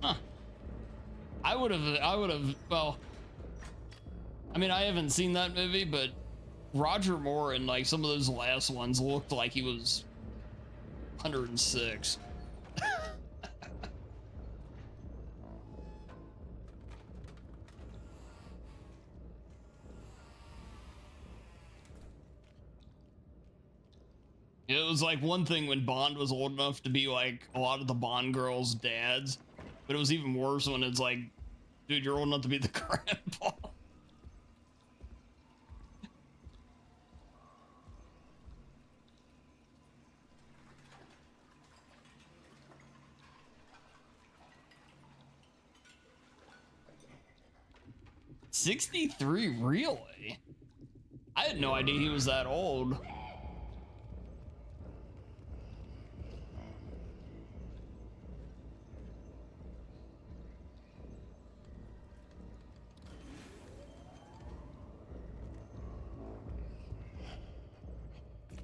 Huh. I would have, well, I mean, I haven't seen that movie, but Roger Moore in like some of those last ones looked like he was 106. It was like one thing when Bond was old enough to be like a lot of the Bond girls' dads, but it was even worse when it's like, dude, you're old enough to be the grandpa. '63, really? I had no idea he was that old.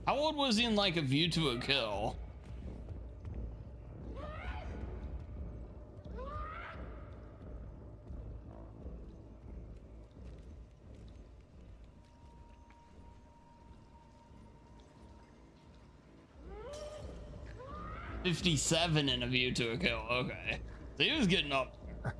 How old was he in like A View to a Kill? '57 in A View to a Kill. Okay, so he was getting up there.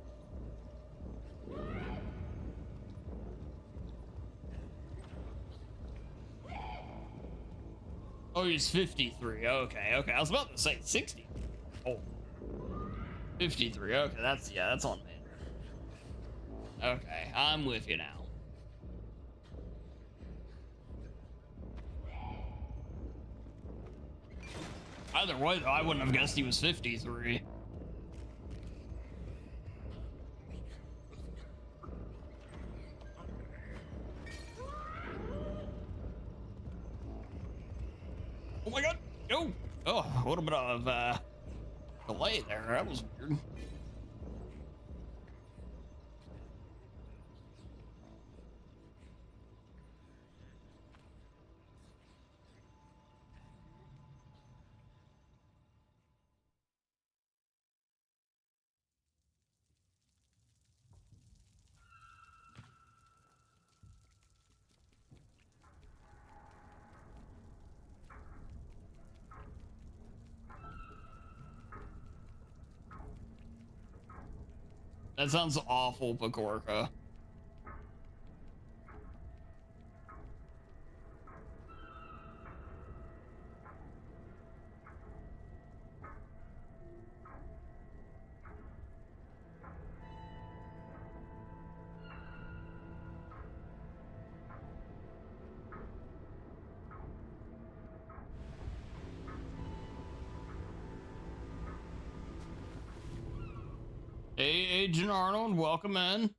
Oh, he's 53. Okay, okay. I was about to say 60. Oh, 53. Okay, that's on me. Okay, I'm with you now. Either way, though, I wouldn't have guessed he was 53. Oh my god! Oh! Oh, a little bit of delay there. That was weird. That sounds awful, Pakorka. Hey, Agent Arnold, welcome in.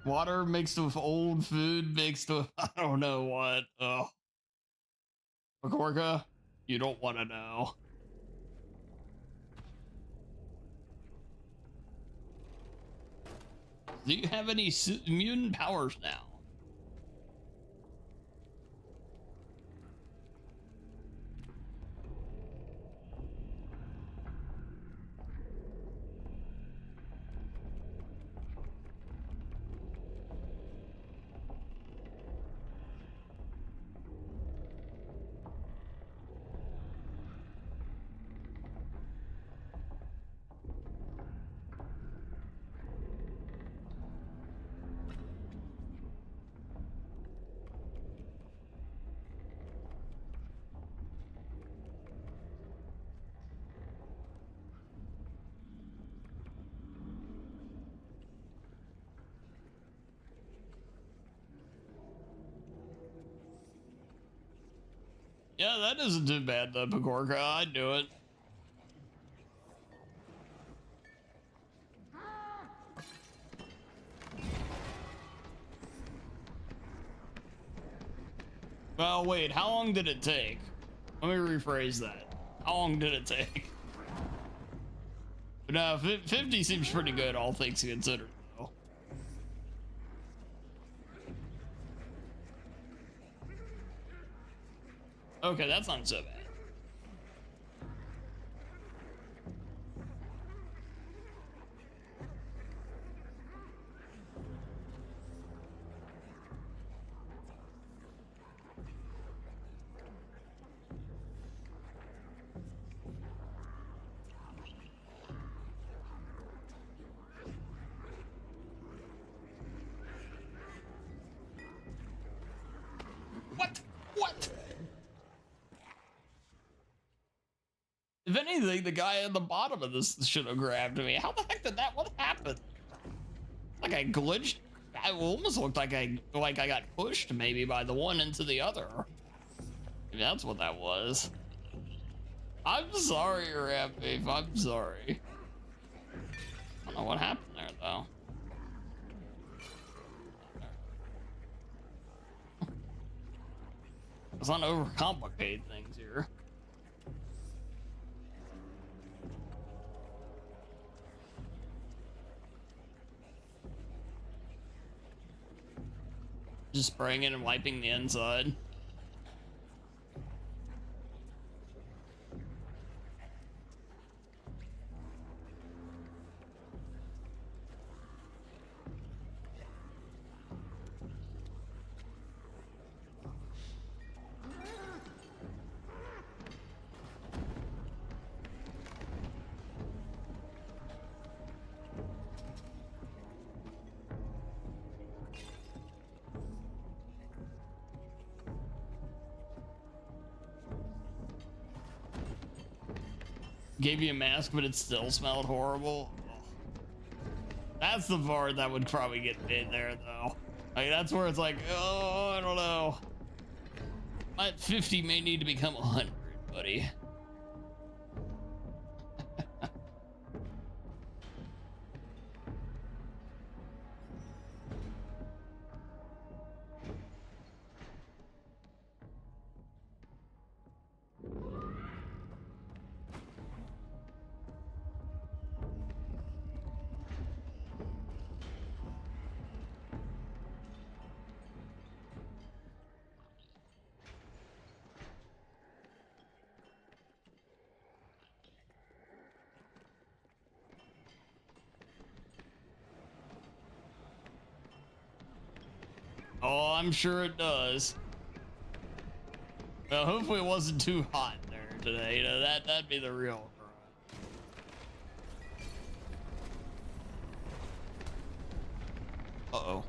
Water mixed with old food mixed with I don't know what. Ugh. Veronica, you don't want to know. Do you have any mutant powers now? Yeah, that isn't too bad, though, Pagorka. I'd do it. Well, wait, how long did it take? Let me rephrase that. How long did it take? But no, 50 seems pretty good, all things considered, though. Okay, that's not so bad. What? What? If anything, the guy at the bottom of this should have grabbed me. How the heck did that? What happened? Like I glitched. I almost looked like I got pushed maybe by the one into the other. Maybe that's what that was. I'm sorry, Rambeef. I'm sorry. I don't know what happened there though. Let's not overcomplicate things here. Just spraying it and wiping the inside. Gave you a mask, but it still smelled horrible. That's the part that would probably get bit there, though. Like, that's where it's like, oh, I don't know. My 50 may need to become 100, buddy. Oh, I'm sure it does. Well, hopefully it wasn't too hot there today. You know, that'd be the real. Uh-oh.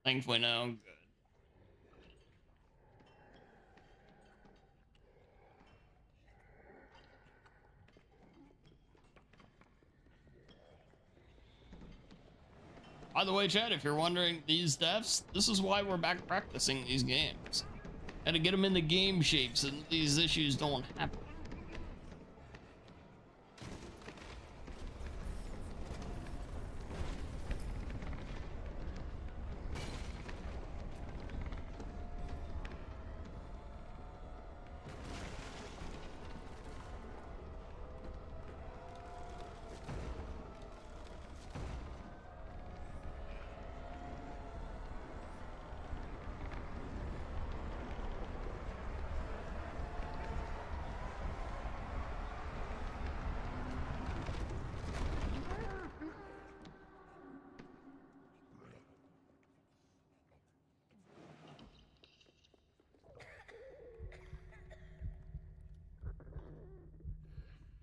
Thankfully, no. Good. By the way, chat, if you're wondering these deaths, this is why we're back practicing these games. Had to get them in the game shape so these issues don't happen.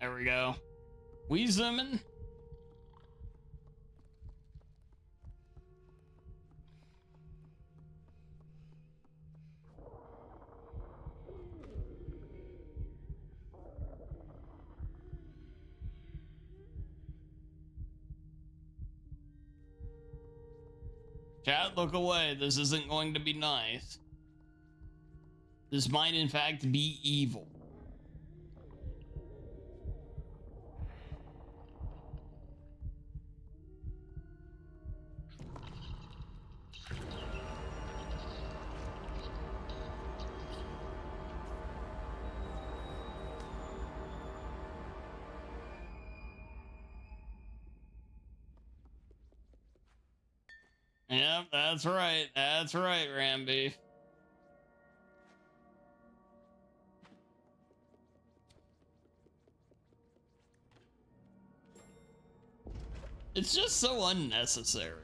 There we go. We zooming. Chat, look away. This isn't going to be nice. This might, in fact, be evil. Yep, that's right. That's right, Rambeef. It's just so unnecessary.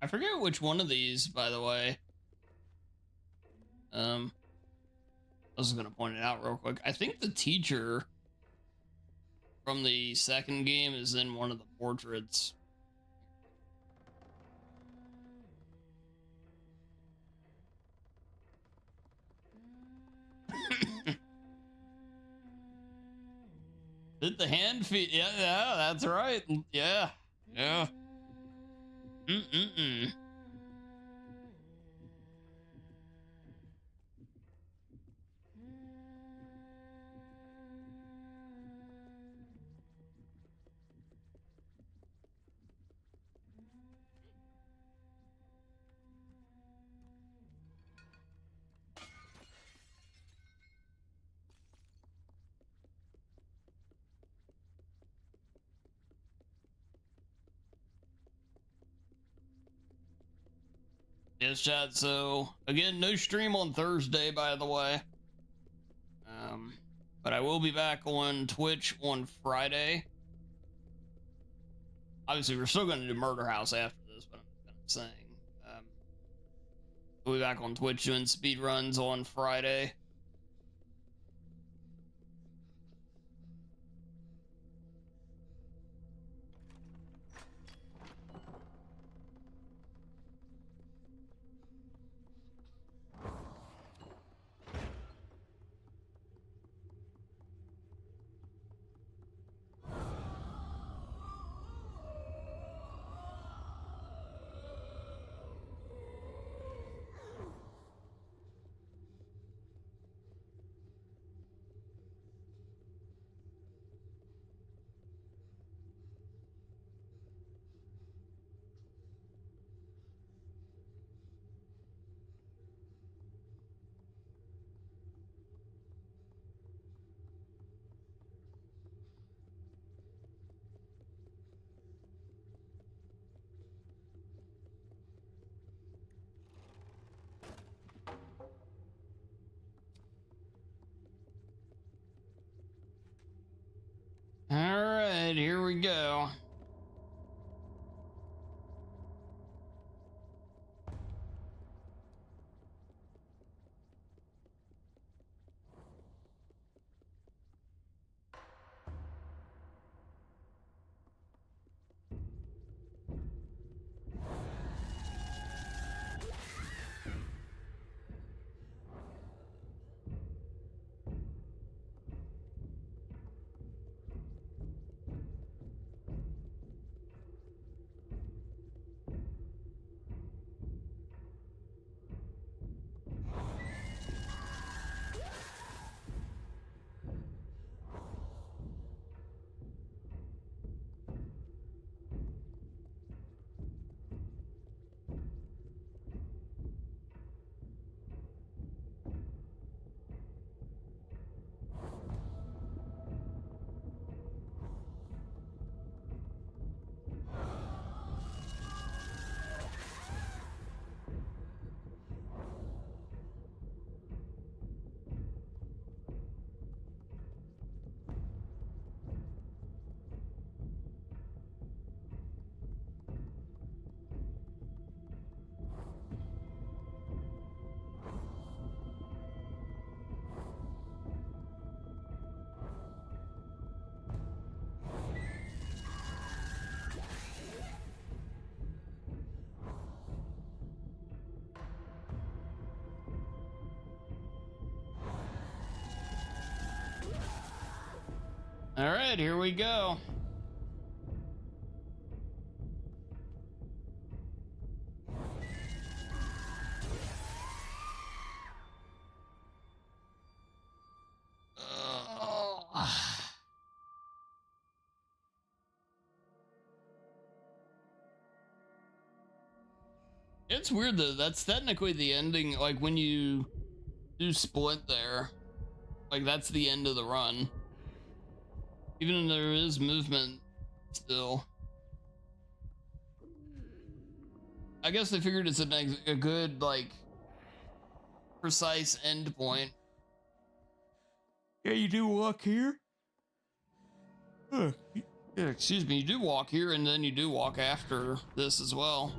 I forget which one of these, by the way. I was gonna point it out real quick. I think the teacher from the second game is in one of the portraits. Did the hand feet? Yeah, yeah, that's right. Yeah, yeah. Mm-mm-mm. Yes, chat. So again, no stream on Thursday, by the way. But I will be back on Twitch on Friday. Obviously, we're still going to do Murder House after this, but I'm saying we'll be back on Twitch doing speed runs on Friday. All right, here we go. All right, here we go. It's weird though. That's technically the ending. Like when you do split there, like that's the end of the run. Even though there is movement still. I guess they figured it's a good, like, precise end point. Yeah, you do walk here. Yeah, excuse me, you do walk here and then you do walk after this as well.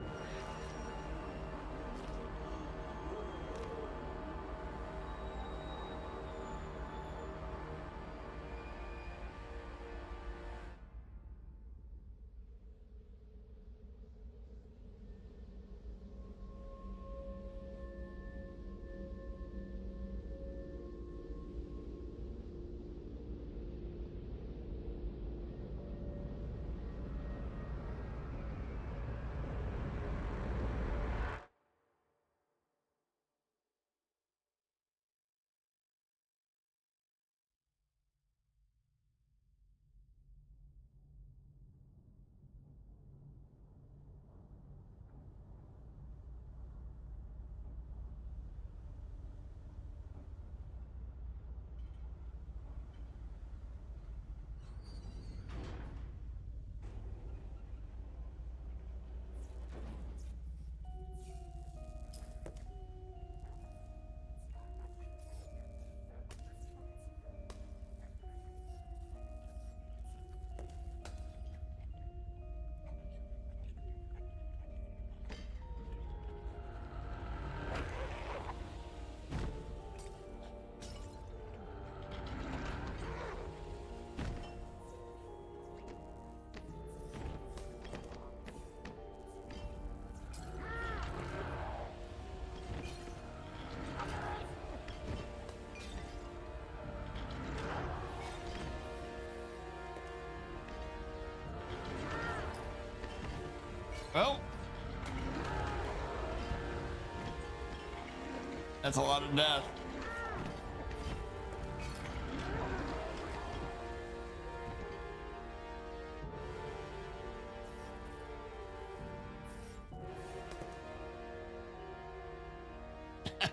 Well, that's a lot of death.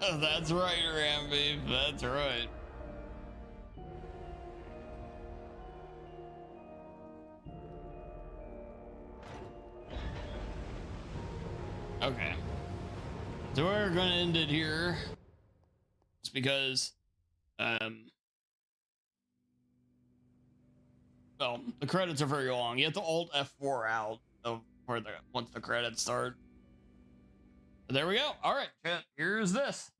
That's right, Ramby. That's right. Okay. So we're gonna end it here. It's because, well, the credits are very long. You have to Alt F4 out for once the credits start. But there we go. All right, chat. Here's this.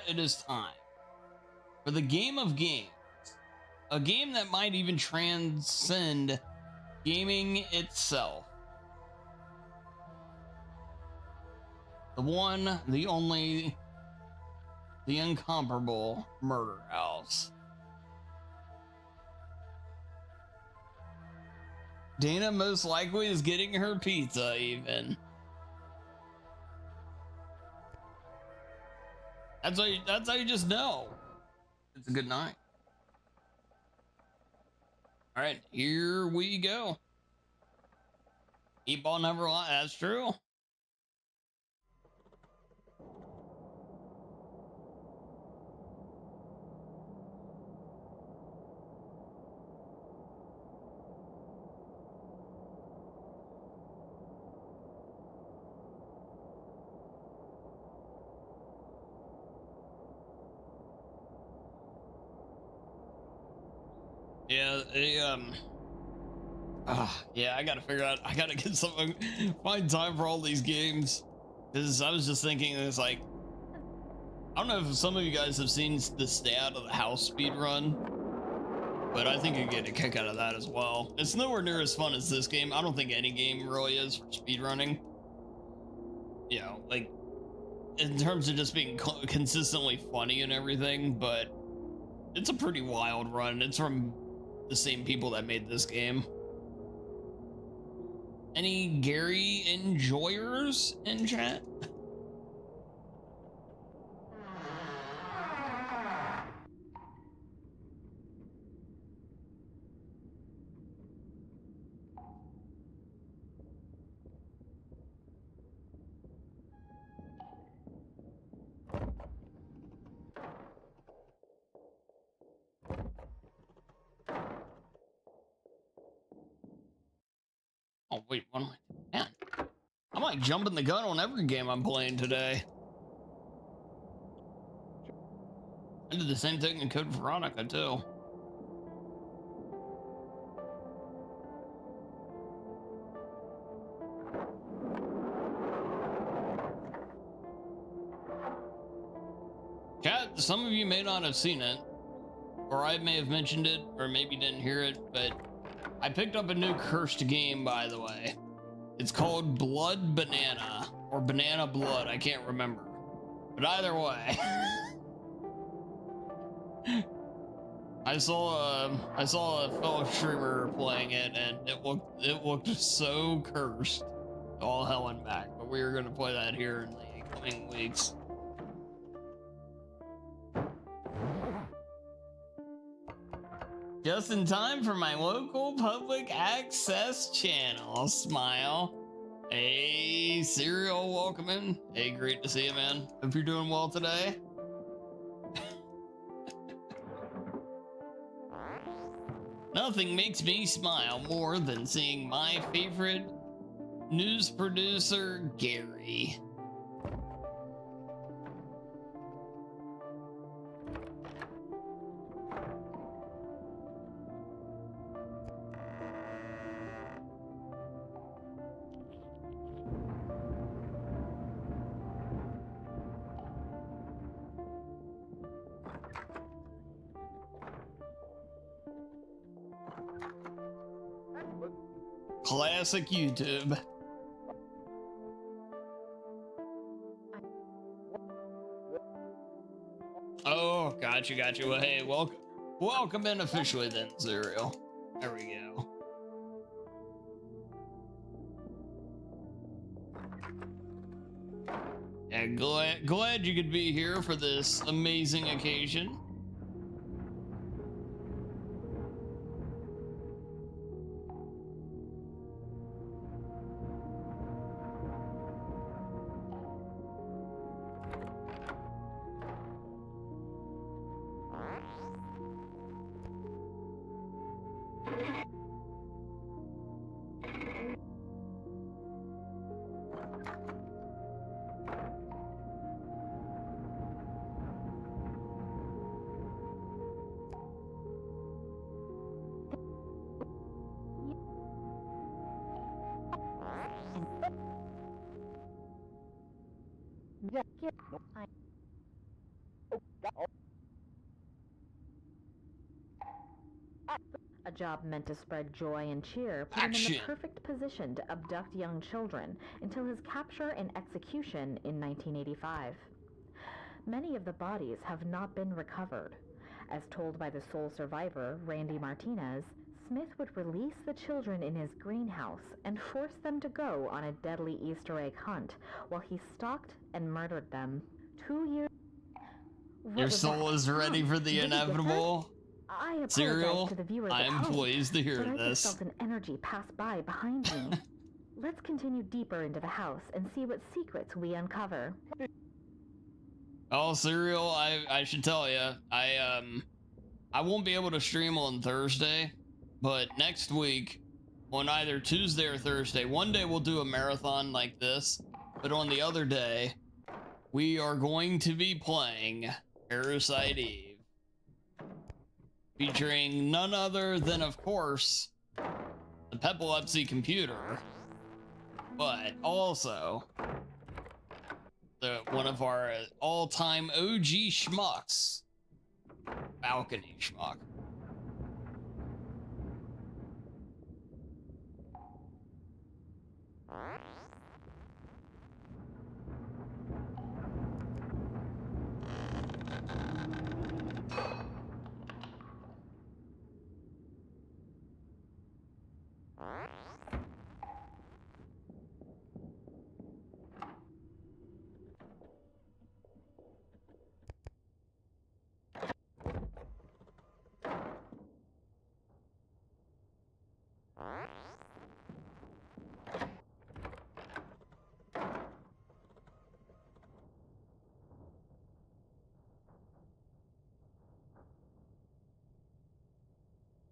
it is time for the game of games. A game that might even transcend gaming itself. The one, the only, the incomparable Murder House. Dana most likely is getting her pizza even. That's how you just know. It's a good night. All right, here we go. Eat ball never lie. That's true. Yeah, yeah, I gotta figure out, I gotta get something, find time for all these games. Because I was just thinking, it's like, I don't know if some of you guys have seen the Stay Out of the House speedrun, but I think you get a kick out of that as well. It's nowhere near as fun as this game. I don't think any game really is for speedrunning. You know, like, in terms of just being consistently funny and everything, but it's a pretty wild run. It's from the same people that made this game. Any Gary enjoyers in chat? Oh wait, what am I? Man, I'm like jumping the gun on every game I'm playing today. I did the same thing in Code Veronica too. Chat, some of you may not have seen it, or I may have mentioned it, or maybe didn't hear it, but I picked up a new cursed game, by the way. It's called Blood Banana, or Banana Blood, I can't remember. But either way. I saw a fellow streamer playing it, and it looked so cursed. All hell and back, but we are gonna play that here in the coming weeks. Just in time for my local public access channel. Smile. Hey, Serial, welcome in. Hey, great to see you, man. Hope you're doing well today. Nothing makes me smile more than seeing my favorite news producer, Gary. Classic YouTube. Oh, gotcha. Well, hey, welcome in officially then, Zerial. There we go. Yeah, glad you could be here for this amazing occasion. job meant to spread joy and cheer put him in the perfect position to abduct young children until his capture and execution in 1985. Many of the bodies have not been recovered. As told by the sole survivor, Randy Martinez, Smith would release the children in his greenhouse and force them to go on a deadly Easter egg hunt while he stalked and murdered them. 2 years... Your soul is ready for the inevitable. I apologize Serial, to the viewers I at am home, pleased to hear but I this. just felt an energy pass by behind me. Let's continue deeper into the house and see what secrets we uncover. Oh, Serial, I should tell you, I won't be able to stream on Thursday, but next week, on either Tuesday or Thursday, one day we'll do a marathon like this, but on the other day, we are going to be playing Parasite Eve, featuring none other than, of course, the Pepilepsy computer, but also one of our all-time OG schmucks, Balcony Schmuck.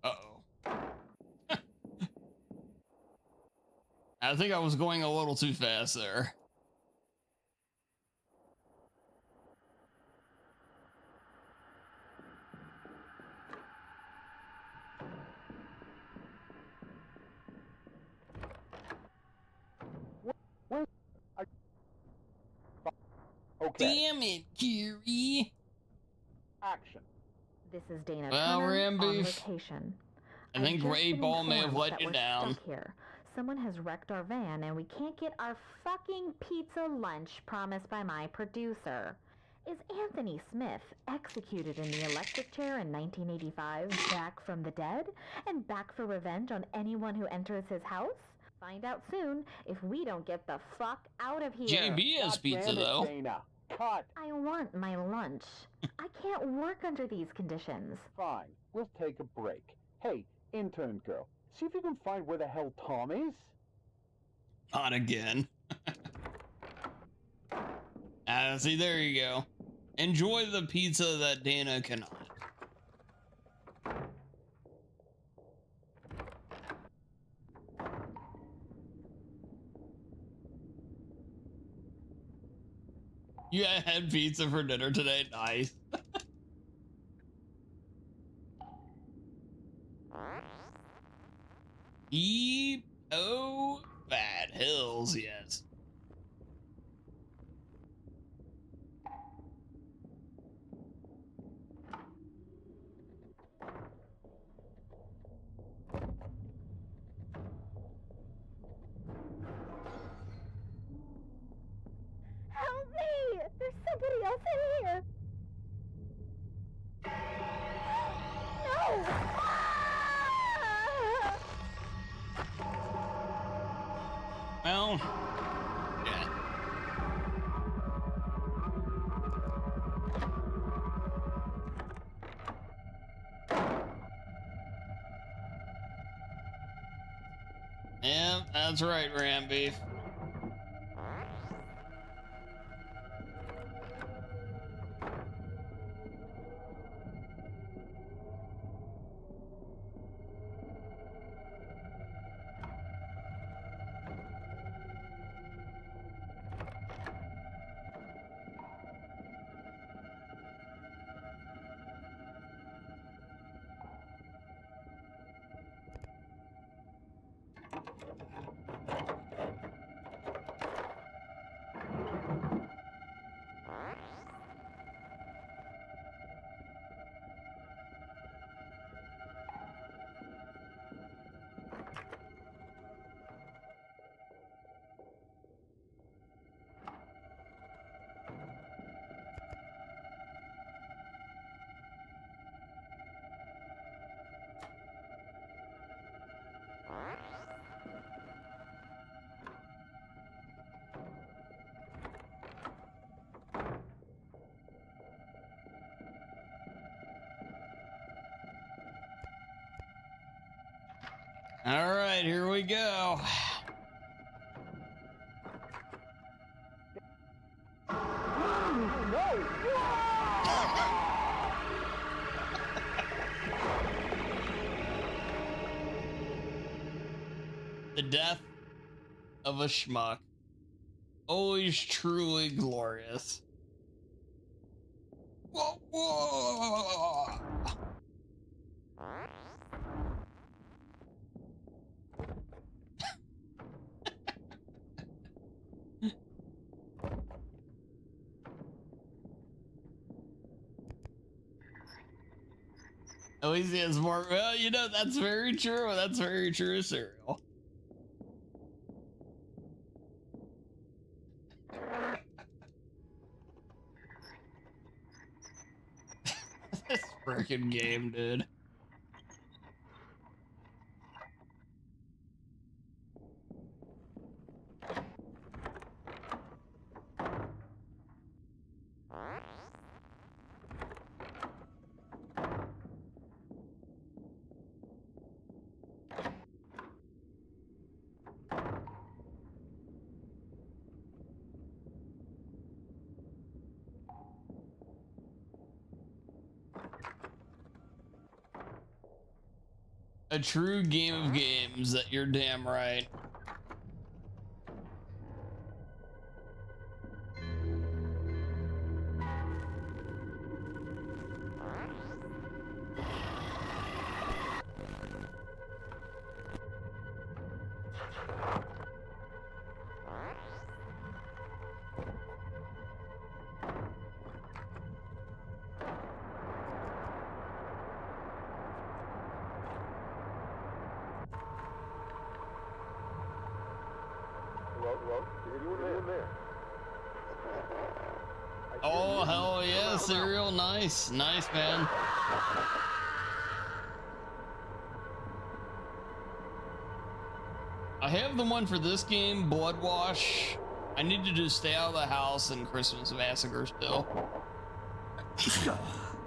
Uh-oh. I think I was going a little too fast there. Okay. Damn it, Kiri. Action. This is Dana Well, Turner on Rambeef, vacation. I think I've just Gray been Ball may have informed let that you we're down. stuck here. Someone has wrecked our van and we can't get our fucking pizza lunch promised by my producer. Is Anthony Smith, executed in the electric chair in 1985, back from the dead and back for revenge on anyone who enters his house? Find out soon if we don't get the fuck out of here. JB has God pizza, damn it, though. Dana. Cut. I want my lunch. I can't work under these conditions. Fine. We'll take a break. Hey, intern girl, see if you can find where the hell Tom is. Not again. See, there you go. Enjoy the pizza that Dana cannot. You had pizza for dinner today? Nice. Bad Hills, yes. Help me! There's somebody else in here! No! Well, yeah. Yeah, that's right, Rambeef. All right, here we go. The death of a schmuck. Always truly glorious. Whoa, whoa. At least he has more. Well, you know, that's very true. That's very true, Serial. This freaking game, dude. A true game of games, that you're damn right. Oh, hell yeah, Serial. Nice. Nice, man. I have the one for this game, Blood Wash. I need to just stay out of the house and Christmas Massacre still.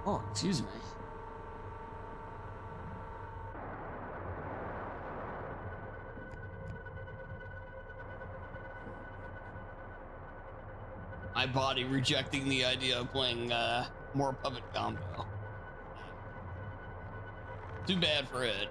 Oh, excuse me. My body rejecting the idea of playing more Puppet Combo. Too bad for it.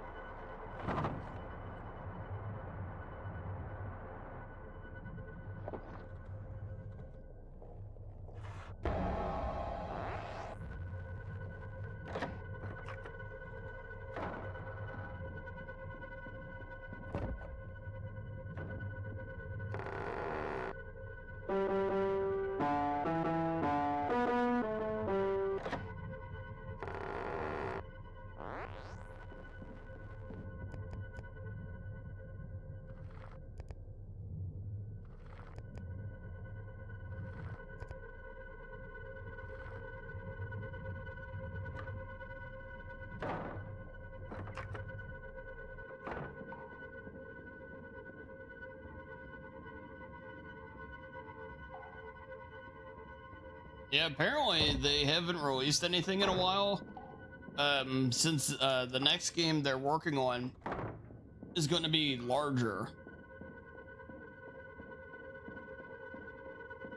Yeah, apparently they haven't released anything in a while. Since the next game they're working on is going to be larger.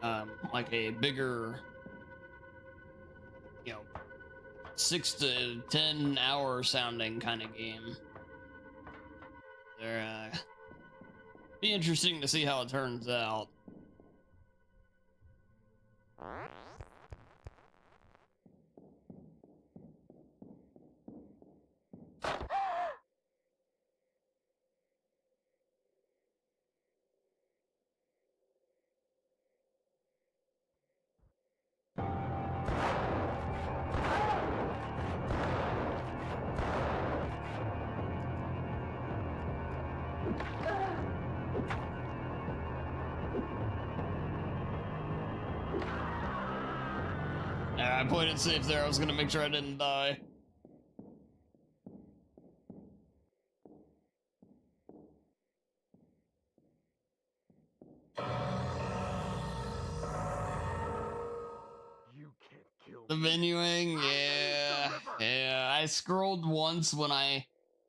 Like a bigger, you know, 6 to 10 hour sounding kind of game. They're be interesting to see how it turns out. I played it safe there. I was gonna make sure I didn't die. You can't kill The venuing, yeah. I scrolled once when I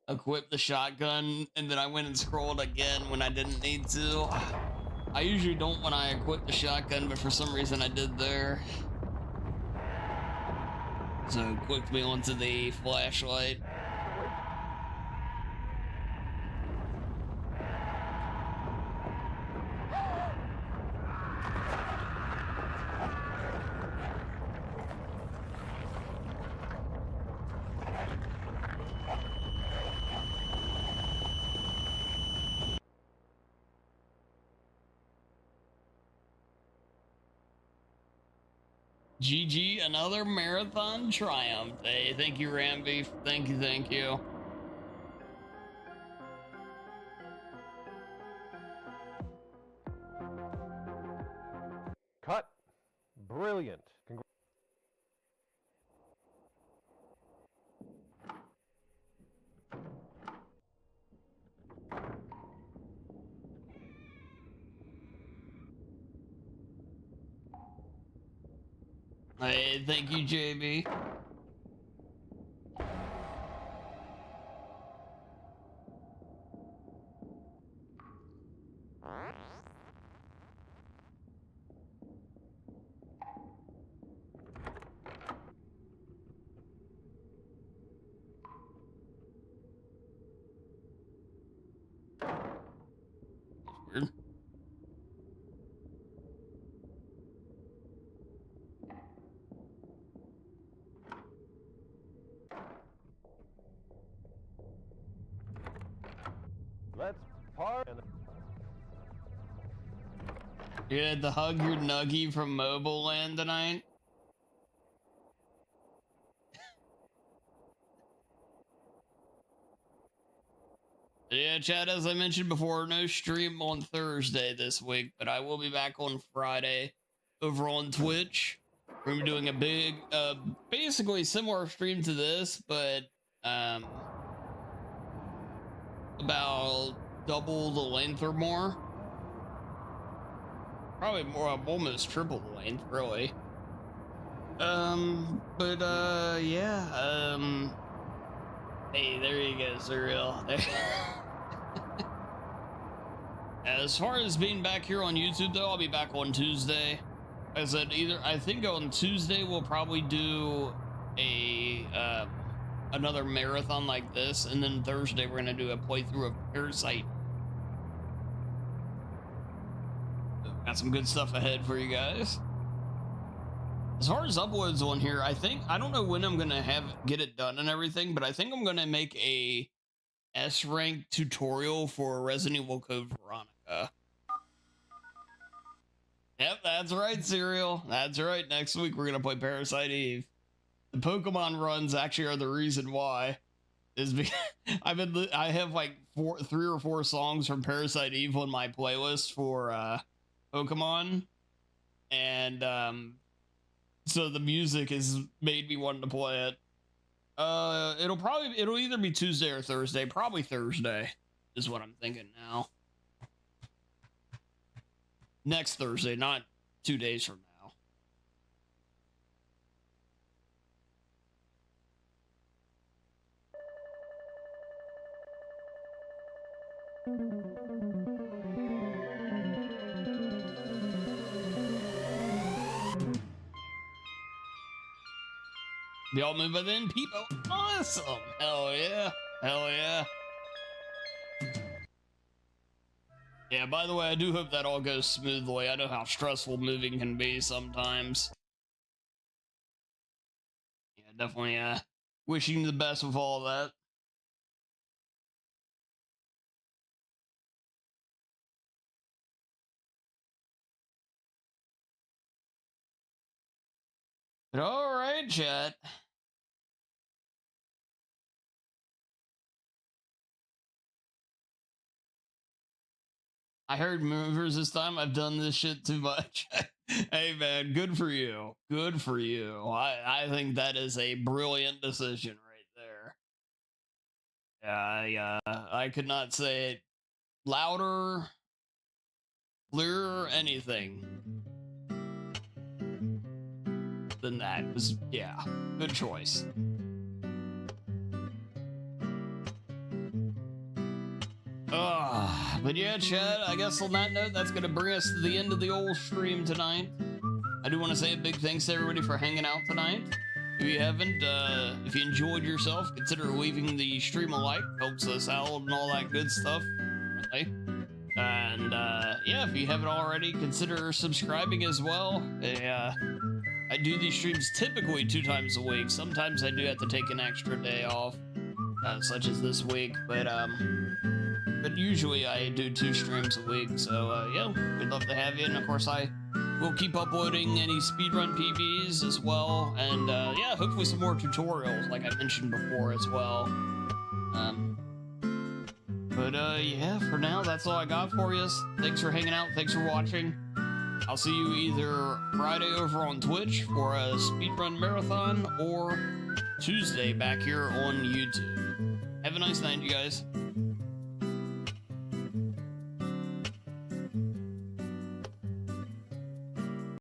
equip the shotgun, and then I went and scrolled again when I didn't need to. I usually don't when I equip the shotgun, but for some reason I did there. So it clicked me onto the flashlight. GG, another marathon triumph. Hey, thank you, Ramby. Thank you, thank you. Cut. Brilliant. Hey, thank you, JB. Weird. Let's party. You had to hug your nuggie from Mobile Land tonight? Yeah, Chad, as I mentioned before, no stream on Thursday this week, but I will be back on Friday over on Twitch. We're gonna be doing a big, basically similar stream to this, but about double the length or more. Probably more, almost triple the length, really. Yeah, hey, there you go, Surreal. As far as being back here on YouTube, though, I'll be back on Tuesday. I said I think on Tuesday we'll probably do a another marathon like this, and then Thursday we're gonna do a playthrough of Parasite. Got some good stuff ahead for you guys. As far as uploads on here, I don't know when I'm gonna get it done and everything, but I think I'm gonna make a S rank tutorial for Resident Evil Code Veronica. Yep, that's right, Serial. That's right. Next week we're gonna play Parasite Eve. The Pokemon runs actually are the reason why. Is because I have like 3 or 4 songs from Parasite Eve on my playlist for Pokemon, and so the music has made me want to play it. It'll either be Tuesday or Thursday. Probably Thursday is what I'm thinking now. Next Thursday, not 2 days from now. Y'all move by then, people. Awesome. Hell yeah. Hell yeah. Yeah, by the way, I do hope that all goes smoothly. I know how stressful moving can be sometimes. Yeah, definitely wishing you the best with all that. But all right, chat. I heard movers this time. I've done this shit too much. Hey, man, good for you. Good for you. I think that is a brilliant decision right there. Yeah, I could not say it louder, clearer, anything than that. It was, yeah, good choice. But yeah, Chad, I guess on that note, that's going to bring us to the end of the old stream tonight. I do want to say a big thanks to everybody for hanging out tonight. If you haven't, if you enjoyed yourself, consider leaving the stream a like. Helps us out and all that good stuff. Really. And yeah, if you haven't already, consider subscribing as well. I do these streams typically 2 times a week. Sometimes I do have to take an extra day off, such as this week. But usually I do 2 streams a week. So yeah, we'd love to have you. And of course, I will keep uploading any speedrun PBs as well. And yeah, hopefully some more tutorials, like I mentioned before as well. But yeah, for now, that's all I got for you. Thanks for hanging out. Thanks for watching. I'll see you either Friday over on Twitch for a speedrun marathon or Tuesday back here on YouTube. Have a nice night, you guys.